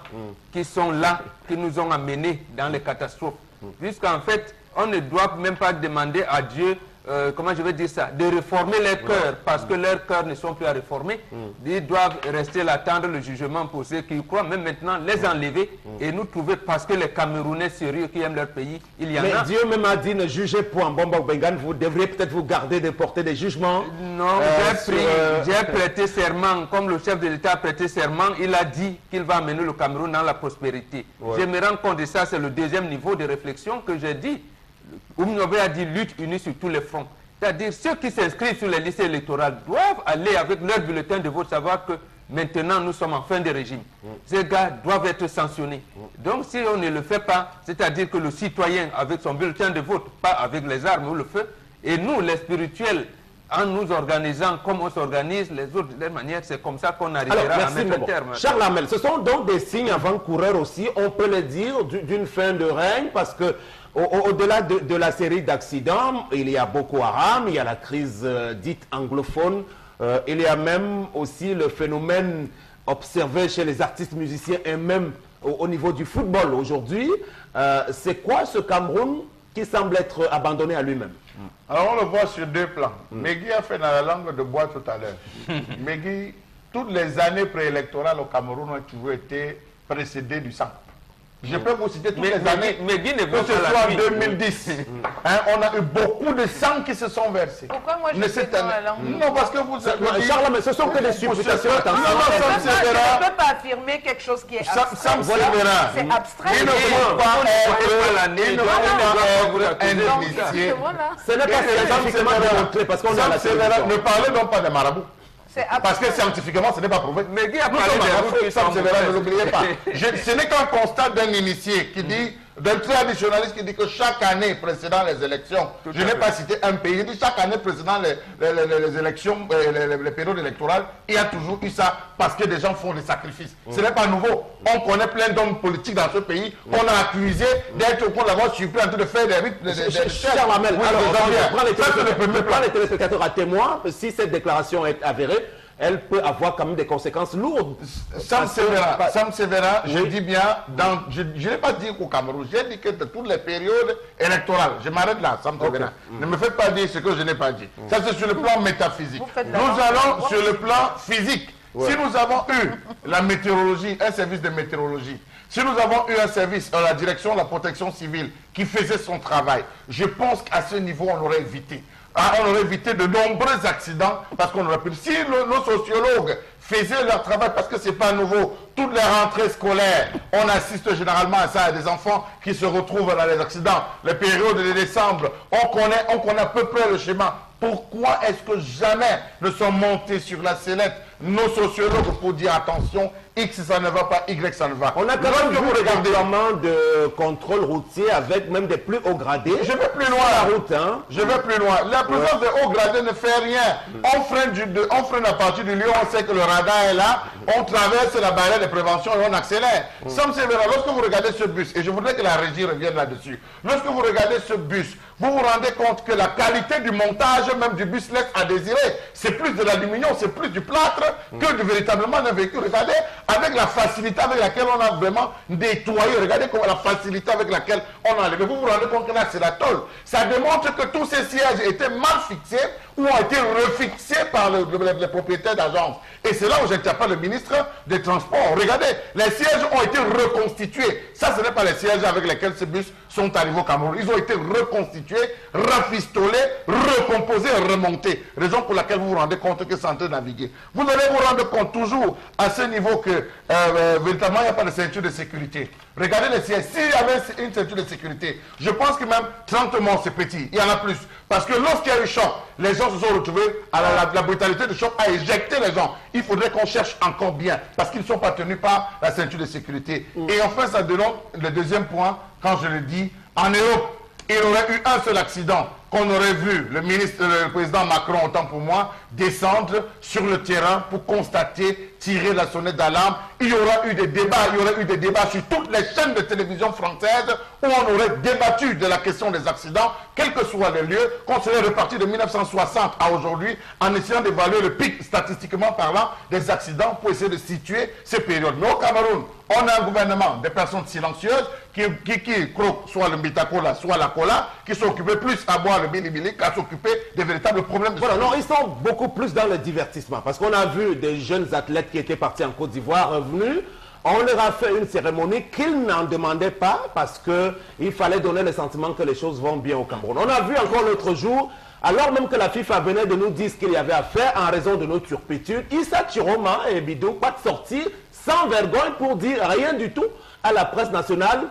qui sont là, qui nous ont amenés dans les catastrophes. Puisqu'en fait, on ne doit même pas demander à Dieu, comment je vais dire ça, de réformer leurs cœurs, parce que leurs cœurs ne sont plus à réformer. Ils doivent rester là, attendre le jugement pour ceux qui y croient, même maintenant les enlever et nous trouver, parce que les Camerounais sérieux qui aiment leur pays, il y en a.
Mais Dieu même a dit, ne jugez point. Bombok Bengan, vous devriez peut-être vous garder de porter des jugements.
Non, j'ai prêté serment, comme le chef de l'État a prêté serment, il a dit qu'il va amener le Cameroun dans la prospérité. Je me rends compte de ça, c'est le deuxième niveau de réflexion que j'ai dit. Oumnobé a dit lutte unie sur tous les fronts. C'est-à-dire ceux qui s'inscrivent sur les listes électorales doivent aller avec leur bulletin de vote, savoir que maintenant nous sommes en fin de régime. Ces gars doivent être sanctionnés. Donc si on ne le fait pas, c'est-à-dire que le citoyen avec son bulletin de vote, pas avec les armes ou le feu, et nous les spirituels, en nous organisant comme on s'organise, les autres de leur manière, c'est comme ça qu'on arrivera à mettre un terme.
Charles Hamel, ce sont donc des signes avant-coureurs aussi, on peut le dire, d'une fin de règne, parce que au-delà de la série d'accidents, il y a Boko Haram, il y a la crise dite anglophone, il y a même aussi le phénomène observé chez les artistes musiciens et même au niveau du football aujourd'hui. C'est quoi ce Cameroun qui semble être abandonné à lui-même?
Alors on le voit sur deux plans. Megui a fait dans la langue de bois tout à l'heure. Megui, toutes les années préélectorales au Cameroun ont toujours été précédées du sang. Je peux vous citer toutes les années, que ce soit en 2010. On a eu beaucoup de sang qui se sont versés.
Pourquoi moi je suis dans la langue?
Non, parce que vous avez dit...
Charles, mais ce sont que des supputations.
Je ne peux pas affirmer quelque chose qui est abstrait. C'est abstrait.
Il ne faut pas être un initié.
Ce n'est pas scientifiquement démontré parce qu'on a la télévision.
Ne parlez donc pas de marabouts. Parce que scientifiquement, ce n'est pas prouvé.
Mais Guy a parlé des routes qui sont
ne l'oubliez pas. Ce n'est qu'un constat d'un initié qui dit, d'un traditionnaliste qui dit que chaque année précédant les élections, je n'ai pas cité un pays, il dit chaque année précédant les élections, les périodes électorales, il y a toujours eu ça parce que des gens font des sacrifices. Ce n'est pas nouveau. On connaît plein d'hommes politiques dans ce pays. On a accusé d'être au point d'avoir surpris en train de faire des rites.
Charles Hamel, alors prends les téléspectateurs à témoin. Si cette déclaration est avérée, elle peut avoir quand même des conséquences lourdes.
Sam Severa, je dis bien, je n'ai pas dit qu'au Cameroun, j'ai dit que de toutes les périodes électorales, je m'arrête là, Sam Severa. Ne me faites pas dire ce que je n'ai pas dit. Ça c'est sur le plan métaphysique. Nous allons sur le plan physique. Si nous avons eu la météorologie, un service de météorologie, si nous avons eu un service à la direction de la protection civile qui faisait son travail, je pense qu'à ce niveau, on aurait évité. On aurait évité de nombreux accidents parce qu'on aurait pu... Si nos sociologues faisaient leur travail, parce que ce n'est pas nouveau, toutes les rentrées scolaires, on assiste généralement à ça, à des enfants qui se retrouvent dans les accidents. Les périodes de décembre, on connaît à peu près le schéma. Pourquoi est-ce que jamais ne sont montés sur la sellette nos sociologues pour dire attention, X ça ne va pas, Y ça ne va.
On a quand même vu des déploiements de contrôle routier avec même des plus hauts gradés.
Je vais plus loin.
La route, hein.
Je vais plus loin. La présence des hauts gradés ne fait rien. On freine à partir du lieu, on sait que le radar est là, on traverse la barrière de prévention et on accélère. Sam Severa, lorsque vous regardez ce bus, et je voudrais que la régie revienne là-dessus, lorsque vous regardez ce bus, vous vous rendez compte que la qualité du montage même du bus laisse à désirer. C'est plus de l'aluminium, c'est plus du plâtre que véritablement d'un véhicule. Regardez avec la facilité avec laquelle on a vraiment nettoyé. Regardez comment la facilité avec laquelle on a enlevé. Vous vous rendez compte que là c'est la tôle. Ça démontre que tous ces sièges étaient mal fixés ou ont été refixés par les propriétaires d'agences. Et c'est là où j'interpelle le ministre des Transports. Regardez, les sièges ont été reconstitués. Ça, ce n'est pas les sièges avec lesquels ces bus sont arrivés au Cameroun. Ils ont été reconstitués, rafistolés, recomposés et remontés. Raison pour laquelle vous vous rendez compte que c'est en train de naviguer. Vous allez vous rendre compte toujours à ce niveau que véritablement il n'y a pas de ceinture de sécurité. Regardez les sièges. S'il y avait une ceinture de sécurité, je pense que même 30 morts c'est petit. Il y en a plus. Parce que lorsqu'il y a eu choc, les gens se sont retrouvés à la brutalité du choc à éjecter les gens. Il faudrait qu'on cherche encore bien parce qu'ils ne sont pas tenus par la ceinture de sécurité. Et enfin, ça donne le deuxième point, quand je le dis, en Europe, il y aurait eu un seul accident qu'on aurait vu le président Macron, autant pour moi, descendre sur le terrain pour constater, tirer la sonnette d'alarme. Il y aura eu des débats, sur toutes les chaînes de télévision françaises où on aurait débattu de la question des accidents, quel que soit le lieu, qu'on serait reparti de 1960 à aujourd'hui en essayant d'évaluer le pic, statistiquement parlant, des accidents pour essayer de situer ces périodes. Mais au Cameroun, on a un gouvernement de personnes silencieuses qui croquent soit le Mbitakola, soit la cola, qui sont occupés plus à boire le bilibili qu'à s'occuper des véritables problèmes de
voilà, non, ils sont beaucoup plus dans le divertissement. Parce qu'on a vu des jeunes athlètes qui étaient partis en Côte d'Ivoire revenus. On leur a fait une cérémonie qu'ils n'en demandaient pas parce qu'il fallait donner le sentiment que les choses vont bien au Cameroun. On a vu encore l'autre jour, alors même que la FIFA venait de nous dire ce qu'il y avait à faire en raison de nos turpitudes, Issa Chiroma et Bidou pas de sortir sans vergogne pour dire rien du tout à la presse nationale.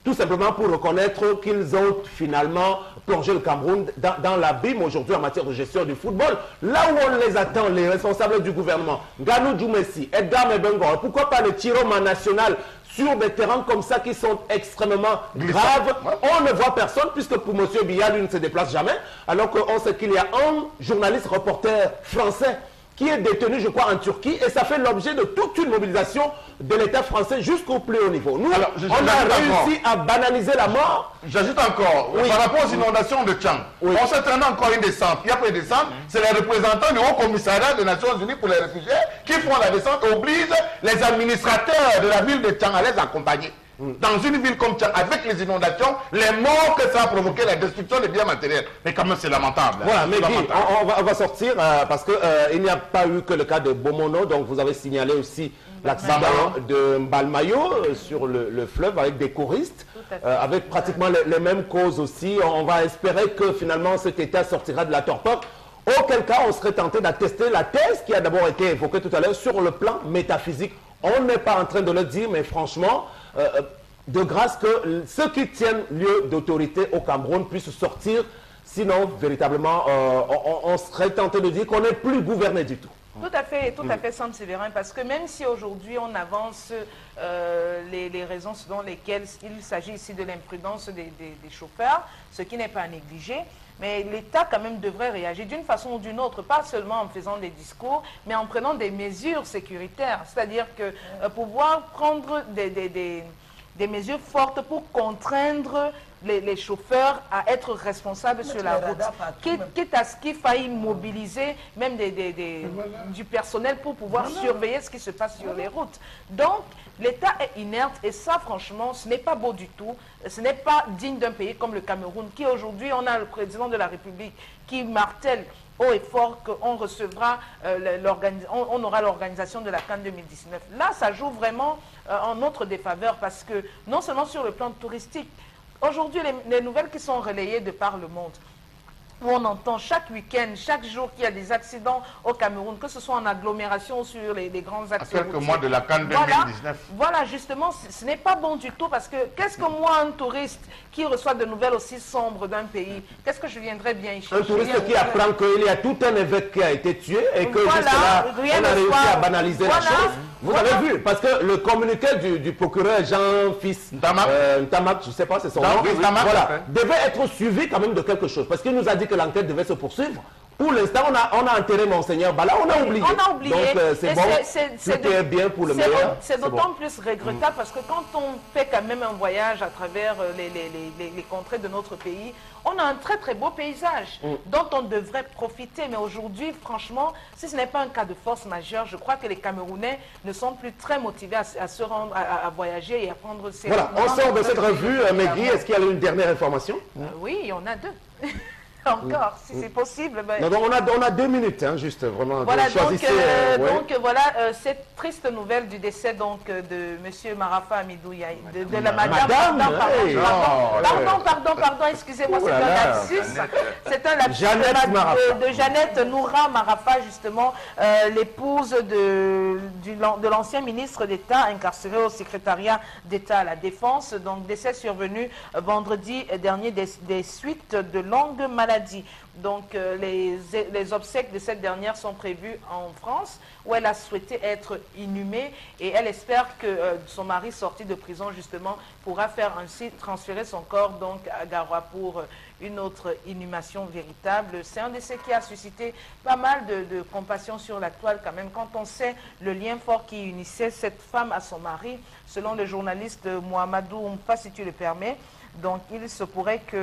tout simplement pour reconnaître qu'ils ont finalement plongé le Cameroun dans l'abîme aujourd'hui en matière de gestion du football. Là où on les attend, les responsables du gouvernement, Ganou Djoumessi, Edgar Mebengo, pourquoi pas le Tiroma national sur des terrains comme ça qui sont extrêmement graves, on ne voit personne puisque pour M. Biya, lui ne se déplace jamais, alors qu'on sait qu'il y a un journaliste reporter français qui est détenu, je crois, en Turquie, et ça fait l'objet de toute une mobilisation de l'État français jusqu'au plus haut niveau. Nous,
alors,
on a réussi à banaliser la mort.
J'ajoute encore, par rapport aux inondations de Tchang, on s'est traîné encore une descente. Il n'y a pas de descente, c'est les représentants du Haut Commissariat des Nations Unies pour les réfugiés qui font la descente et obligent les administrateurs de la ville de Tchang à les accompagner. Dans une ville comme Tchang, avec les inondations, les morts que ça a provoqué, la destruction des biens matériels. Mais quand même, c'est lamentable.
Voilà, mais Guy, on va sortir parce qu'il n'y a pas eu que le cas de Bomono, donc vous avez signalé aussi l'accident de Mbalmayo sur le fleuve avec des choristes, avec pratiquement les mêmes causes aussi. On va espérer que finalement cet État sortira de la torpeur. Auquel cas, on serait tenté d'attester la thèse qui a d'abord été évoquée tout à l'heure sur le plan métaphysique. On n'est pas en train de le dire, mais franchement, de grâce que ceux qui tiennent lieu d'autorité au Cameroun puissent sortir, sinon, véritablement, on serait tenté de dire qu'on n'est plus gouverné du tout.
Tout à fait, Sam Séverin, parce que même si aujourd'hui on avance les raisons selon lesquelles il s'agit ici de l'imprudence des chauffeurs, ce qui n'est pas à négliger, mais l'État quand même devrait réagir d'une façon ou d'une autre, pas seulement en faisant des discours, mais en prenant des mesures sécuritaires, c'est-à-dire que pouvoir prendre des mesures fortes pour contraindre les chauffeurs à être responsables sur la route, quitte à ce qu'il faille mobiliser même du personnel pour pouvoir surveiller ce qui se passe sur les routes. Donc, l'État est inerte et ça, franchement, ce n'est pas beau du tout. Ce n'est pas digne d'un pays comme le Cameroun, qui aujourd'hui, on a le président de la République qui martèle haut et fort qu'on recevra, on aura l'organisation de la CAN 2019. Là, ça joue vraiment en notre défaveur parce que non seulement sur le plan touristique, aujourd'hui, les nouvelles qui sont relayées de par le monde, où on entend chaque week-end, chaque jour qu'il y a des accidents au Cameroun, que ce soit en agglomération ou sur les grands axes routiers.
À quelques mois de la CAN 2019.
Voilà, justement, ce n'est pas bon du tout parce que qu'est-ce que moi, un touriste qui reçoit de nouvelles aussi sombres d'un pays, qu'est-ce que je viendrais bien y chercher?
Un touriste qui apprend qu'il y a tout un évêque qui a été tué et que jusque-là, on a réussi à banaliser la chose. Vous avez vu, parce que le communiqué du procureur Jean-Fils Ntamak, je ne sais pas, c'est son nom, voilà, devait être suivi quand même de quelque chose. Parce qu'il nous a dit que l'enquête devait se poursuivre. Pour l'instant, on a enterré Monseigneur Bala, on a oublié.
On a oublié.
Donc c'est bon, tout est bien pour le meilleur.
C'est d'autant plus regrettable parce que quand on fait quand même un voyage à travers les contrées de notre pays, on a un très très beau paysage dont on devrait profiter. Mais aujourd'hui, franchement, si ce n'est pas un cas de force majeure, je crois que les Camerounais ne sont plus très motivés à se rendre, à voyager et à prendre ces...
Voilà, on sort de cette revue. Meggy, est-ce qu'il y a une dernière information?
Oui, il y en a deux. Encore, si c'est possible. Ben...
Non, on a 2 minutes, hein, juste vraiment.
Voilà, donc voilà, cette triste nouvelle du décès donc, de M. Marafa Amidou Yaye, de la madame. Pardon, excusez-moi, c'est un lapsus. C'est un lapsus de Jeannette Noura Marafa, justement, l'épouse de l'ancien ministre d'État incarcéré au secrétariat d'État à la Défense. Donc, décès survenu vendredi dernier des suites de longues maladies. Donc, les obsèques de cette dernière sont prévues en France, où elle a souhaité être inhumée et elle espère que son mari sorti de prison, justement, pourra faire ainsi transférer son corps donc à Garoua pour une autre inhumation véritable. C'est un décès qui a suscité pas mal de compassion sur la toile quand même, quand on sait le lien fort qui unissait cette femme à son mari, selon le journaliste Mohamedou Oumfa, si tu le permets. Donc, il se pourrait que...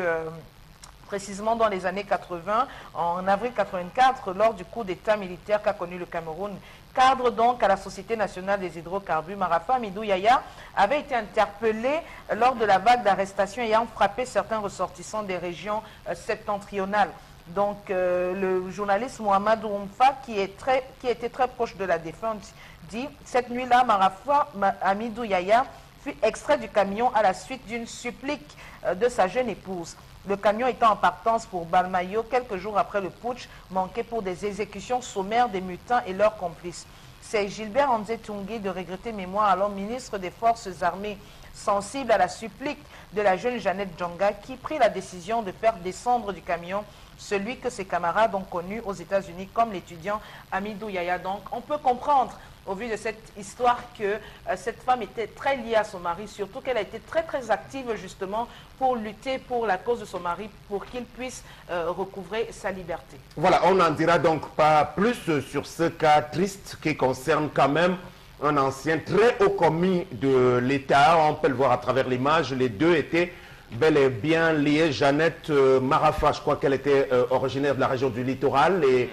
précisément dans les années 80, en avril 84, lors du coup d'État militaire qu'a connu le Cameroun, cadre donc à la Société nationale des hydrocarbures, Marafa Amidou Yaye avait été interpellé lors de la vague d'arrestations ayant frappé certains ressortissants des régions septentrionales. Donc le journaliste Mohamedou Oumfa, qui était très proche de la défunte, dit « Cette nuit-là, Marafa Amidou Yaye fut extrait du camion à la suite d'une supplique de sa jeune épouse. Le camion étant en partance pour Balmayo quelques jours après le putsch manqué pour des exécutions sommaires des mutins et leurs complices. C'est Gilbert André Tungé de regretter mémoire, alors ministre des Forces armées, sensible à la supplique de la jeune Jeannette Djonga qui prit la décision de faire descendre du camion celui que ses camarades ont connu aux États-Unis comme l'étudiant Amidou Yaya. Donc on peut comprendre au vu de cette histoire que cette femme était très liée à son mari, surtout qu'elle a été très active justement pour lutter pour la cause de son mari, pour qu'il puisse recouvrer sa liberté.
Voilà, on n'en dira donc pas plus sur ce cas triste qui concerne quand même un ancien très haut commis de l'État. On peut le voir à travers l'image, les deux étaient bel et bien liés. Jeannette Marafa, je crois qu'elle était originaire de la région du littoral et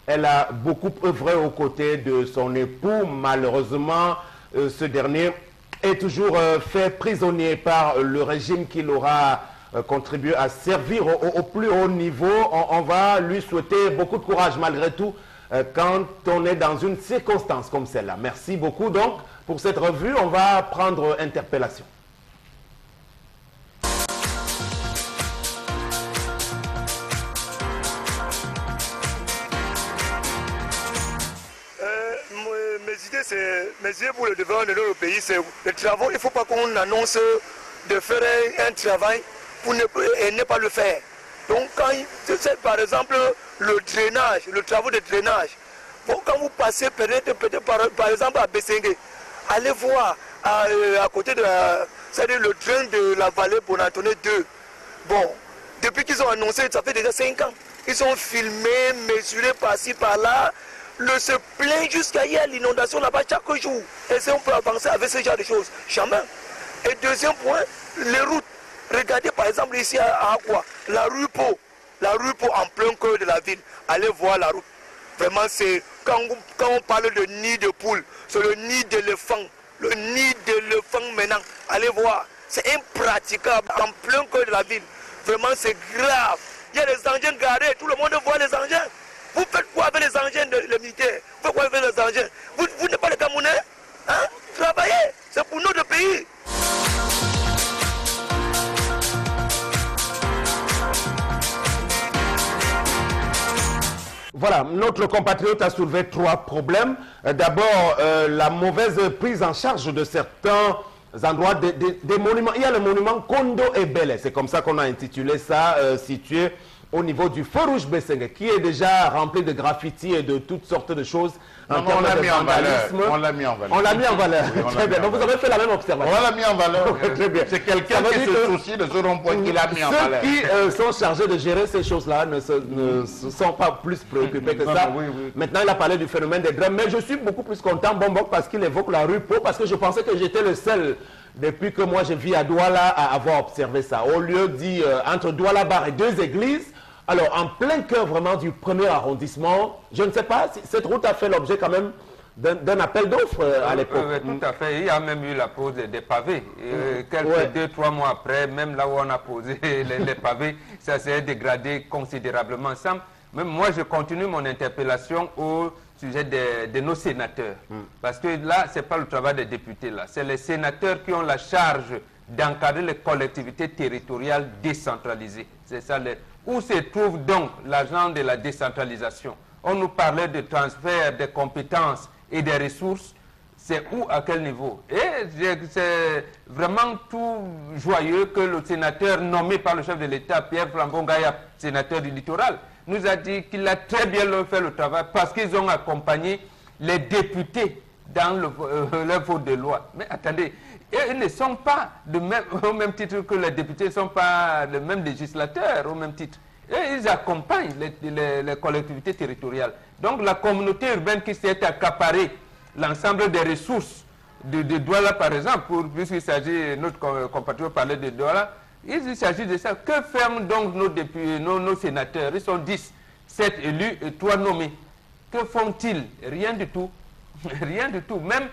elle a beaucoup œuvré aux côtés de son époux. Malheureusement, ce dernier est toujours fait prisonnier par le régime qui l'aura contribué à servir au plus haut niveau. On va lui souhaiter beaucoup de courage malgré tout quand on est dans une circonstance comme celle-là. Merci beaucoup donc pour cette revue. On va prendre interpellation.
Mes idées pour le développement de notre pays, c'est le travail. Il ne faut pas qu'on annonce de faire un travail pour ne pas le faire. Donc, quand, par exemple, le drainage, le travail de drainage, bon, quand vous passez peut-être par exemple à Bessengue, allez voir à côté de le train de la vallée Bonantone 2. Bon, depuis qu'ils ont annoncé, ça fait déjà 5 ans. Ils ont filmé, mesuré par-ci, par-là. Le se plaint jusqu'à hier l'inondation là-bas chaque jour. Et si on peut avancer avec ce genre de choses, jamais. Et deuxième point, les routes. Regardez par exemple ici à Aqua, la rue Pau en plein cœur de la ville. Allez voir la route. Vraiment, c'est quand on parle de nid de poule, c'est le nid d'éléphant. Le nid d'éléphant maintenant. Allez voir. C'est impraticable en plein cœur de la ville. Vraiment, c'est grave. Il y a des engins garés, tout le monde voit les engins. Vous faites quoi avec les engins les militaires? Vous faites quoi avec les engins? Vous n'êtes pas les Camerounais? Hein? Travaillez, c'est pour notre pays.
Voilà, notre compatriote a soulevé 3 problèmes. D'abord, la mauvaise prise en charge de certains endroits, des monuments. Il y a le monument Kondo et Bele, c'est comme ça qu'on a intitulé ça, situé au niveau du feu rouge Bessengue, qui est déjà rempli de graffitis et de toutes sortes de choses.
Non, on l'a mis en valeur. On l'a mis en valeur.
On l'a mis en valeur.
Oui,
très bien. Donc vous avez fait la même observation.
On l'a mis en valeur.
Très bien.
C'est quelqu'un qui se soucie de ce rond-point qu'il a mis en valeur.
Ceux qui sont chargés de gérer ces choses-là ne sont pas plus préoccupés que ça.
Oui.
Maintenant, il a parlé du phénomène des drames, mais je suis beaucoup plus content, Bombok, parce qu'il évoque la rue Pau, parce que je pensais que j'étais le seul, depuis que moi je vis à Douala, à avoir observé ça. Au lieu dit entre Douala-Bar et 2 églises, alors en plein cœur vraiment du 1er arrondissement, je ne sais pas si cette route a fait l'objet quand même d'un appel d'offres à l'époque.
Tout à fait. Il y a même eu la pose des pavés. Quelques 2-3 mois après, même là où on a posé les pavés, ça s'est dégradé considérablement. Même moi, je continue mon interpellation au sujet de nos sénateurs. Parce que là, ce n'est pas le travail des députés. C'est les sénateurs qui ont la charge d'encadrer les collectivités territoriales décentralisées. C'est ça. Où se trouve donc l'agent de la décentralisation? On nous parlait de transfert des compétences et des ressources. C'est où, à quel niveau? Et c'est vraiment tout joyeux que le sénateur nommé par le chef de l'État, Pierre Flambongaya, sénateur du littoral, nous a dit qu'il a très bien fait le travail parce qu'ils ont accompagné les députés dans leur vote de loi. Mais attendez, ils ne sont pas au même titre que les députés, ne sont pas le même législateur au même titre. Et ils accompagnent les collectivités territoriales. Donc la communauté urbaine qui s'est accaparée l'ensemble des ressources de Douala, par exemple, puisqu'il s'agit, notre compatriote parlait de Douala, il s'agit de ça. Que ferment donc nos sénateurs? Ils sont 10, 7 élus et 3 nommés. Que font-ils? Rien du tout. Rien du tout. Même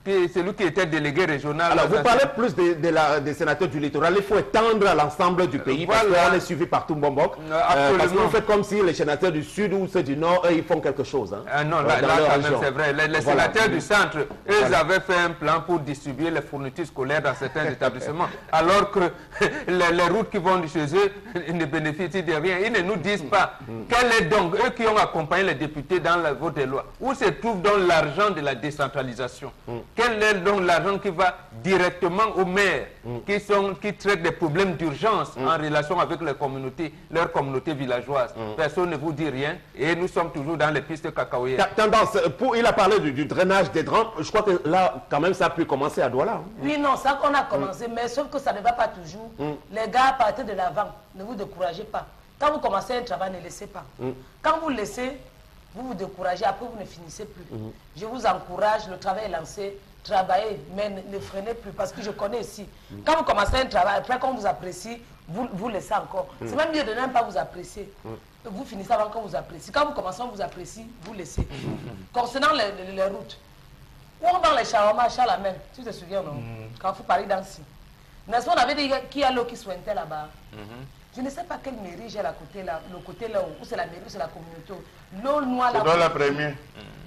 celui qui était délégué régional.
Alors, vous parlez plus des sénateurs du littoral. Il faut étendre à l'ensemble du pays parce qu'on est suivi par tout Mbombok. Parce que vous faites comme si les sénateurs du sud ou ceux du nord, eux, ils font quelque chose. Hein,
non, là quand même, c'est vrai. Les sénateurs du centre, eux, ils avaient fait un plan pour distribuer les fournitures scolaires dans certains établissements. Alors que les routes qui vont chez eux ne bénéficient de rien. Ils ne nous disent pas quel est donc, eux qui ont accompagné les députés dans le vote des lois, où se trouve donc l'argent de la décentralisation. Quel est donc l'argent qui va directement aux maires qui traitent des problèmes d'urgence en relation avec les communautés, leurs communautés villageoises. Personne ne vous dit rien et nous sommes toujours dans les pistes cacaoyères.
Tendance, il a parlé du drainage des drains. Je crois que là, quand même, ça a pu commencer à Douala. Hein.
Oui, non, ça qu'on a commencé, mais sauf que ça ne va pas toujours. Les gars, partez de l'avant, ne vous découragez pas. Quand vous commencez un travail, ne laissez pas. Quand vous laissez, vous vous découragez, après vous ne finissez plus. Je vous encourage, le travail est lancé, travaillez, mais ne freinez plus, parce que je connais ici. Quand vous commencez un travail, après qu'on vous apprécie, vous laissez encore. C'est même mieux de ne pas vous apprécier. Vous finissez avant qu'on vous apprécie. Quand vous commencez, on vous apprécie, vous laissez. Concernant les routes, où on vend les shawarma à Charlemagne, tu te souviens, non? Quand vous parlez d'Annecy. N'est-ce pas, on avait dit qu'il y a l'eau qui soignait là-bas. Je ne sais pas quelle mairie j'ai à côté là, le côté là où c'est la mairie, où c'est la communauté. L'eau noire là.
C'est dans la première.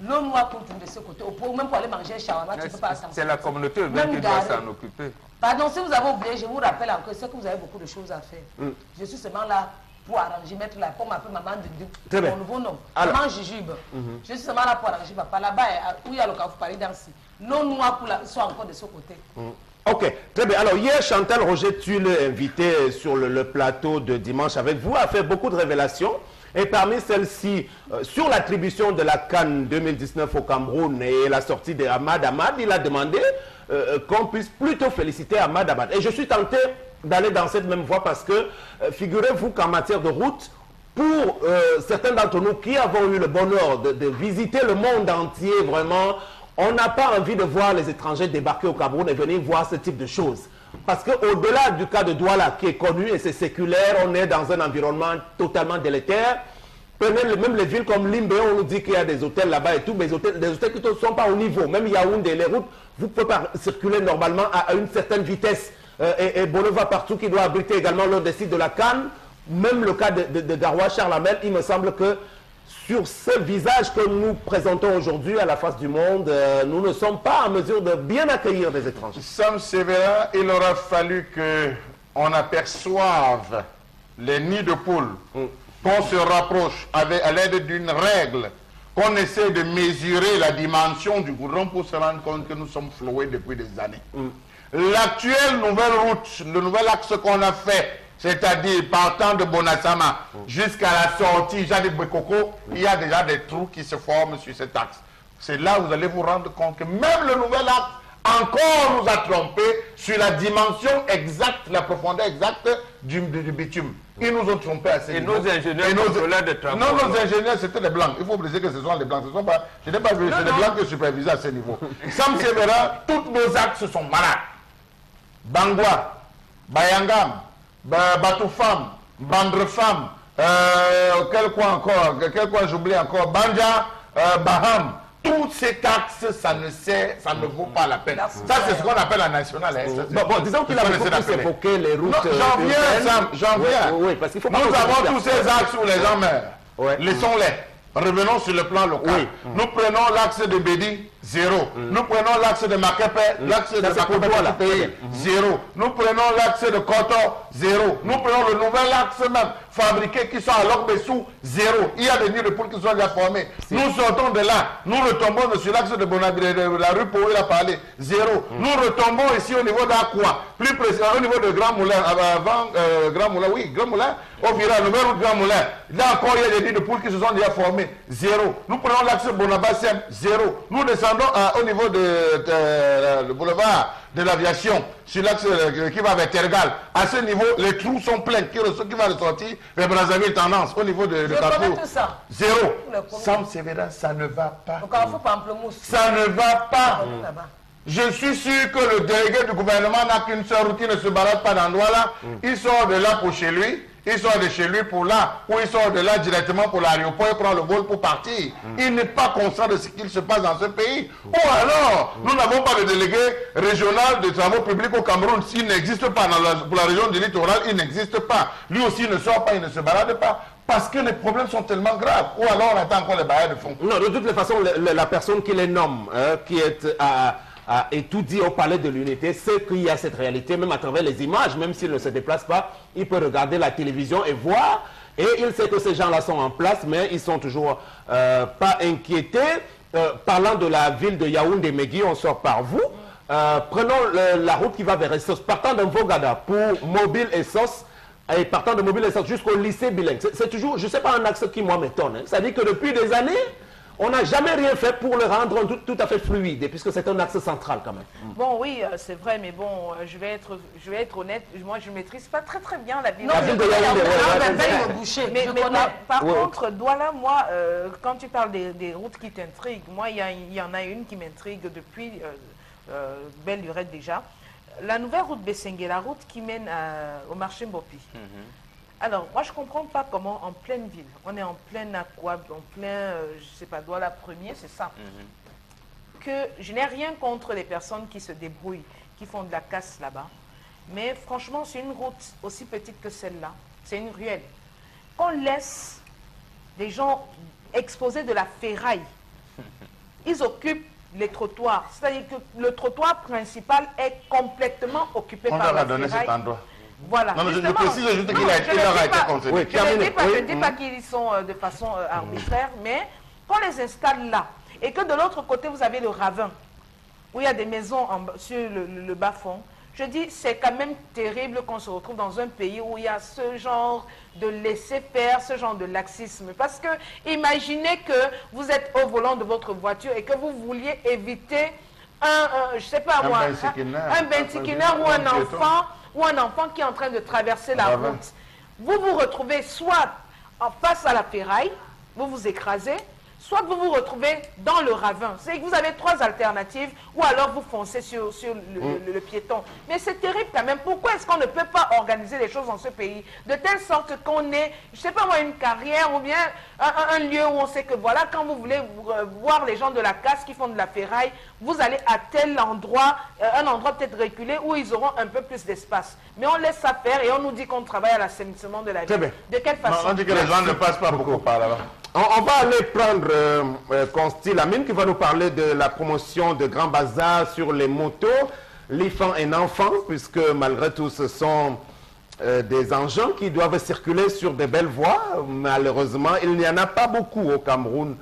L'eau noire qu'on trouve de ce côté. Même pour aller manger un shawarma, tu ne peux pas s'en.
C'est la communauté même qui doit s'en occuper.
Pardon, si vous avez oublié, je vous rappelle encore, c'est que vous avez beaucoup de choses à faire. Je suis seulement là pour arranger, mettre la pomme, m'appelle maman de mon nouveau nom. Maman Jujube. Je suis seulement là pour arranger papa. Là-bas, où il y a le cas, vous parlez d'Annecy. L'eau noire soit encore de ce côté.
Ok, très bien. Alors hier, Chantal Roger Tulle, invité sur le plateau de dimanche avec vous, a fait beaucoup de révélations. Et parmi celles-ci, sur l'attribution de la CAN 2019 au Cameroun et la sortie de Ahmad Ahmad, il a demandé qu'on puisse plutôt féliciter Ahmad Ahmad. Et je suis tenté d'aller dans cette même voie parce que figurez-vous qu'en matière de route, pour certains d'entre nous qui avons eu le bonheur de visiter le monde entier, vraiment, on n'a pas envie de voir les étrangers débarquer au Cameroun et venir voir ce type de choses. Parce qu'au-delà du cas de Douala qui est connu et c'est séculaire, on est dans un environnement totalement délétère. Prenez même les villes comme Limbe, on nous dit qu'il y a des hôtels là-bas et tout, mais des hôtels qui ne sont pas au niveau. Même Yaoundé, les routes, vous pouvez pas circuler normalement à une certaine vitesse. Et Bolova partout qui doit abriter également l'un des sites de la CAN. Même le cas de Garoua, Charlamel, il me semble que sur ce visage que nous présentons aujourd'hui à la face du monde, nous ne sommes pas en mesure de bien accueillir des étrangers.
Sam Sévérin, il aura fallu qu'on aperçoive les nids de poules, qu'on se rapproche à l'aide d'une règle, qu'on essaie de mesurer la dimension du goudron pour se rendre compte que nous sommes floués depuis des années. L'actuelle nouvelle route, le nouvel axe qu'on a fait, c'est-à-dire partant de Bonassama jusqu'à la sortie Jade Bekoko, il y a déjà des trous qui se forment sur cet axe. C'est là où vous allez vous rendre compte que même le nouvel axe encore nous a trompé sur la dimension exacte, la profondeur exacte du bitume. Ils nous ont trompé à ce niveau.
Et nos ingénieurs contrôleurs de travaux.
Non, nos ingénieurs, c'était les blancs. Il faut préciser que ce sont les blancs. Je n'ai pas vu, c'est les blancs qui supervisaient à ce niveau. Sam Sévérin, tous nos axes sont malades. Bangwa, Bayangam, Batoufam, Bandrefam, quel coin j'oublie encore, Banja, Baham. Tous ces taxes, ça ne vaut pas la peine. Ça, c'est ce qu'on appelle la nationale.
Bon, disons qu'il a beaucoup plus évoqué les routes.
J'en viens, Sam, j'en viens.
Oui, parce qu'il faut pas
nous avons tous ces axes où les gens meurent.
Ouais.
Laissons-les. Revenons sur le plan local. Oui. Nous prenons l'axe de Bédi, 0. Nous prenons l'axe de Makepe, l'axe de Makepe pays, 0. Nous prenons l'axe de Koto, 0. Nous prenons le nouvel axe même, fabriqué qui sont à Lokbessou, 0. Il y a des nids de poules qui sont déjà formés. Nous sortons de là, nous retombons sur l'axe de Bonabile, de la rue pour il a parlé, 0. Nous retombons ici au niveau d'Aqua, plus précisément au niveau de Grand Moulin, avant Grand Moulin, oui, Grand Moulin, au virage, nouvelle route Grand Moulin. Là encore, il y a des nids de poules qui se sont déjà formés, 0. Nous prenons l'axe Bonabassem, 0. Nous descendons au niveau de boulevard de l'aviation, sur l'axe qui va vers Tergal. À ce niveau, les trous sont pleins. Qui va ressortir vers Brazzaville tendance au niveau de Carrefour. 0. Sam Sévérin, ça ne va pas. Ça ne va pas. Je suis sûr que le délégué du gouvernement n'a qu'une seule route, il ne se balade pas dans Douala. Il sort de là pour chez lui. il sort de chez lui pour là, ou il sort de là directement pour l'aéroport et prend le vol pour partir. Il n'est pas conscient de ce qu'il se passe dans ce pays. Ou alors, nous n'avons pas de délégué régional de travaux publics au Cameroun. S'il n'existe pas pour la région du littoral, il n'existe pas. Lui aussi il ne sort pas, il ne se balade pas. Parce que les problèmes sont tellement graves. Ou alors on attend encore les bailleurs de fonds.
Non, de toutes les façons, la personne qui les nomme, qui est et tout dit au palais de l'unité, c'est qu'il y a cette réalité, même à travers les images, même s'il ne se déplace pas, il peut regarder la télévision et voir, et il sait que ces gens-là sont en place, mais ils sont toujours pas inquiétés. Parlant de la ville de Yaoundé-Megui, on sort par vous. Prenons la route qui va vers Essos, partant de Mvogada pour Mobile Essos, et partant de Mobile Essos jusqu'au lycée bilingue. C'est toujours, je ne sais pas, un axe qui moi m'étonne. Ça dit que depuis des années, on n'a jamais rien fait pour le rendre tout à fait fluide, et puisque c'est un axe central quand même.
Bon, oui, c'est vrai, mais bon, je vais être honnête, moi je ne maîtrise pas très très bien la ville.
Non,
La ville de Yaoundé,
mais par contre, Douala, moi, quand tu parles des routes qui t'intriguent, moi, il y en a une qui m'intrigue depuis belle lurette déjà. La nouvelle route Bessengue, la route qui mène au marché Mbopi. Alors, moi, je ne comprends pas comment, en pleine ville, on est en plein Aquab, en plein, je ne sais pas, Douala premier, c'est ça. Que je n'ai rien contre les personnes qui se débrouillent, qui font de la casse là-bas. Mais franchement, c'est une route aussi petite que celle-là. C'est une ruelle. Qu'on laisse des gens exposer de la ferraille. Ils occupent les trottoirs. C'est-à-dire que le trottoir principal est complètement occupé par la ferraille. On leur a donné cet endroit. Voilà.
Non, je précise juste qu'il a été concédé.
Oui, je ne dis pas qu'ils sont de façon arbitraire, mais qu'on les installe là, et que de l'autre côté, vous avez le ravin, où il y a des maisons sur le bas-fond, je dis, c'est quand même terrible qu'on se retrouve dans un pays où il y a ce genre de laisser-faire, ce genre de laxisme. Parce que imaginez que vous êtes au volant de votre voiture et que vous vouliez éviter je sais pas moi, un bentikinaire ou un enfant qui est en train de traverser la route. Vous vous retrouvez soit face à la ferraille, vous vous écrasez, soit vous vous retrouvez dans le ravin. C'est que vous avez trois alternatives, ou alors vous foncez sur le piéton. Mais c'est terrible quand même. Pourquoi est-ce qu'on ne peut pas organiser les choses dans ce pays de telle sorte qu'on ait, je ne sais pas moi, une carrière ou bien un lieu où on sait que voilà, quand vous voulez voir les gens de la casse qui font de la ferraille, vous allez à tel endroit, un endroit peut-être reculé où ils auront un peu plus d'espace. Mais on laisse ça faire et on nous dit qu'on travaille à l'assainissement de la ville. De quelle façon?
Non, on dit que les gens ne passent pas beaucoup par là-bas.
On va aller prendre Consti Lamine qui va nous parler de la promotion de Grand Bazar sur les motos, l'IFAN et enfants, puisque malgré tout ce sont des engins qui doivent circuler sur des belles voies. Malheureusement, il n'y en a pas beaucoup au Cameroun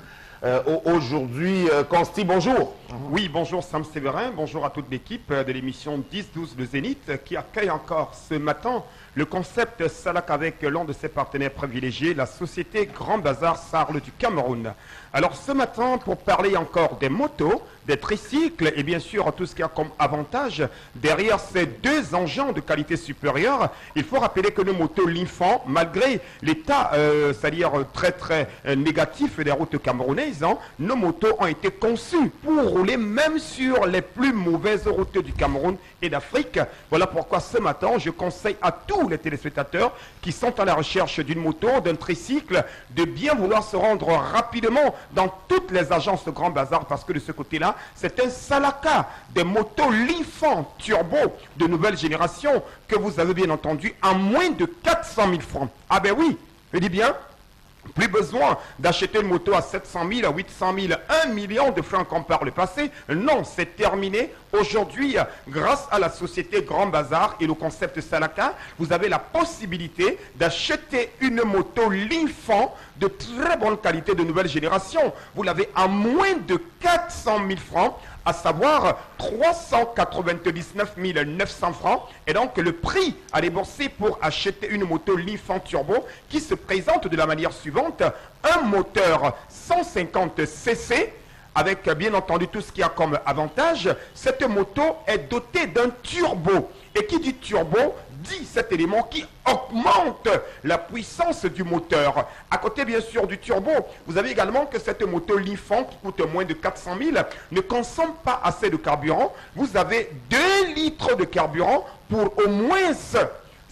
aujourd'hui. Consti, bonjour.
Oui, bonjour Sam Séverin, bonjour à toute l'équipe de l'émission 10-12 de Zénith qui accueille encore ce matin le concept Salak avec l'un de ses partenaires privilégiés, la société Grand Bazar Sarle du Cameroun. Alors ce matin, pour parler encore des motos, des tricycles et bien sûr tout ce qu'il y a comme avantage derrière ces deux engins de qualité supérieure, il faut rappeler que nos motos l'IFAN, malgré l'état, c'est-à-dire très négatif des routes camerounaises, nos motos ont été conçues pour rouler même sur les plus mauvaises routes du Cameroun et d'Afrique. Voilà pourquoi ce matin, je conseille à tous les téléspectateurs qui sont à la recherche d'une moto, d'un tricycle, de bien vouloir se rendre rapidement dans toutes les agences de Grand Bazar, parce que de ce côté-là, c'est un Salaka, des motos l'IFAN turbo de nouvelle génération que vous avez bien entendu à moins de 400 000 francs. Ah ben oui, je dis bien, plus besoin d'acheter une moto à 700 000, à 800 000, 1 million de francs comme par le passé. Non, c'est terminé. Aujourd'hui, grâce à la société Grand Bazar et le concept Salaka, vous avez la possibilité d'acheter une moto l'IFAN de très bonne qualité de nouvelle génération. Vous l'avez à moins de 400 000 francs, à savoir 399 900 francs. Et donc le prix à débourser pour acheter une moto l'IFAN Turbo qui se présente de la manière suivante. Un moteur 150 cc avec bien entendu tout ce qu'il y a comme avantage. Cette moto est dotée d'un turbo. Et qui dit turbo dit cet élément qui augmente la puissance du moteur. À côté bien sûr du turbo, vous avez également que cette moto l'IFAN qui coûte moins de 400 000 ne consomme pas assez de carburant. Vous avez 2 litres de carburant pour au moins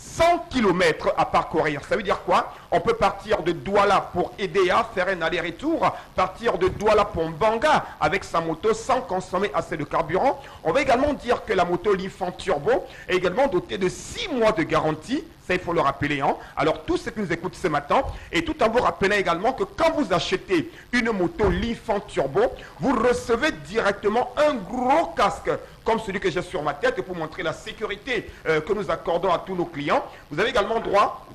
100 km à parcourir. Ça veut dire quoi? On peut partir de Douala pour Edea, faire un aller-retour, partir de Douala pour Mbanga avec sa moto sans consommer assez de carburant. On va également dire que la moto Lifan Turbo est également dotée de 6 mois de garantie. Ça, il faut le rappeler. Hein. Alors, tous ceux qui nous écoutent ce matin, et tout en vous rappelant également que quand vous achetez une moto Lifan Turbo, vous recevez directement un gros casque, comme celui que j'ai sur ma tête, pour montrer la sécurité que nous accordons à tous nos clients. Vous avez également droit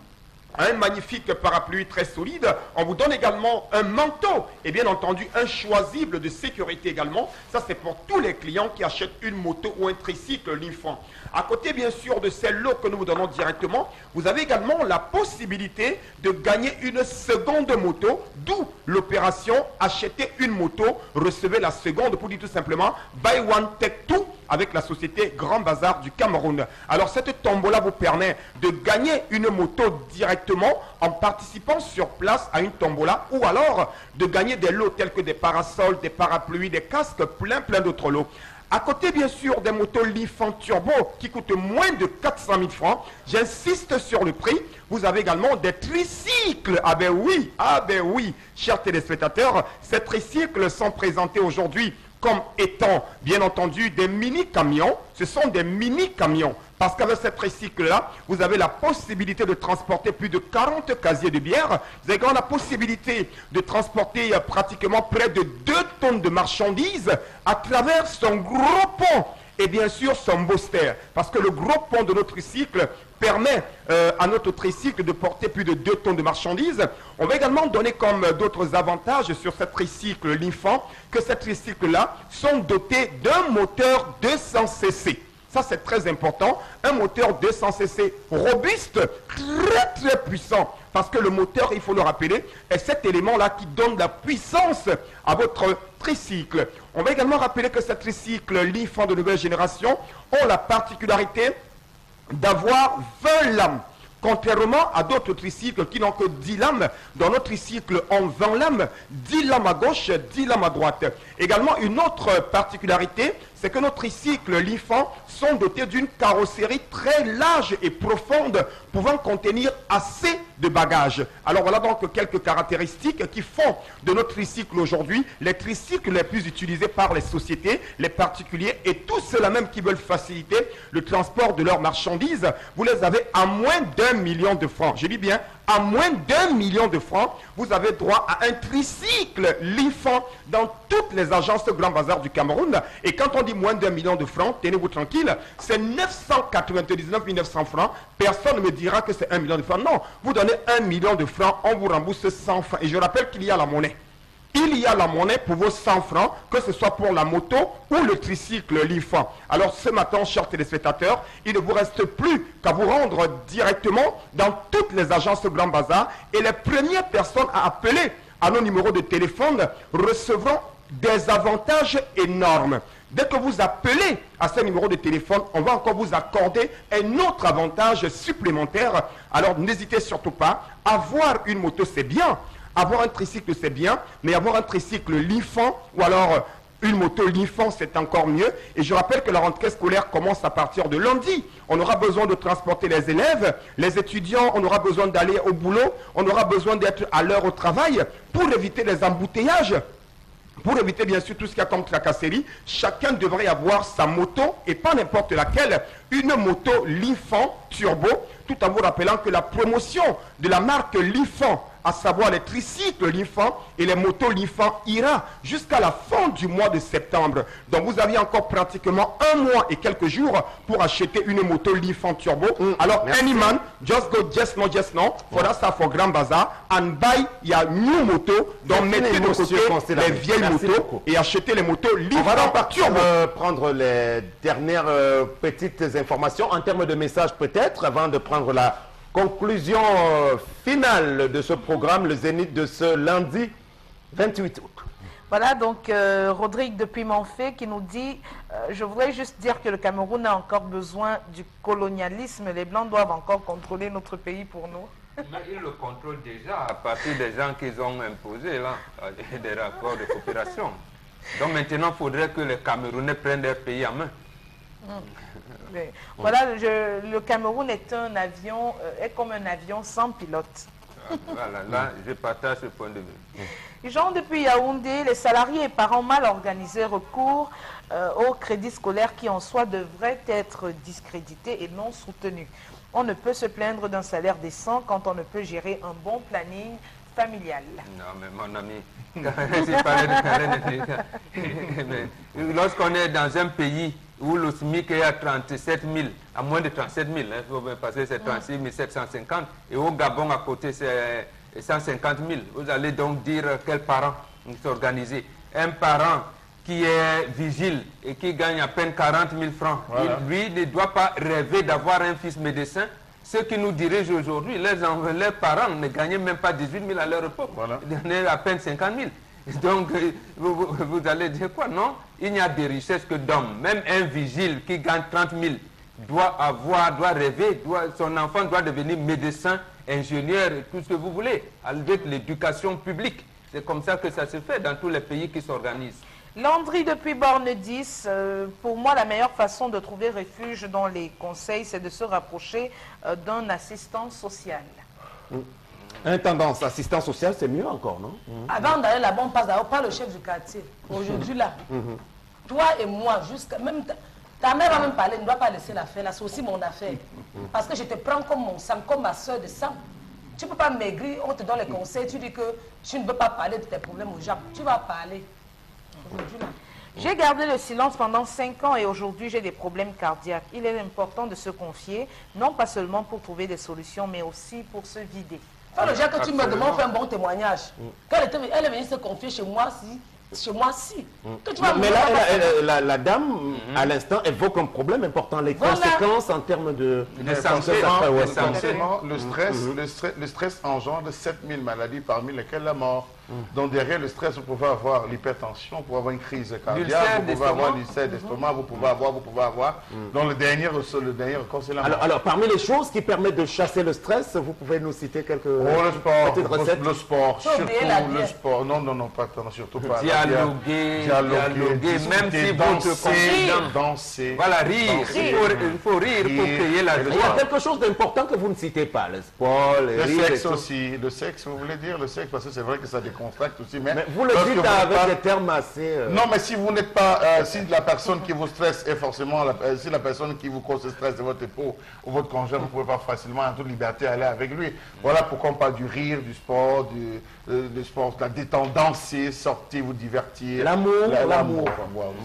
un magnifique parapluie très solide. On vous donne également un manteau et bien entendu un choisible de sécurité également. Ça, c'est pour tous les clients qui achètent une moto ou un tricycle Lifan. À côté bien sûr de celle-là que nous vous donnons directement, vous avez également la possibilité de gagner une seconde moto, d'où l'opération acheter une moto, recevez la seconde, pour dire tout simplement buy one take two avec la société Grand Bazar du Cameroun. Alors cette tombola vous permet de gagner une moto directement en participant sur place à une tombola, ou alors de gagner des lots tels que des parasols, des parapluies, des casques, plein d'autres lots. À côté, bien sûr, des motos Lifan Turbo qui coûtent moins de 400 000 francs, j'insiste sur le prix, vous avez également des tricycles. Ah ben oui, chers téléspectateurs, ces tricycles sont présentés aujourd'hui comme étant, bien entendu, des mini-camions. Ce sont des mini-camions. Parce qu'avec ce tricycle-là, vous avez la possibilité de transporter plus de 40 casiers de bière. Vous avez également la possibilité de transporter pratiquement près de 2 tonnes de marchandises à travers son gros pont. Et bien sûr, son booster. Parce que le gros pont de notre tricycle permet à notre tricycle de porter plus de 2 tonnes de marchandises. On va également donner comme d'autres avantages sur ce tricycle Lifan que ces tricycles-là sont dotés d'un moteur 200 cc. Ça, c'est très important. Un moteur 200 cc robuste, très puissant. Parce que le moteur, il faut le rappeler, est cet élément-là qui donne la puissance à votre tricycle. On va également rappeler que ces tricycles Lifan de nouvelle génération ont la particularité d'avoir 20 lames. Contrairement à d'autres tricycles qui n'ont que 10 lames, dans notre tricycle on 20 lames, 10 lames à gauche, 10 lames à droite. Également, une autre particularité, c'est que nos tricycles Lifan sont dotés d'une carrosserie très large et profonde, pouvant contenir assez de bagages. Alors voilà donc quelques caractéristiques qui font de notre tricycle aujourd'hui les tricycles les plus utilisés par les sociétés, les particuliers et tous ceux-là même qui veulent faciliter le transport de leurs marchandises. Vous les avez à moins d'1 million de francs. Je dis bien à moins d'1 million de francs, vous avez droit à un tricycle Lifan dans toutes les agences Grand Bazar du Cameroun. Et quand on dit moins d'1 million de francs, tenez-vous tranquille, c'est 999 900 francs. Personne ne me dira que c'est 1 million de francs. Non, vous donnez 1 million de francs, on vous rembourse 100 francs. Et je rappelle qu'il y a la monnaie. Il y a la monnaie pour vos 100 francs, que ce soit pour la moto ou le tricycle Lifan. Alors ce matin, chers téléspectateurs, il ne vous reste plus qu'à vous rendre directement dans toutes les agences Grand Bazar. Et les premières personnes à appeler à nos numéros de téléphone recevront des avantages énormes. Dès que vous appelez à ce numéro de téléphone, on va encore vous accorder un autre avantage supplémentaire. Alors n'hésitez surtout pas. Avoir une moto, c'est bien. Avoir un tricycle, c'est bien. Mais avoir un tricycle Lifan ou alors une moto Lifan, c'est encore mieux. Et je rappelle que la rentrée scolaire commence à partir de lundi. On aura besoin de transporter les élèves, les étudiants, on aura besoin d'aller au boulot, on aura besoin d'être à l'heure au travail pour éviter les embouteillages. Pour éviter bien sûr tout ce qu'il y a comme tracasserie, chacun devrait avoir sa moto et pas n'importe laquelle, une moto Lifan Turbo, tout en vous rappelant que la promotion de la marque Lifan, à savoir les tricycles Lifan et les motos Lifan, ira jusqu'à la fin du mois de septembre. Donc vous avez encore pratiquement 1 mois et quelques jours pour acheter une moto Lifan Turbo. Alors anyone, just go just no, for us for Grand Bazar and buy your new moto. Donc mettez de côté les vieilles motos et achetez les motos Lifan.
On va
Turbo.
prendre les dernières petites informations en termes de messages peut-être avant de prendre la conclusion finale de ce programme, le Zénith de ce lundi 28 août.
Voilà, donc Rodrigue depuis Monfé qui nous dit je voudrais juste dire que le Cameroun a encore besoin du colonialisme. Les Blancs doivent encore contrôler notre pays pour nous.
Mais ils le contrôlent déjà à partir des gens qu'ils ont imposés, là, des rapports de coopération. Donc maintenant, il faudrait que les Camerounais prennent leur pays en main.
Mais, voilà, le Cameroun est un avion, est comme un avion sans pilote.
Voilà, là, je partage ce point de vue.
Jean, depuis Yaoundé, les salariés et parents mal organisés recourent au crédit scolaire qui en soi devrait être discrédité et non soutenu. On ne peut se plaindre d'un salaire décent quand on ne peut gérer un bon planning familial.
Non, mais mon ami, lorsqu'on est dans un pays où le SMIC est à 37 000, à moins de 37 000, parce que c'est 36 750, et au Gabon à côté c'est 150 000. Vous allez donc dire quels parents s'organiser. Un parent qui est vigile et qui gagne à peine 40 000 francs,
Voilà.
lui ne doit pas rêver d'avoir un fils médecin. Ceux qui nous dirigent aujourd'hui, leurs parents ne gagnaient même pas 18 000 à leur époque.
Voilà.
Ils gagnaient à peine 50 000. Donc, vous allez dire quoi? Non, il n'y a de richesse que d'hommes. Même un vigile qui gagne 30 000 doit rêver, son enfant doit devenir médecin, ingénieur, tout ce que vous voulez, avec l'éducation publique. C'est comme ça que ça se fait dans tous les pays qui s'organisent.
Landry depuis Borne 10, pour moi la meilleure façon de trouver refuge dans les conseils, c'est de se rapprocher d'un assistant social.
Intendance, assistant social, c'est mieux encore, non?
Avant d'aller là-bas, on passe d'abord par le chef du quartier. Aujourd'hui, là, toi et moi, jusqu'à même ta mère va même parler, ne doit pas laisser l'affaire, là, c'est aussi mon affaire. Parce que je te prends comme mon sang, comme ma soeur de sang. Tu ne peux pas maigrir, on te donne les conseils, tu dis que tu ne veux pas parler de tes problèmes aux gens. Tu vas parler. Aujourd'hui, là.
J'ai gardé le silence pendant 5 ans et aujourd'hui j'ai des problèmes cardiaques. Il est important de se confier, non pas seulement pour trouver des solutions, mais aussi pour se vider.
Quand le gars que tu me demandes fait un bon témoignage, quand elle est venue se confier chez moi, que tu vas
Mais là, la dame, à l'instant, évoque un problème important, les
Voilà.
conséquences en termes de
santé.
ouais,
De santé.
Le stress engendre 7000 maladies, parmi lesquelles la mort. Donc derrière le stress, vous pouvez avoir l'hypertension, vous pouvez avoir une crise cardiaque, vous pouvez avoir l'ulcère d'estomac, vous pouvez avoir. Donc le dernier recours, c'est la mort.
Alors, parmi les choses qui permettent de chasser le stress, vous pouvez nous citer quelques petites recettes?
Le sport,
Faut oublier la
surtout le
diète.
sport. Non, pas surtout pas.
Dialoguer, même si votre confident.
Danser.
Voilà, rire. Il faut rire pour créer la
Il y a
joie.
quelque chose d'important que vous ne citez pas, le sport, le
Le
rire.
sexe
et tout.
aussi. Le sexe, vous voulez dire le sexe, parce que c'est vrai que ça décontracte aussi. Mais
Mais vous le
lorsque
dites
vous n'êtes
avec
pas-
des termes assez...
Non, mais si vous n'êtes pas, si la personne qui vous stresse est forcément, si la personne qui vous cause ce stress de votre époux ou votre conjoint, vous ne pouvez pas facilement en toute liberté aller avec lui. Voilà pourquoi on parle du rire, du sport, du sport, de la détente, danser, sortir, vous divertir.
L'amour.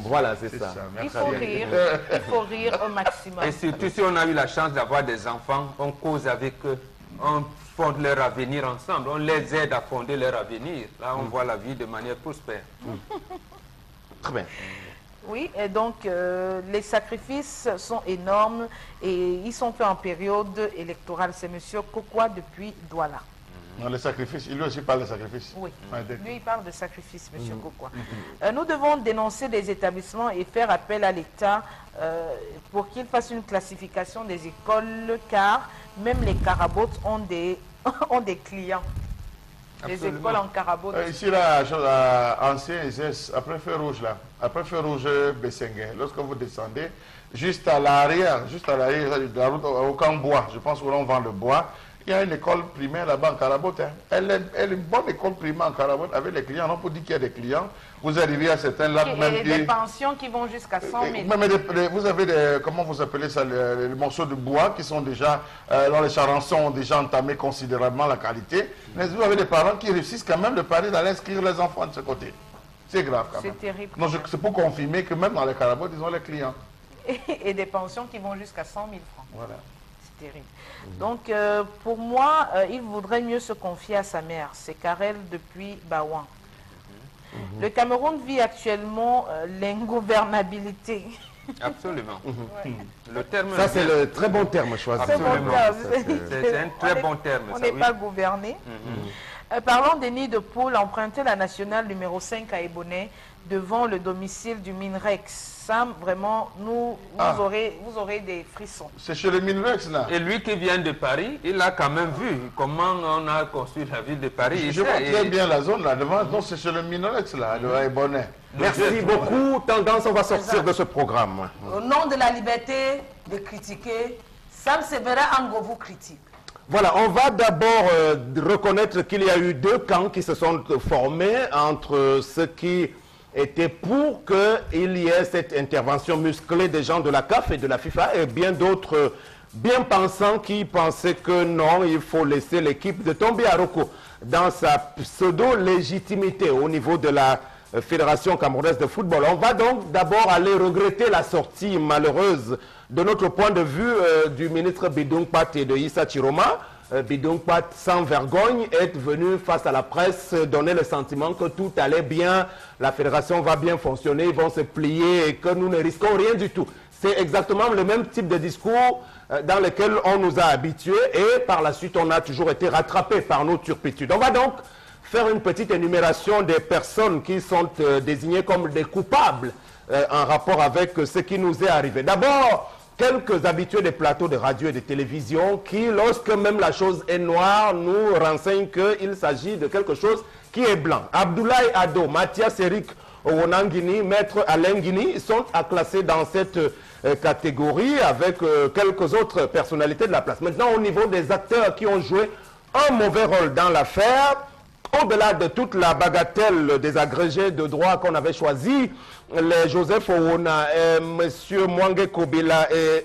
Voilà, c'est ça.
Il
Merci.
faut rire au maximum.
Et surtout si on a eu la chance d'avoir des enfants, on cause avec eux, on fonde leur avenir ensemble, on les aide à fonder leur avenir. Là, on voit la vie de manière prospère.
Très bien.
Oui, et donc les sacrifices sont énormes et ils sont faits en période électorale. C'est M. Kokwa depuis Douala.
Non, le sacrifice, il lui aussi parle de sacrifice.
Oui,
Ouais, d'accord.
lui il parle de sacrifice, M. Kokwa. Nous devons dénoncer les établissements et faire appel à l'État pour qu'il fasse une classification des écoles, car même les carabotes ont des, ont des clients. Les
Absolument.
écoles en carabote.
Ici, là, à ancien ISS, après feu rouge, là, après feu rouge Bessengue, lorsque vous descendez, juste à l'arrière de la route au camp bois, je pense où l'on vend le bois, il y a une école primaire là-bas en Carabote. Hein. Elle est une bonne école primaire en Carabote avec les clients. Non, pour dire qu'il y a des clients, vous arrivez à certains lacs
Et
même
des pensions qui vont jusqu'à 100 000.
vous avez des, comment vous appelez ça, les morceaux de bois qui sont déjà, dans les charançons ont déjà entamé considérablement la qualité. Mais vous avez des parents qui réussissent quand même de parler d'aller inscrire les enfants de ce côté. C'est grave quand même.
C'est terrible.
Non, c'est pour confirmer que même dans les Carabotes, ils ont les clients.
Et des pensions qui vont jusqu'à 100 000 francs.
Voilà.
C'est terrible. Donc, pour moi, il vaudrait mieux se confier à sa mère. C'est Karel depuis Baouan. Le Cameroun vit actuellement l'ingouvernabilité.
Absolument. Le terme
Ça, c'est le très bon terme choisi.
C'est bon
Absolument.
terme.
C'est un très
On est-
bon terme.
On
ça,
n'est
oui.
pas gouverné. Parlons des nids de poules. Emprunter la nationale numéro 5 à Ebonnet devant le domicile du Minrex. Ça, vraiment, vous aurez des frissons.
C'est chez le Minrex, là.
Et lui qui vient de Paris, il a quand même vu comment on a construit la ville de Paris.
Je vois très bien la zone là devant. Non, c'est chez le Minrex, là, de Bonnet.
Merci beaucoup. Tendance, on va sortir de ce programme.
Au nom de la liberté de critiquer, Sam Sévérin Ango vous critique.
Voilà, on va d'abord reconnaître qu'il y a eu deux camps qui se sont formés entre ceux qui étaient pour qu'il y ait cette intervention musclée des gens de la CAF et de la FIFA et bien d'autres bien pensants qui pensaient que non, il faut laisser l'équipe de Tombi Aroko dans sa pseudo-légitimité au niveau de la Fédération camerounaise de football. On va donc d'abord aller regretter la sortie malheureuse de notre point de vue du ministre Bidung Pat et de Issa Chiroma. Bidung Pat, sans vergogne, est venu face à la presse donner le sentiment que tout allait bien, la fédération va bien fonctionner, ils vont se plier et que nous ne risquons rien du tout. C'est exactement le même type de discours dans lequel on nous a habitués et par la suite on a toujours été rattrapés par nos turpitudes. On va donc faire une petite énumération des personnes qui sont désignées comme des coupables en rapport avec ce qui nous est arrivé. D'abord, quelques habitués des plateaux de radio et de télévision qui, lorsque même la chose est noire, nous renseignent qu'il s'agit de quelque chose qui est blanc. Abdoulaye Ado, Mathias Eric Owonangini, Maître Alain Guini sont à classer dans cette catégorie avec quelques autres personnalités de la place. Maintenant, au niveau des acteurs qui ont joué un mauvais rôle dans l'affaire, au-delà de toute la bagatelle des agrégés de droit qu'on avait choisi, les Joseph Owona, M. Mwange Kobila et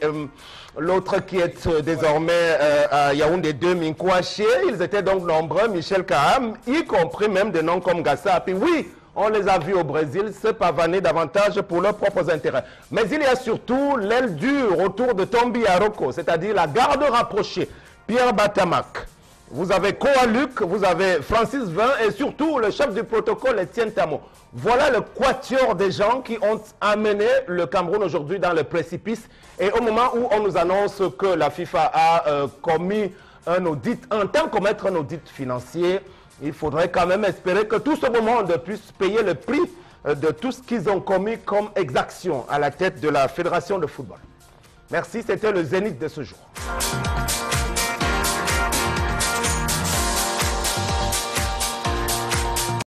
l'autre qui est désormais à Yaoundé 2, Minkouaché, ils étaient donc nombreux, Michel Kaham, y compris même des noms comme Gassa. Puis oui, on les a vus au Brésil se pavaner davantage pour leurs propres intérêts. Mais il y a surtout l'aile dure autour de Tombi Aroko, c'est-à-dire la garde rapprochée, Pierre Batamak. Vous avez Koa-Luc, vous avez Francis Vin et surtout le chef du protocole Etienne Tamo. Voilà le quatuor des gens qui ont amené le Cameroun aujourd'hui dans le précipice. Et au moment où on nous annonce que la FIFA a commis un audit, entend commettre un audit financier, il faudrait quand même espérer que tout ce monde puisse payer le prix de tout ce qu'ils ont commis comme exaction à la tête de la Fédération de football. Merci, c'était le Zénith de ce jour.